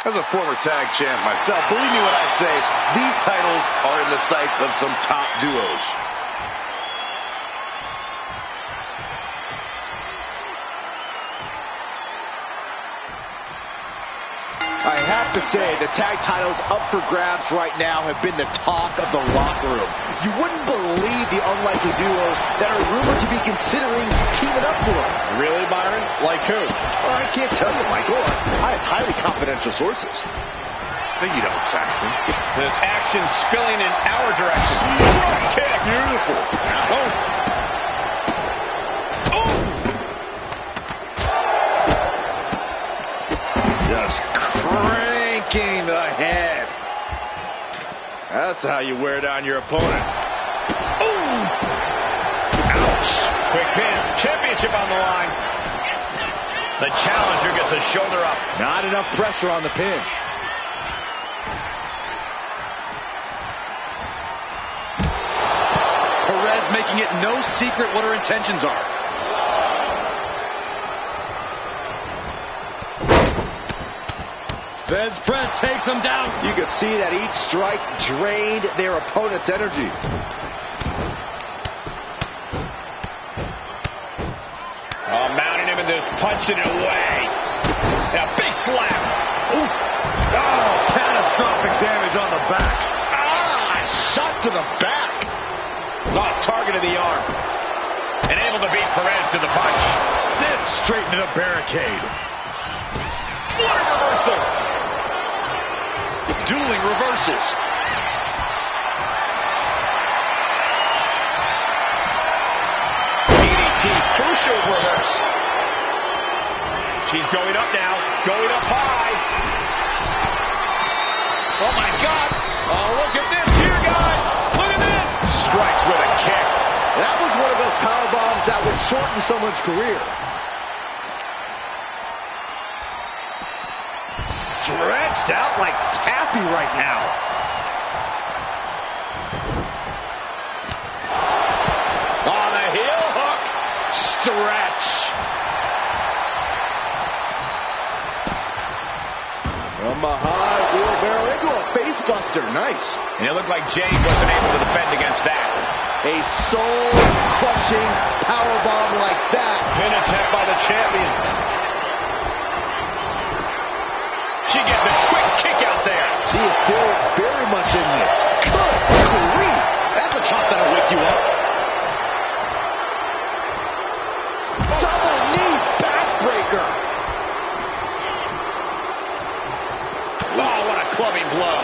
As a former tag champ myself, believe me when I say these titles are in the sights of some top duos. I have to say, the tag titles up for grabs right now have been the talk of the locker room. You wouldn't believe the unlikely duos that are rumored to be considering teaming up for them. Really, Byron? Like who? Well, I can't tell you, Michael. I have highly confidential sources. No, you don't, Saxton. There's action spilling in our direction. Kick. Beautiful. Oh. Just cranking the head. That's how you wear down your opponent. Ooh! Ouch! Quick pin. Championship on the line. The challenger gets a shoulder up. Not enough pressure on the pin. Perez making it no secret what her intentions are. Fez press takes him down. You can see that each strike drained their opponent's energy. Oh, mounting him and just punching it away. And a big slap. Ooh. Oh, catastrophic damage on the back. Ah, shot to the back. Not targeted the arm. And able to beat Perez to the punch. Sent straight into the barricade. What a reversal. Dueling reversals. DDT, crucial reverse. She's going up now, going up high. Oh my God. Oh, look at this here, guys. Look at this. Strikes with a kick. That was one of those power bombs that would shorten someone's career. Stretched out like Taffy right now. On the heel hook. Stretch. From behind, wheelbarrow into a face buster. Nice. And it looked like Jade wasn't able to defend against that. A soul-crushing powerbomb like that. Pin attempt by the champion. She gets a quick kick out there. She is still very much in this. Good grief. That's a chop that'll wake you up. Double knee backbreaker. Oh, what a clubbing blow.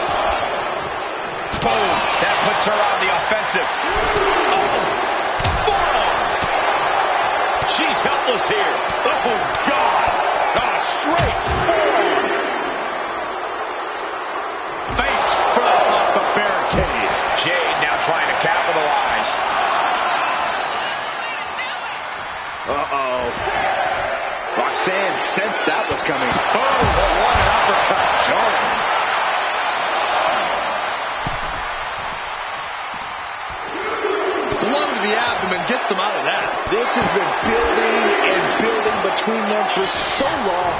Boom. That puts her on the offensive. Oh, forearm. She's helpless here. Oh, God. Straight forearm. Face first off the barricade. Jade now trying to capitalize. Uh-oh. Roxanne sensed that was coming. Boom. What an uppercut. Jordan. Blow to the abdomen gets them out of that. This has been building and building between them for so long.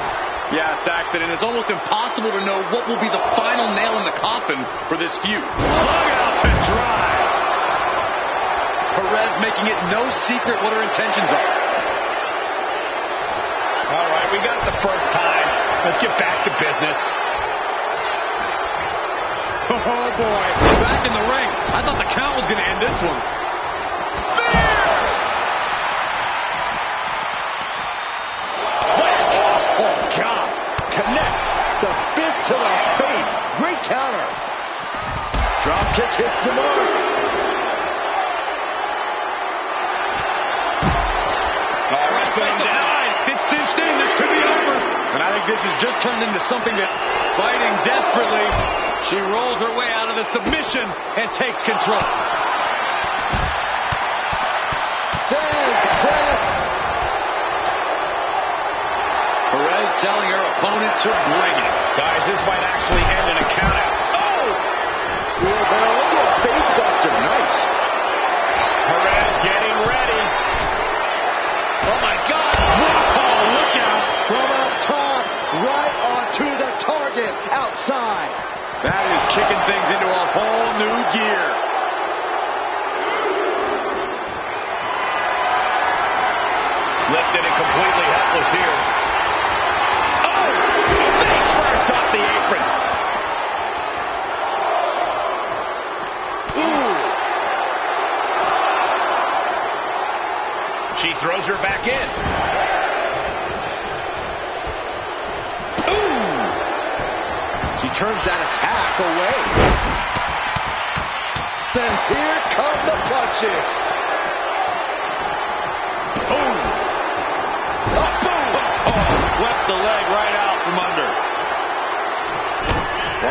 Yeah, Saxton, and it's almost impossible to know what will be the final nail in the coffin for this feud. Look out to drive. Perez making it no secret what her intentions are. All right, we got it the first time. Let's get back to business. Oh, boy. Back in the ring. I thought the count was going to end this one. Spear! Oh, God. Connects the fist to the face. Great counter. Drop kick hits the mark. All right, put him down. It's cinched in. This could be over. And I think this has just turned into something that, fighting desperately, she rolls her way out of the submission and takes control. Perez telling her opponent to bring it. Guys, this might actually end in a countout. Oh! Wheelbarrow into a face buster. Nice. Perez getting ready. Oh, my God. Whoa, look out. From up top, right onto the target outside. That is kicking things into a whole new gear. Lifted and completely helpless here. Oh! Face first off the apron. Ooh. She throws her back in. She turns that attack away. Then here come the punches. Boom! Oh, boom! Swept the leg right out from under.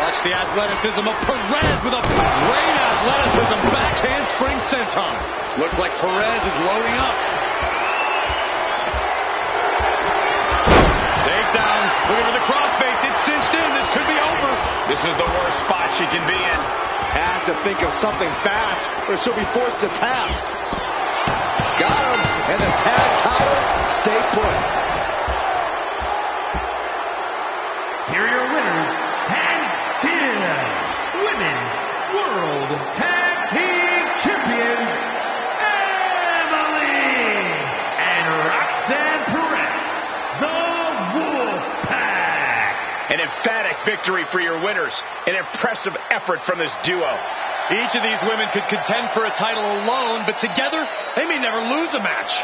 Watch the athleticism of Perez with a great athleticism. Backhand spring senton. Looks like Perez is loading up. Takedowns. Looking for the crossface. It's cinched in. This could be over. This is the worst spot she can be in. Has to think of something fast or she'll be forced to tap. Got him. And the tag titles stay put. Here are your winners, and still Women's World Tag Team Champions, Emily and Roxanne Perez, the Wolfpack. An emphatic victory for your winners. An impressive effort from this duo. Each of these women could contend for a title alone, but together, they may never lose a match.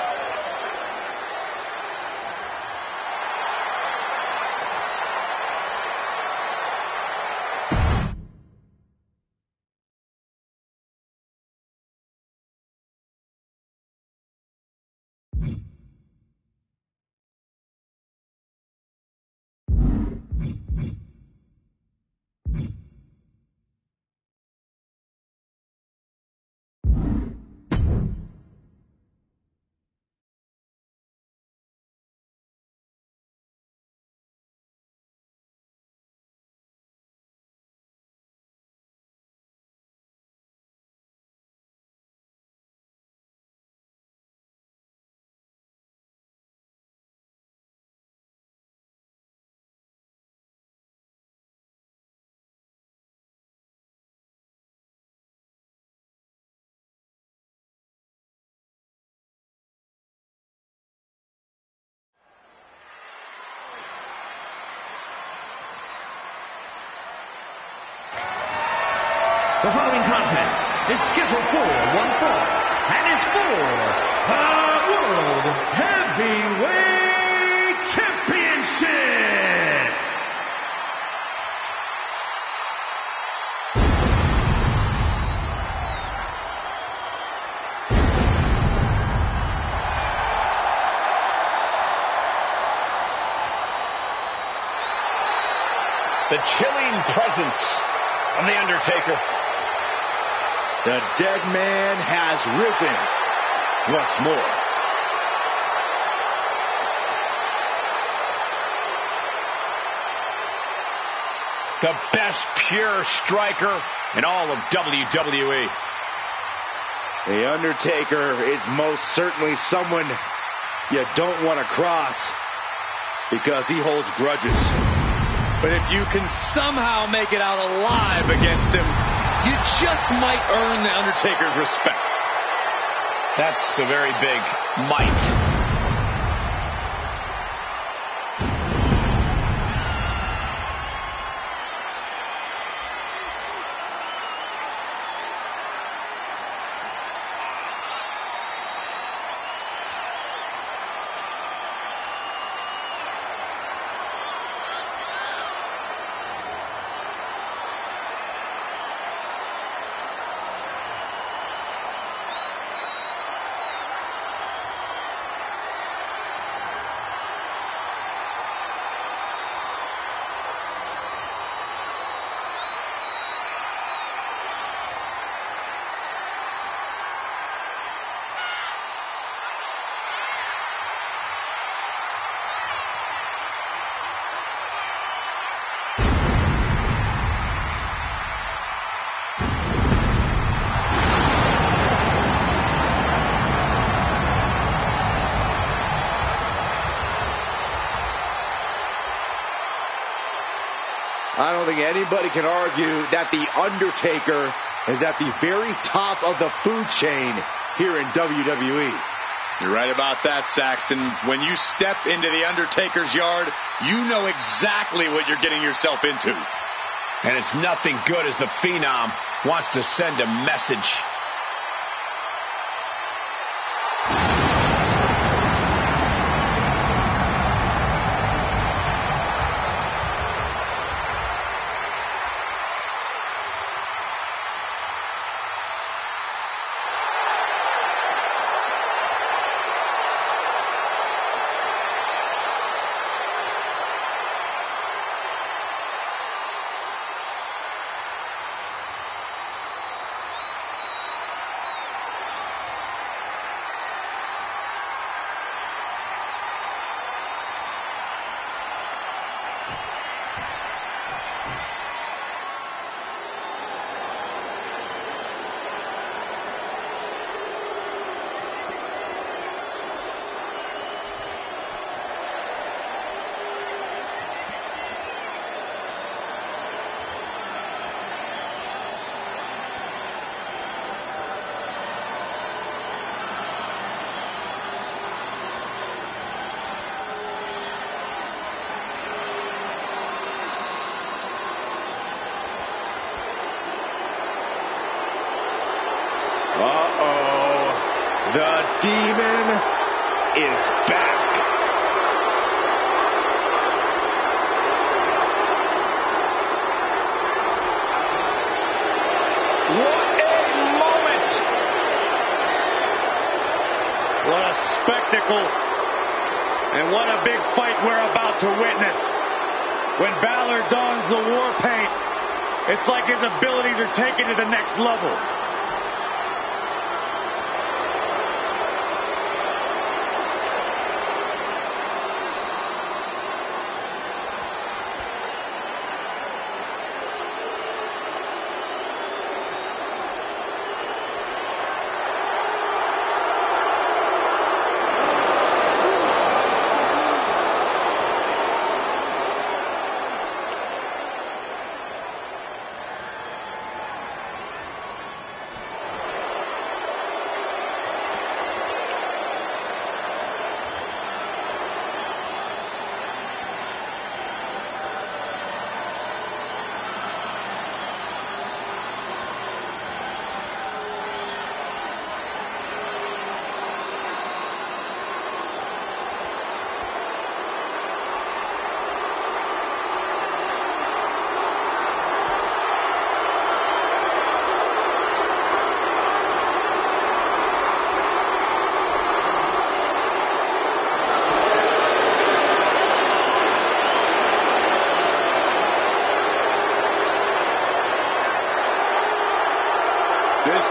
The following contest is scheduled for one fall and is for the World Heavyweight Championship. The chilling presence of The Undertaker. The dead man has risen once more. The best pure striker in all of WWE. The Undertaker is most certainly someone you don't want to cross because he holds grudges. But if you can somehow make it out alive against him, you just might earn The Undertaker's respect. That's a very big might. I don't think anybody can argue that The Undertaker is at the very top of the food chain here in WWE. You're right about that, Saxton. When you step into The Undertaker's yard, you know exactly what you're getting yourself into. And it's nothing good as the Phenom wants to send a message. The demon is back. What a moment! What a spectacle. And what a big fight we're about to witness. When Balor dons the war paint, it's like his abilities are taken to the next level.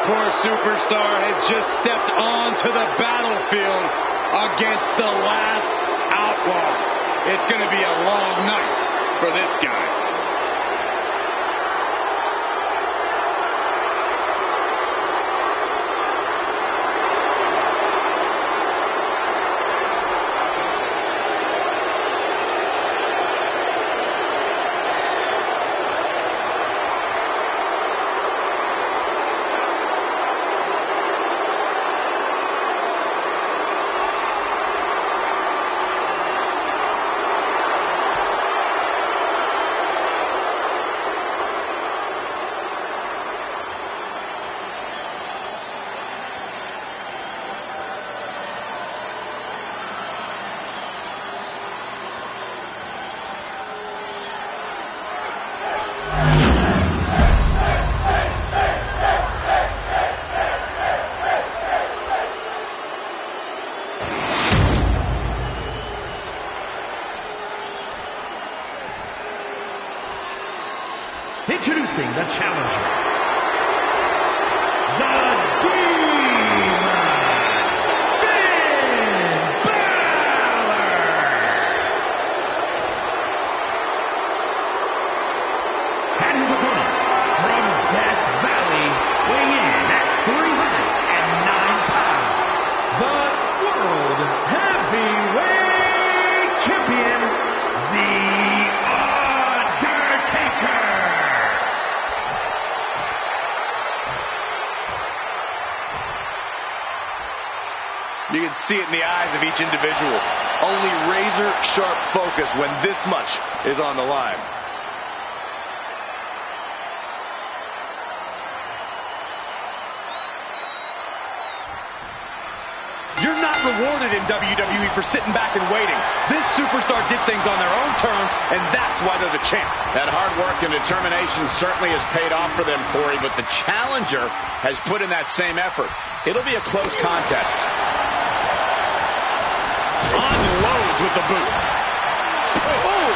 hardcore superstar has just stepped onto the battlefield against the last outlaw. It's going to be a long night for this guy. Introducing the challenger, the Demon, Finn Balor. And his opponent from Death Valley, weighing in at 309 pounds, the World Heavyweight Champion, The Undertaker. You can see it in the eyes of each individual. Only razor-sharp focus when this much is on the line. You're not rewarded in WWE for sitting back and waiting. This superstar did things on their own terms, and that's why they're the champ. That hard work and determination certainly has paid off for them, Corey, but the challenger has put in that same effort. It'll be a close contest. Unloads with the boot. Oh!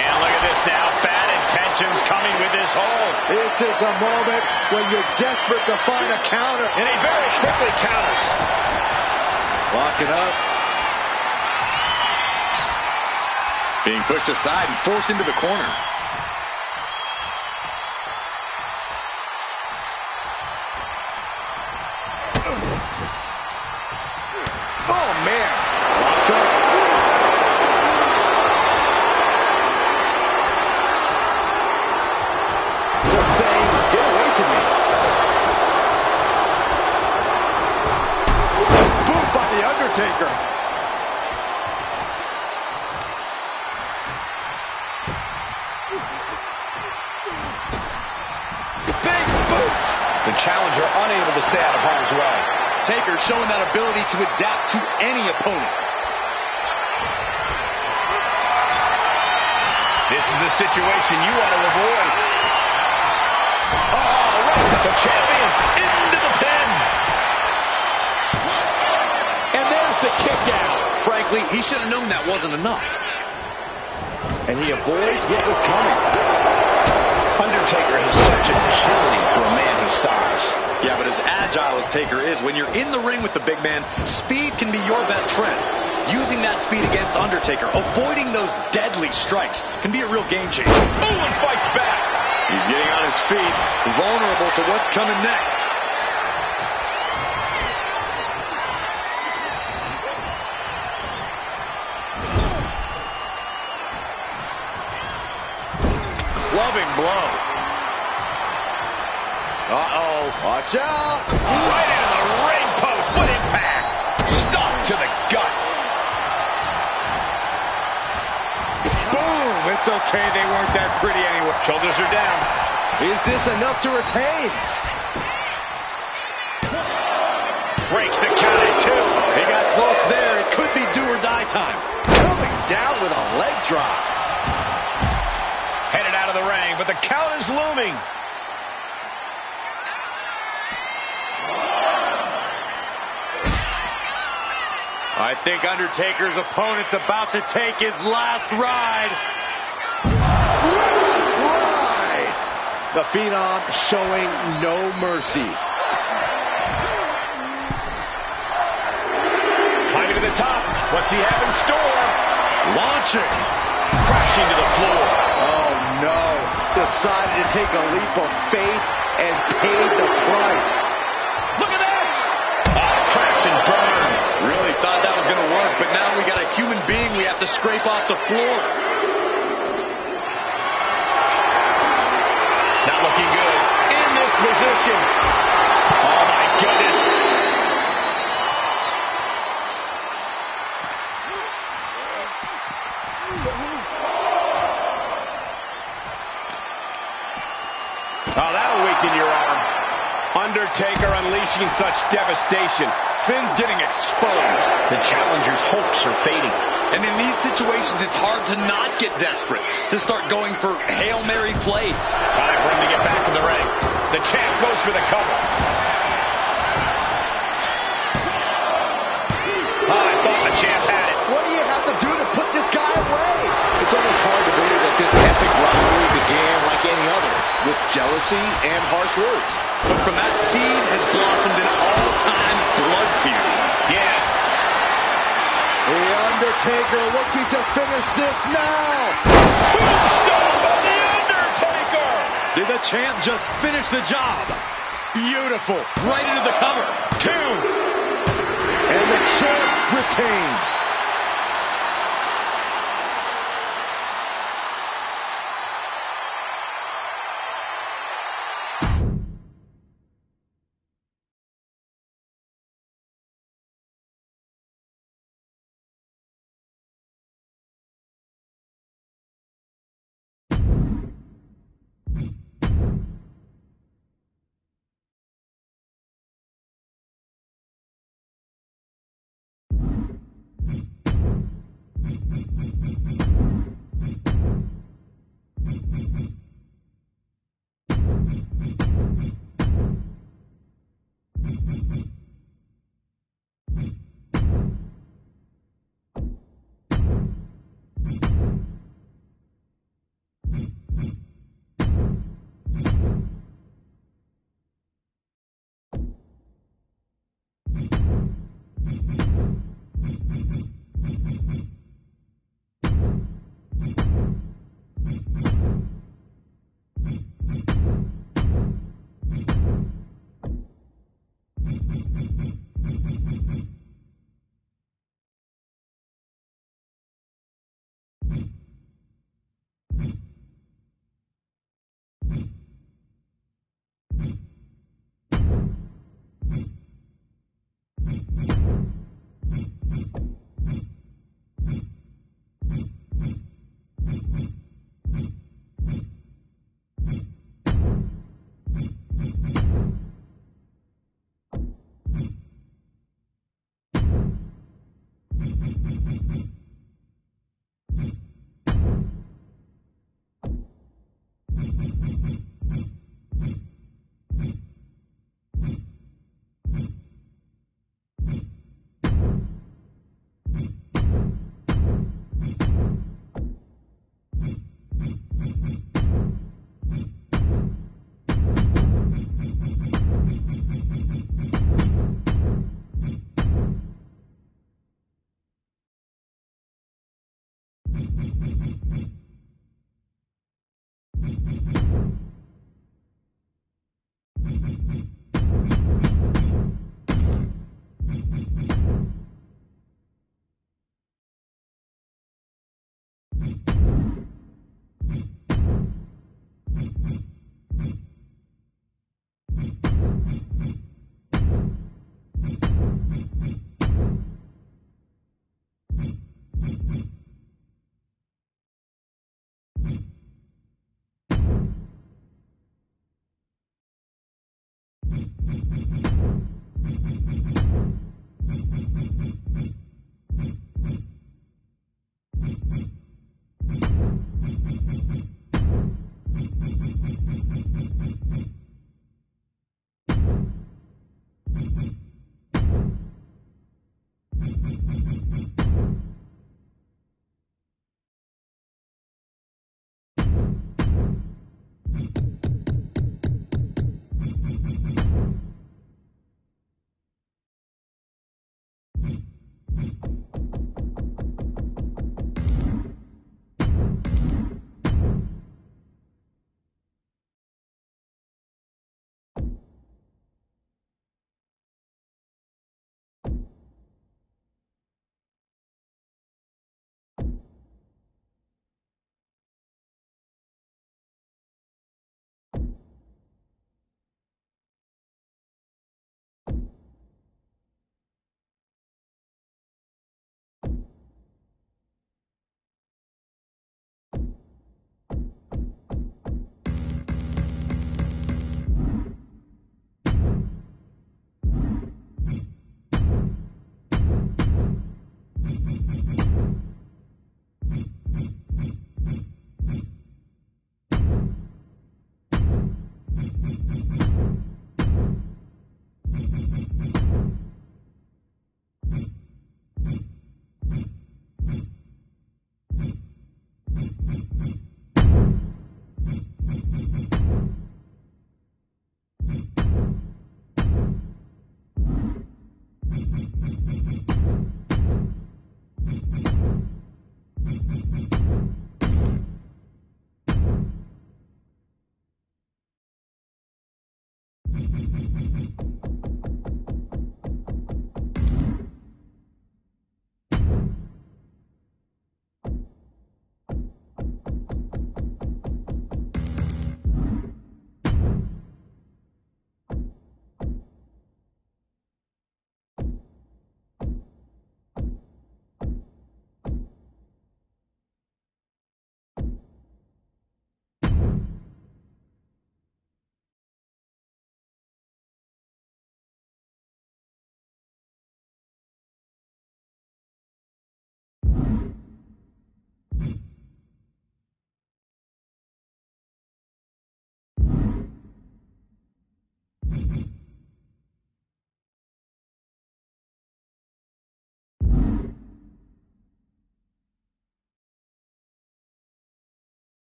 And look at this now. Bad intentions coming with this hold. This is the moment when you're desperate to find a counter. And he very quickly counters. Locking up. Being pushed aside and forced into the corner. Oh, man. Locks up. Just saying, get away from me. Boot by The Undertaker. Big boot. The challenger unable to stay out of harm's way. Taker showing that ability to adapt to any opponent. This is a situation you want to avoid. Oh, right to the champion into the pin. And there's the kick out. Frankly, he should have known that wasn't enough. And he avoids what was coming. Undertaker has such agility for a man his size. Yeah, but as agile as Taker is, when you're in the ring with the big man, speed can be your best friend. Using that speed against Undertaker, avoiding those deadly strikes, can be a real game changer. Oh, and fights back. He's getting on his feet, vulnerable to what's coming next. Clubbing blow. Uh-oh. Watch out. Right into the ring post. What impact. Stuck to the gut. Boom. It's okay. They weren't that pretty anyway. Shoulders are down. Is this enough to retain? Breaks the count at 2. He got close there. It could be do or die time. Coming down with a leg drop. Headed out of the ring, but the count is looming. I think Undertaker's opponent's about to take his last ride. The Phenom showing no mercy. Climbing to the top. What's he have in store? Launching. Crashing to the floor. Oh no. Decided to take a leap of faith and paid the price. Look at this. Crash and burn. Really thought that was going to work, but now we got a human being we have to scrape off the floor. Not looking good. In this position. Oh my goodness. Oh, that'll weaken your arm. Undertaker unleashing such devastation. Finn's getting exposed. The challenger's hopes are fading. And in these situations, it's hard to not get desperate, to start going for Hail Mary plays. Time for him to get back in the ring. The champ goes for the cover. Oh, I thought the champ had it. What do you have to do to put this guy away? It's almost hard to believe that this epic rivalry began like any other, with jealousy and harsh words. But from that seed has blossomed an all-time blood feud. Yeah. The Undertaker looking to finish this now. Tombstone of the Undertaker. Did the champ just finish the job? Beautiful. Right into the cover. 2. And the champ retains.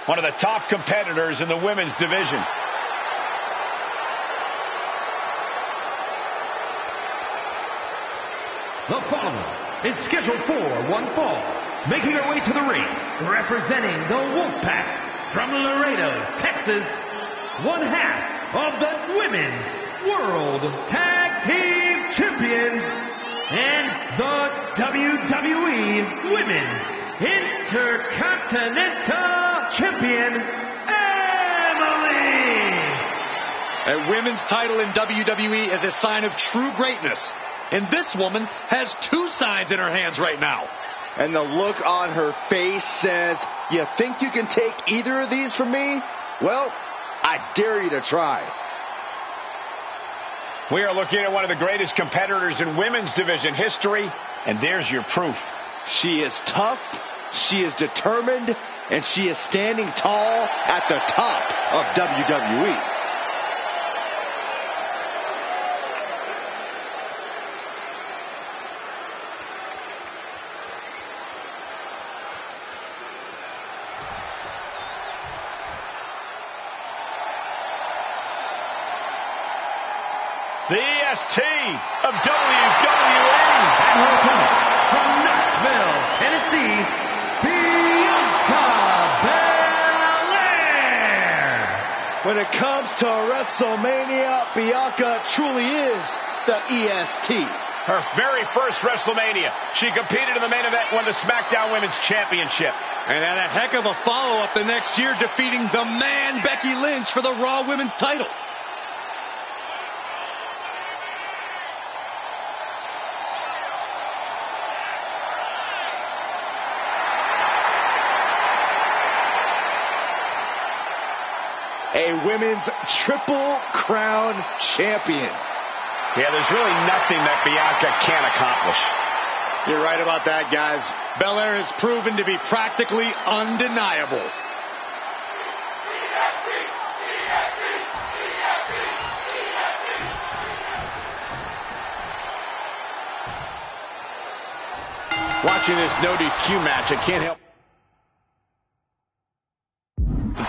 One of the top competitors in the women's division. The following is scheduled for one fall. Making her way to the ring, representing the Wolfpack from Laredo, Texas, one half of the Women's World Tag Team Champions and the WWE Women's Intercontinental Champion, Emily. A women's title in WWE is a sign of true greatness. And this woman has two signs in her hands right now. And the look on her face says, you think you can take either of these from me? Well, I dare you to try. We are looking at one of the greatest competitors in women's division history, and there's your proof. She is tough, she is determined, and she is standing tall at the top of WWE. The EST of WWE. And her opponent from Knoxville, Tennessee, Bianca Belair. When it comes to WrestleMania, Bianca truly is the EST. Her very first WrestleMania. She competed in the main event and won the SmackDown Women's Championship. And had a heck of a follow-up the next year, defeating the man Becky Lynch for the Raw Women's title. A women's Triple Crown champion. Yeah, there's really nothing that Bianca can't accomplish. You're right about that, guys. Belair has proven to be practically undeniable. Watching this no DQ match, I can't help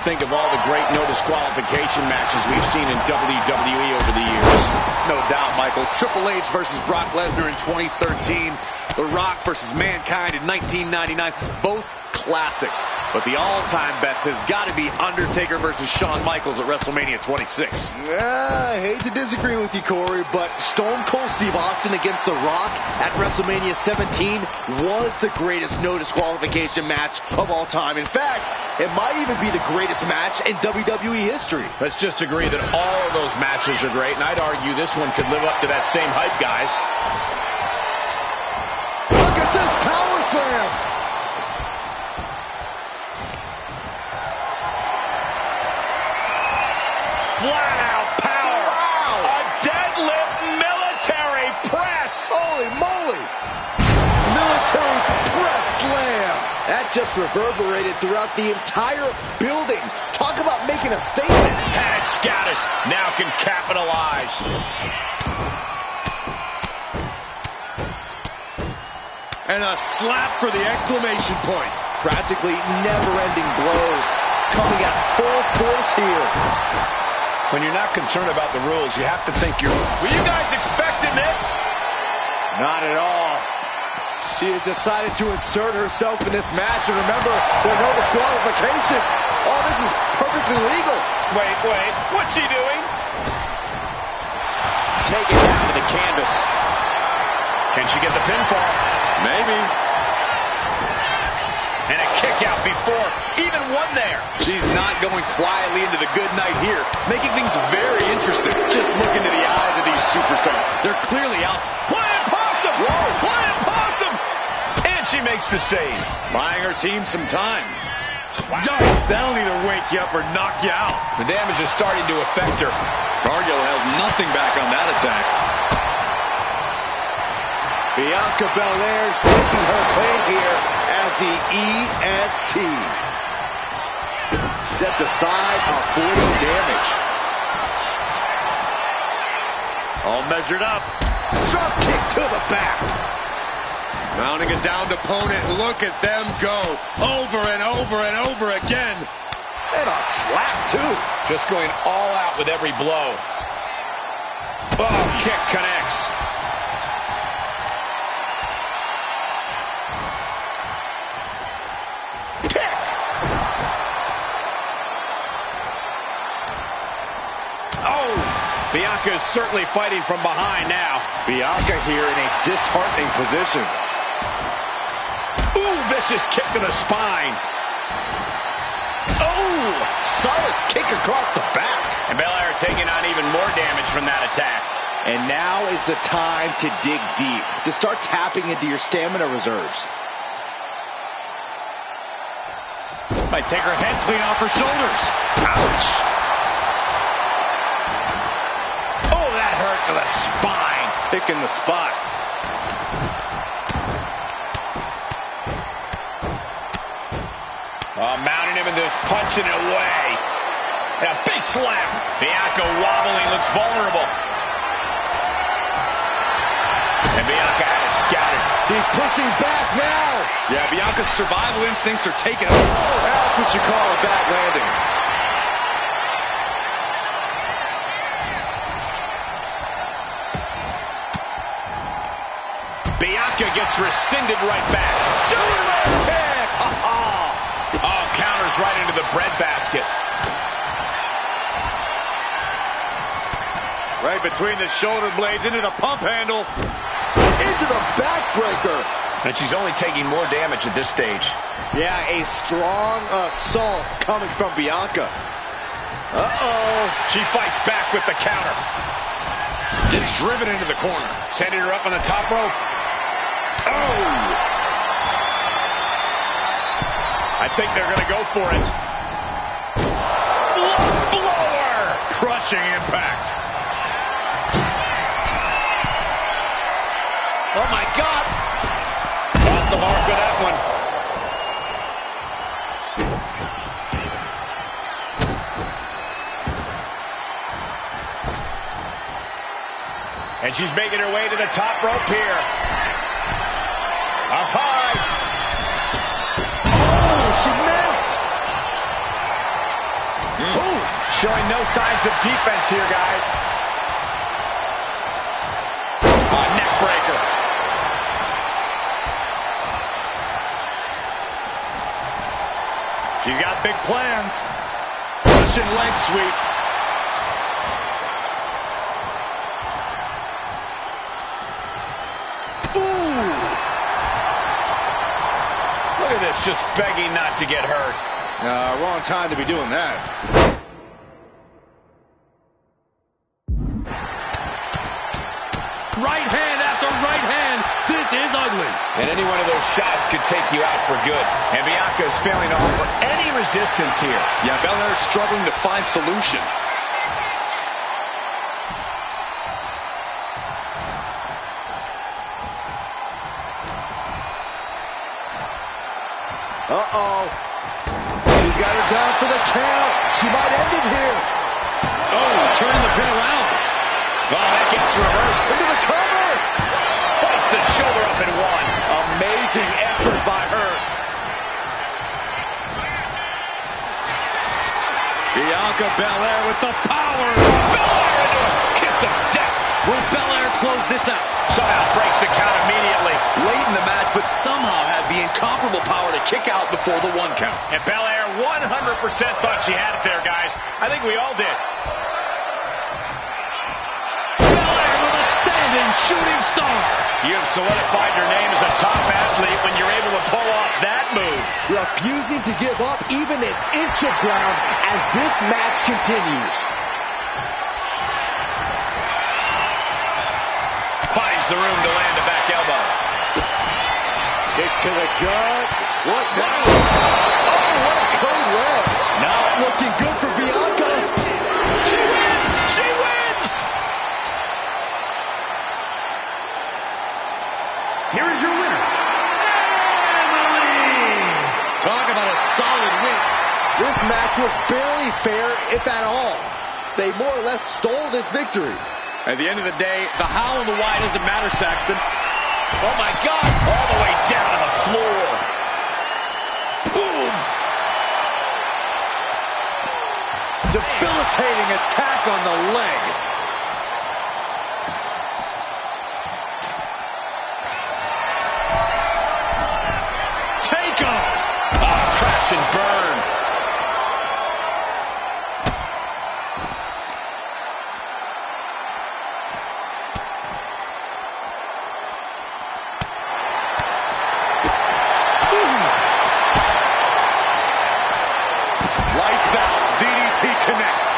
think of all the great no disqualification matches we've seen in WWE over the years. No doubt, Michael. Triple H versus Brock Lesnar in 2013. The Rock versus Mankind in 1999. Both classics. But the all-time best has got to be Undertaker versus Shawn Michaels at WrestleMania 26. I hate to disagree with you, Corey, but Stone Cold Steve Austin against The Rock at WrestleMania 17 was the greatest no disqualification match of all time. In fact, it might even be the greatest match in WWE history. Let's just agree that all of those matches are great, and I'd argue this one could live up to that same hype, guys. Look at this power slam! Flat-out power. Wow. A deadlift military press. Holy moly. Military press slam. That just reverberated throughout the entire building. Talk about making a statement. Had it scouted. Now can capitalize. And a slap for the exclamation point. Practically never-ending blows coming at full force here. When you're not concerned about the rules, you have to think you're... Were you guys expecting this? Not at all. She has decided to insert herself in this match, and remember, there are no disqualifications. Oh, this is perfectly legal. Wait, what's she doing? Take it down to the canvas. Can she get the pinfall? Maybe. And a kick out before even one there. She's not going quietly into the good night here, making things very interesting. Just look into the eyes of these superstars. They're clearly out. Flying possum! Whoa! Flying possum! And she makes the save. Buying her team some time. Wow. Yikes, that'll either wake you up or knock you out. The damage is starting to affect her. Cargill held nothing back on that attack. Bianca Belair taking her claim here as the EST. Stepped aside, avoiding damage. All measured up. Drop kick to the back. Mounting a downed opponent. Look at them go. Over and over and over again. And a slap, too. Just going all out with every blow. Oh, kick connects. Kick. Oh, Bianca is certainly fighting from behind now. Bianca here in a disheartening position. Ooh, vicious kick to the spine. Oh, solid kick across the back. And Belair taking on even more damage from that attack. And now is the time to dig deep, to start tapping into your stamina reserves. Might take her head clean off her shoulders. Ouch. Oh, that hurt to the spine. Picking the spot. Mounting him and just punching it away. And a big slap. Bianca wobbling, looks vulnerable. And Bianca had it scouted. She's pushing back now. Yeah, Bianca's survival instincts are taking over. That's what you call a bad landing. Bianca gets rescinded right back. Superman kick! Oh, counters right into the breadbasket. Right between the shoulder blades, into the pump handle. Into the backbreaker. And she's only taking more damage at this stage. Yeah, a strong assault coming from Bianca. Uh-oh. She fights back with the counter. Gets driven into the corner. Sending her up on the top rope. Oh! I think they're going to go for it. Blower! Crushing impact. Oh, my God. Off the mark with that one. And she's making her way to the top rope here. Up high. Oh, she missed. Ooh, showing no signs of defense here, guys. Neck breaker. She's got big plans. Russian leg sweep. Look at this, just begging not to get hurt. Wrong time to be doing that. Right hand after right hand. This is ugly. And any one of those shots could take you out for good. And Bianca is failing to offer any resistance here. Yeah, Belair's struggling to find solution. Uh-oh. She's got her down for the count. She might end it here. Oh, turning the pin around. Oh, that gets reversed. Into the cover. Fights the shoulder up in one. Amazing effort by her. Bianca Belair with the power. Belair into a kiss of death. Will Belair close this out? Somehow breaks the count immediately. Late in the match, but somehow has the incomparable power to kick out before the 1 count. And Belair 100% thought she had it there, guys. I think we all did. Belair with a standing shooting star. You have solidified your name as a top athlete when you're able to pull off that move. Refusing to give up even an inch of ground as this match continues. Finds the room to land a back elbow. Kick to the gut. What now? Oh, what a code red. Not looking good for Bianca. She wins! She wins! Here is your winner, Emily. Talk about a solid win. This match was barely fair, if at all. They more or less stole this victory. At the end of the day, the how and the why doesn't matter, Saxton. Oh, my God. All the way down to the floor. Boom. Debilitating attack on the leg. Take off. Oh, crash and burn. Lights out. DDT connects.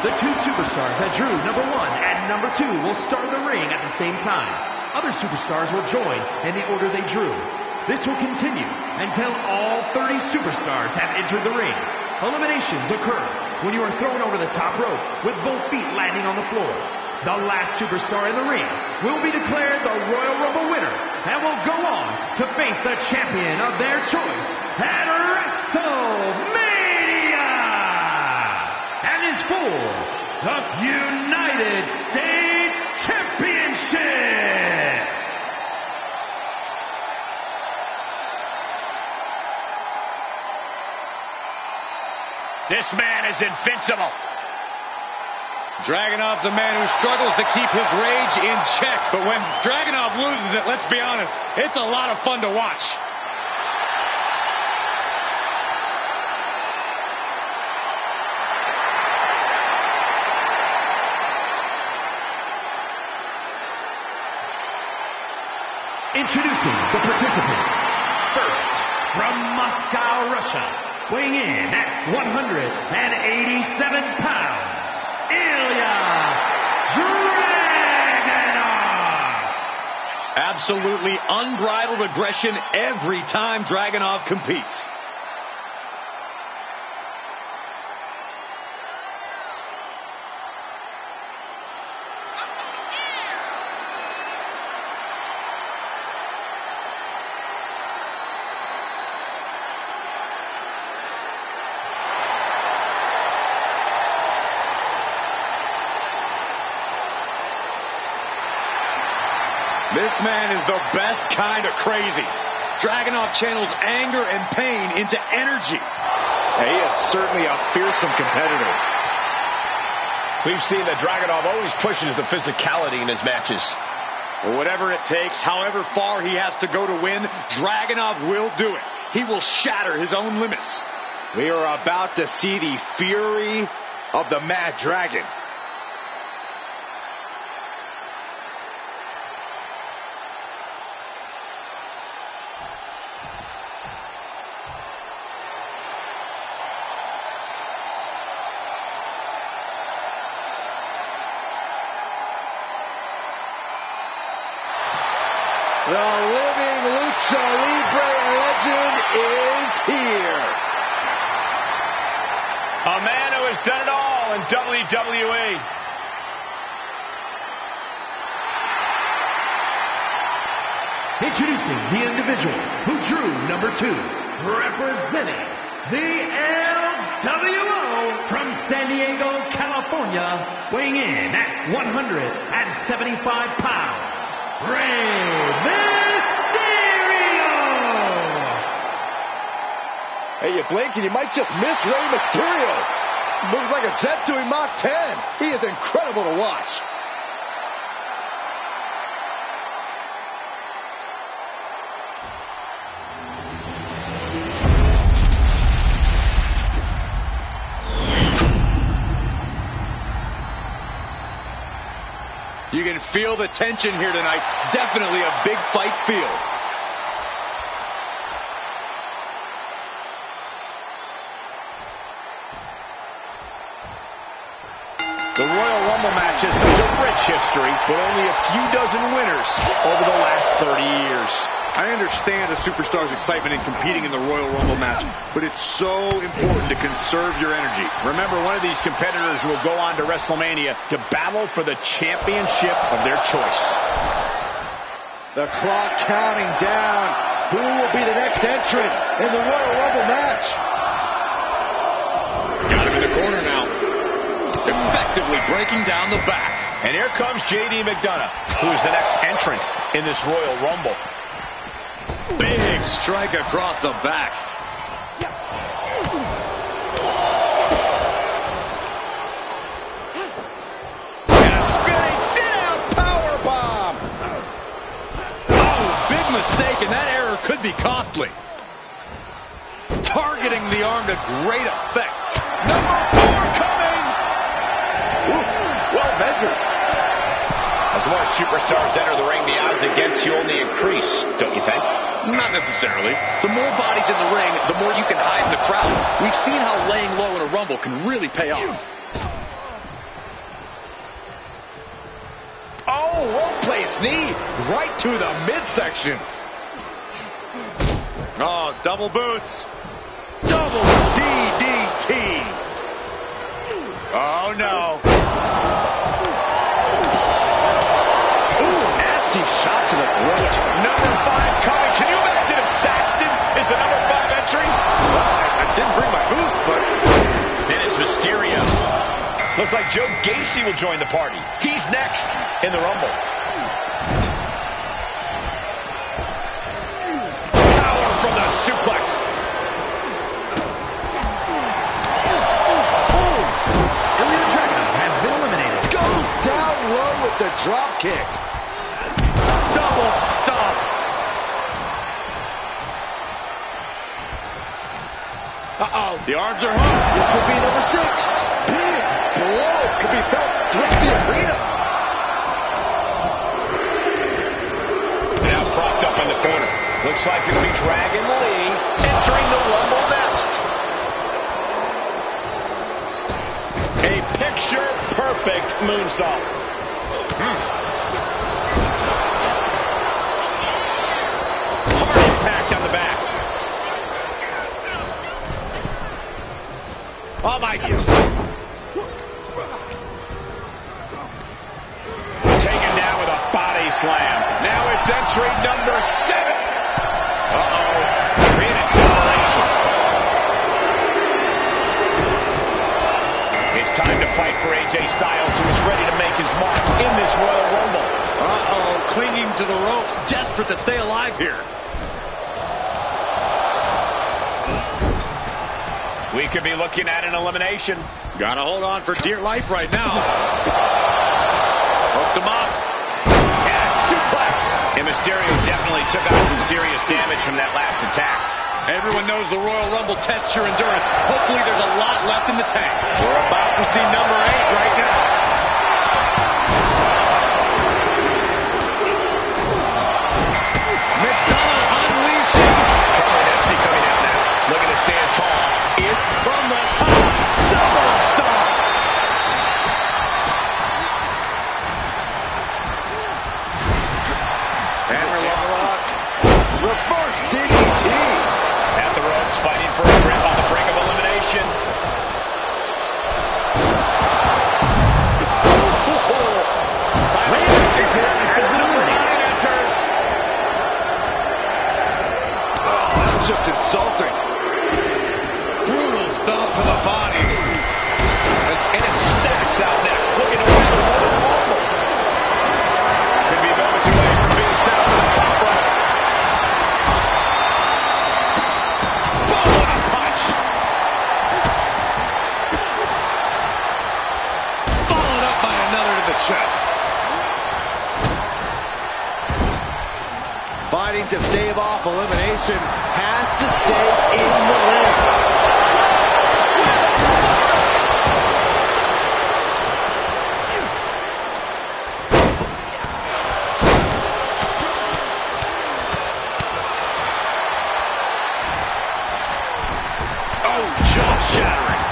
The two superstars that drew number 1 and number 2 will start in the ring at the same time. Other superstars will join in the order they drew. This will continue until all 30 superstars have entered the ring. Eliminations occur when you are thrown over the top rope with both feet landing on the floor. The last superstar in the ring will be declared the Royal Rumble winner and will go on to face the champion of their choice at WrestleMania and is for the United States Championship. This man is invincible. Dragunov's a man who struggles to keep his rage in check, but when Dragunov loses it, let's be honest, it's a lot of fun to watch. Introducing the participants. First, from Moscow, Russia, weighing in at 187 pounds, Ilya Dragunov. Absolutely unbridled aggression every time Dragunov competes. This man is the best kind of crazy. Dragunov channels anger and pain into energy. Yeah, he is certainly a fearsome competitor. We've seen that Dragunov always pushes the physicality in his matches. Well, whatever it takes, however far he has to go to win, Dragunov will do it. He will shatter his own limits. We are about to see the fury of the Mad Dragon. The living Lucha Libre legend is here. A man who has done it all in WWE. Introducing the individual who drew number 2, representing the LWO from San Diego, California, weighing in at 175 pounds. Rey Mysterio! Hey, you blink and you might just miss Rey Mysterio. Moves like a jet doing Mach 10. He is incredible to watch. You can feel the tension here tonight. Definitely a big fight feel. The Royal Rumble match has such a rich history, but only a few dozen winners over the last 30 years. I understand a superstar's excitement in competing in the Royal Rumble match, but it's so important to conserve your energy. Remember, one of these competitors will go on to WrestleMania to battle for the championship of their choice. The clock counting down. Who will be the next entrant in the Royal Rumble match? Got him in the corner now. Effectively breaking down the back. And here comes J.D. McDonough, who is the next entrant in this Royal Rumble. Big strike across the back. And a spinning sit-down powerbomb. Oh, big mistake, and that error could be costly. Targeting the arm to great effect. Number 4 coming. Ooh, well measured. As more superstars enter the ring, the odds against you only increase, don't you think? Not necessarily. The more bodies in the ring, the more you can hide in the crowd. We've seen how laying low in a Rumble can really pay off. Oh, well-placed knee right to the midsection. Oh, double boots. Double DDT. Oh, no. Ooh, nasty shot to the throat. Number 5 coming. Can you imagine if Saxton is the number 5 entry? Well, I didn't bring my boots, but... Then it's Mysterio. Looks like Joe Gacy will join the party. He's next in the Rumble. Power from the suplex. Ilya Dragunov has been eliminated. Goes down low with the drop kick. Double stomp. Uh-oh. The arms are hooked. This will be number 6. Big blow could be felt throughout the arena. Now propped up in the corner. Looks like it'll be Dragon Lee entering the Rumble next. A picture-perfect moonsault. Hard impact on the back. Oh, my God. Taken down with a body slam. Now it's entry number 7. Uh-oh. Created separation. It's time to fight for AJ Styles, who is ready to make his mark in this Royal Rumble. Uh-oh, clinging to the ropes, desperate to stay alive here. We could be looking at an elimination. Gotta hold on for dear life right now. Hooked him up. And suplex. And Mysterio definitely took out some serious damage from that last attack. Everyone knows the Royal Rumble tests your endurance. Hopefully there's a lot left in the tank. We're about to see number 8 right now. McDonald unleashing. Covering MC coming out now. Looking to stand tall. In from the top. Double stomp. Hammerlock. Reverse DDT. At the ropes, fighting for a grip on the brink of elimination. That's just insulting. Brutal stomp to the body. And it stacks out next. Looking to win the Royal Rumble. Could be moments away from being set up for the top rope. Boom, what a punch. Followed up by another to the chest. Fighting to stave off elimination, has to stay in the ring. Oh, jaw-shattering.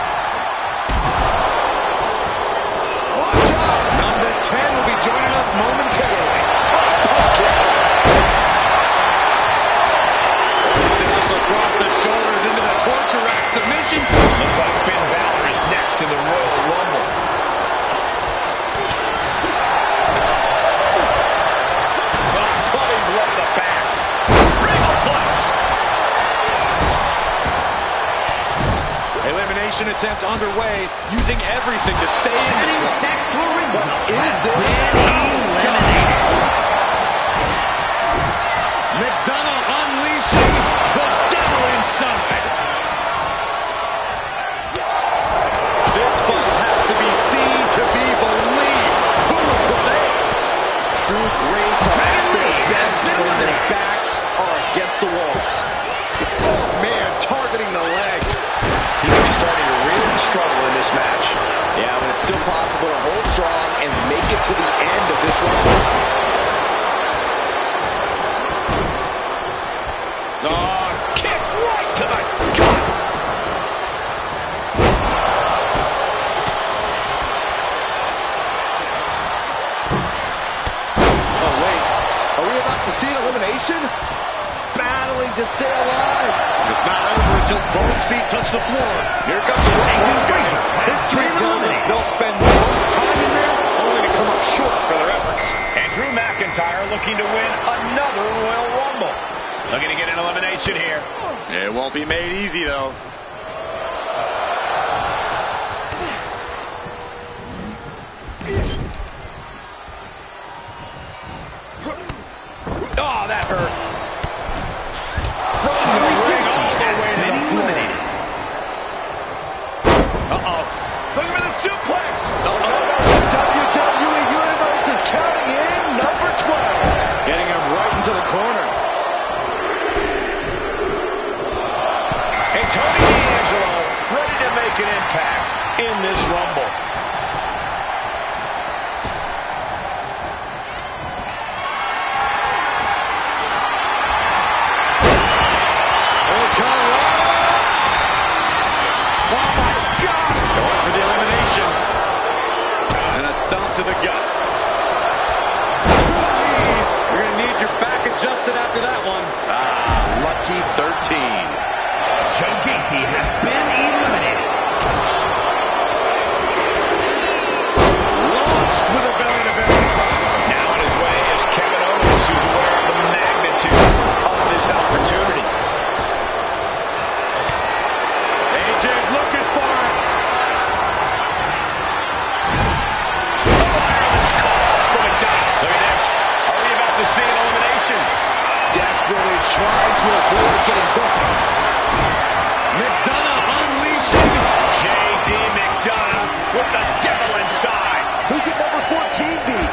Watch out! Number 10 will be joining us momentarily. Across the shoulders into the torture rack submission. Looks like Finn Balor is next in the Royal Rumble. Clubbing blow to the back. Regal flex. Elimination attempt underway, using everything to stay in this one. Sex Lorenzo Is it? eliminated. McDonald unleashing the devil inside. This fight has to be seen to be believed. Who will prevail? True greats are at their best when their backs are against the wall. Oh man, targeting the leg. He could be starting to really struggle in this match. Yeah, but it's still possible to hold strong and make it to the end of this round. Here comes the Razor. History tells us they'll spend most time in there only to come up short for their efforts. And Drew McIntyre looking to win another Royal Rumble. Looking to get an elimination here. It won't be made easy, though. Oh, that hurt. From the ring all the way to the floor. Uh-oh. Looking for the suplex. The WWE Universe is counting in number 12. Getting him right into the corner. And Tony D'Angelo ready to make an impact in this Rumble. To the gut. You're going to need your back adjusted after that one. Lucky 13. Joe Gacy has been eliminated. Launched with a belly-to-belly. Now on his way is Kevin Owens, who's aware of the magnitude of this opportunity. AJ's looking for it. To see an elimination. Desperately trying to avoid getting buffed. McDonough unleashing. J.D. McDonough with the devil inside. Who could number 14 be?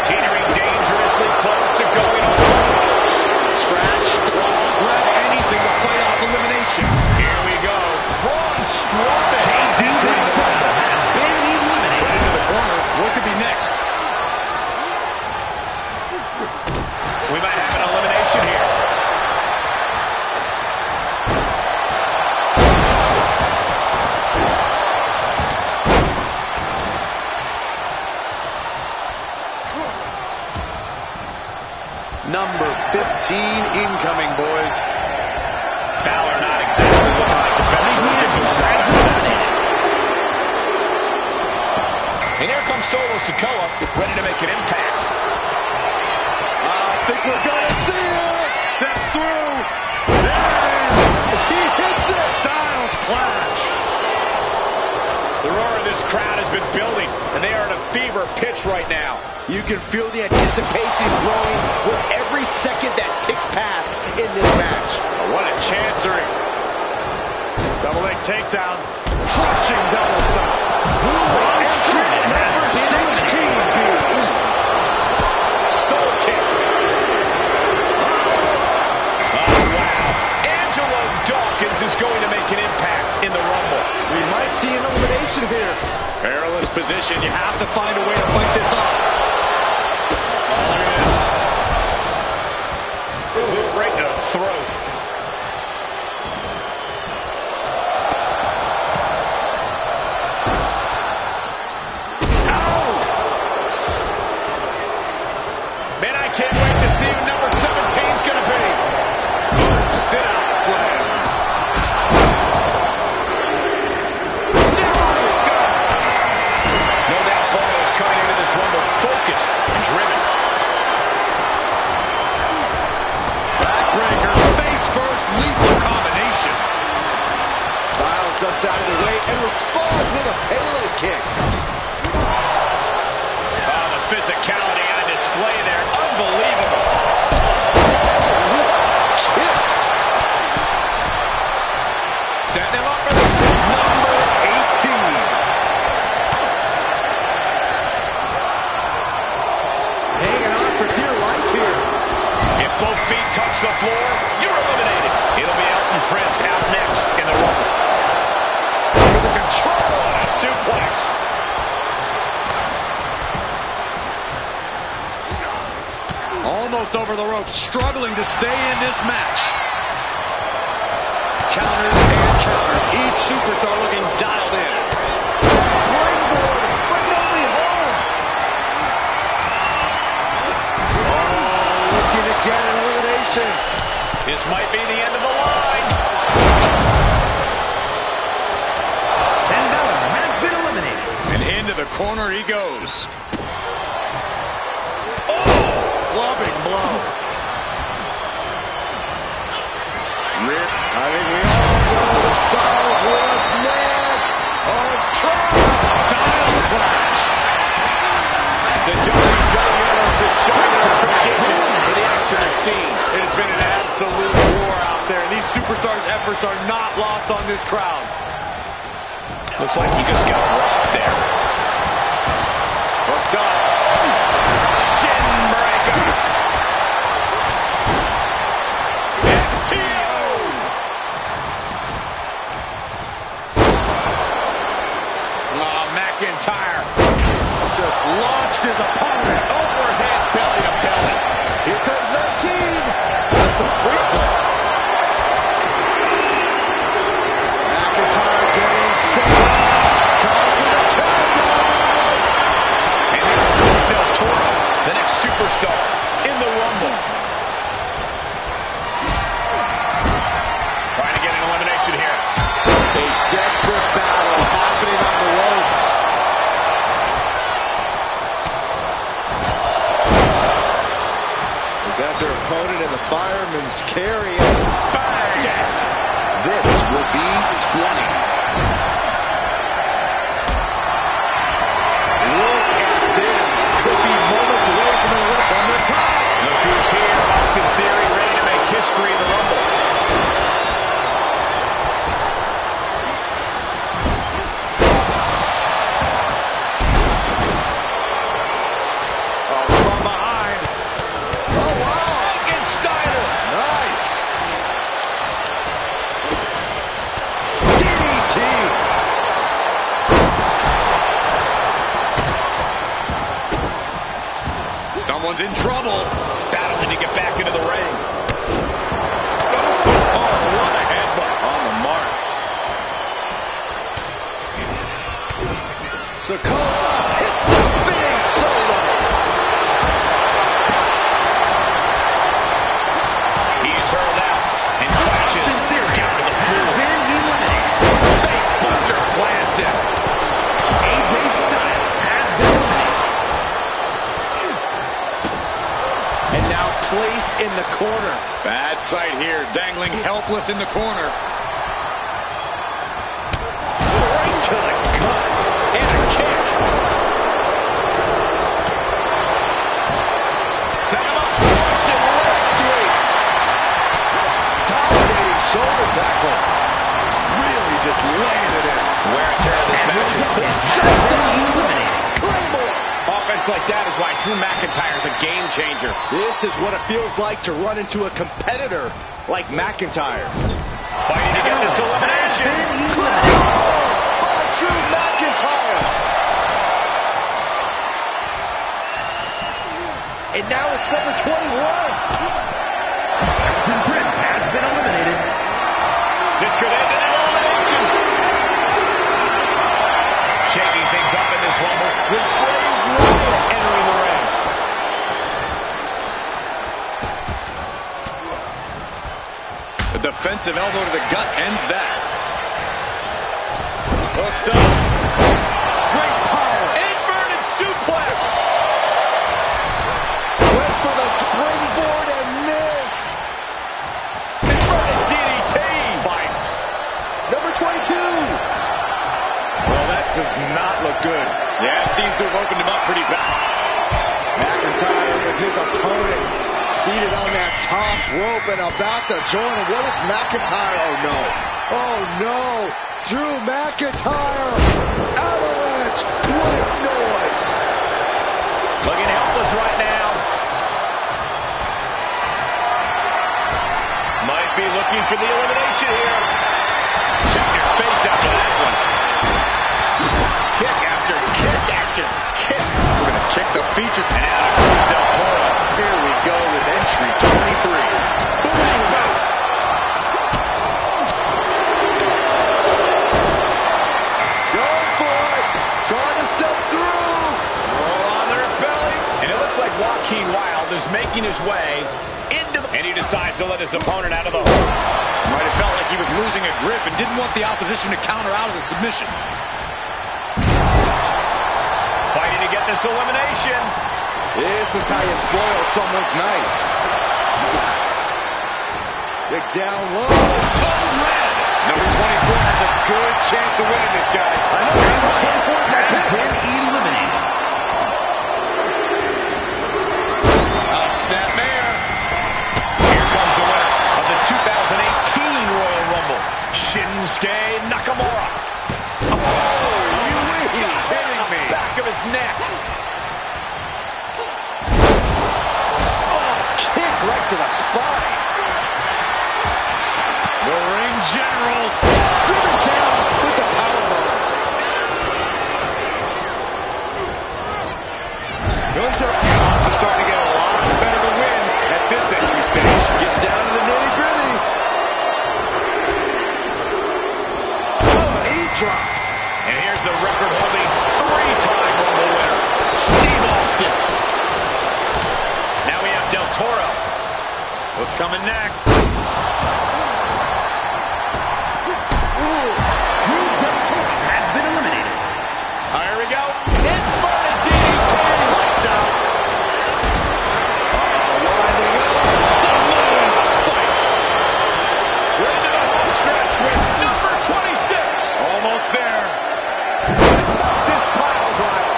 Teetering dangerously close to going on. Scratch, claw, grab anything to fight off elimination. Here we go. Braun Strowman. J.D. McDonough has been eliminated. Into the corner. What could be next? We might have an elimination here. Number 15 incoming, boys. Balor not exactly looking like the best looking himself. And here comes Solo Sikoa, ready to make an impact. I think we're going to see it. Step through. There it is. He hits it. Styles clash. The roar of this crowd has been building, and they are at a fever pitch right now. You can feel the anticipation growing with every second that ticks past in this match. Oh, what a chancery. Double leg takedown. Crushing double stop. Entry number 16. Soul kick. Oh, wow. Angelo Dawkins is going to make an impact in the Rumble. We might see an elimination here. Perilous position. You have to find a way to fight this off. Oh, look at this. Boot right to the throat. Ow! Man, I can't wait to see who number 17's going to be. Sit out slam. No doubt Paul is coming into this Rumble focused and driven. Backbreaker, face first, lethal combination. Styles ducks out of the way and responds with a Pele kick. Oh, the physicality on display there. Unbelievable. Setting him up for the number 18. Hanging on for dear life here. If both feet touch the floor, you're eliminated. It'll be Elton Prince out next in the Rumble. With the control on a suplex. Almost over the ropes, struggling to stay in this match. Counters and counters. Each superstar looking dialed in. Springboard, but only home. Oh, looking to get an elimination. This might be the end of the line. corner he goes. Clubbing blow. Rip. I think we all know the style of what's next. Oh, it's trash. Style clash. The WWE Universe is showing their appreciation for the action they're seeing. It has been an absolute war out there. These superstars' efforts are not lost on this crowd. Looks like he just got rocked there. Hooked up. Shin breaker. STO. Oh, McIntyre. Just launched his opponent overhead belly to belly. Here comes 19. That's a free play. McIntyre getting set up. Time for the countdown. And here's Cruz del Toro, the next superstar in the Rumble. Trying to get an elimination here. A desperate battle happening on the ropes. They got their opponent in the fireman's carry. Bang! This will be 20. Look at this. Could be moments away from the top. Look who's here, Austin Theory, ready to make history in the Rumble. From behind. Oh, wow. Steiner. Nice. DDT. Someone's in trouble. Battling to get back into the ring. Oh, what a headbutt on the mark. Sokola hits the spinning solo. He's hurled out and crashes down to the floor. Face buster plants him. AJ Styles has been eliminated. And now placed in the corner. Bad sight here, dangling helpless in the corner. Right to the gut. And a kick. Set him up. Russian leg sweep. Dominating shoulder tackle. Really just laying it in. Wear and tear of this match is Claymore. offense like that is why Drew McIntyre is a game changer. This is what it feels like to run into a competitor like McIntyre. Fighting to get this elimination. By Drew McIntyre. And now it's number 21. Prince has been eliminated. This could end in an elimination. Shaking things up in this Rumble with Bray Wyatt entering the ring. A defensive elbow to the gut ends that. Hooked up. Great power. Inverted suplex. Went for the springboard and missed. Inverted DDT. Fight. Number 22. Well, that does not look good. Yeah, it seems to have opened him up pretty bad. McIntyre with his opponent seated on that top rope and about to join him. What is McIntyre? Oh, no. Oh, no. Drew McIntyre. Avalanche. What noise. Looking helpless right now. Might be looking for the elimination here. Check your face after that one. Kick after kick after kick. We're going to kick the feature. And out of Cruz del Toro. Here we go with entry 23. Boom boot. Going for it. Trying to step through. Roll on their belly. And it looks like Joaquin Wilde is making his way into the... And he decides to let his opponent out of the hold. Might have felt like he was losing a grip and didn't want the opposition to counter out of the submission. get this elimination. This is how you spoil someone's night. Big down low. Code red. Number 24 has a good chance of winning this, guys. I know. Number 24 is my pick. Been eliminated. Snapmare. Here comes the winner of the 2018 Royal Rumble, Shinsuke Nakamura. Oh, you kidding me? Back of his neck. Oh, kick right to the spine. The ring general Driven down with the powerbomb. goes to the odds are starting to get a lot better to win at this entry stage. Get down to the nitty-gritty. Oh, knee drop. And here's the record-holding three-time Rumble winner, Steve Austin. Now we have Del Toro. What's coming next? Has been eliminated. Here we go. Inverted DDT. Lights out. Winding up. Samoan spike. We're into the home stretch with number 26. Almost there. Texas pile driver.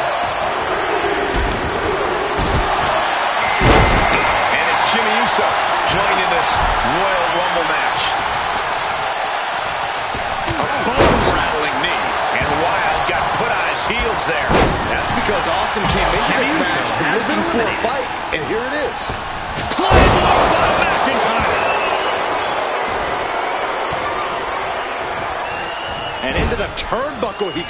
And it's Jimmy Uso joining this Royal Rumble match. A bone-rattling knee. And Wild got put on his heels there. That's because Austin came into this match looking for a fight, and here it is. Flying blow by McIntyre. And into the turnbuckle he goes.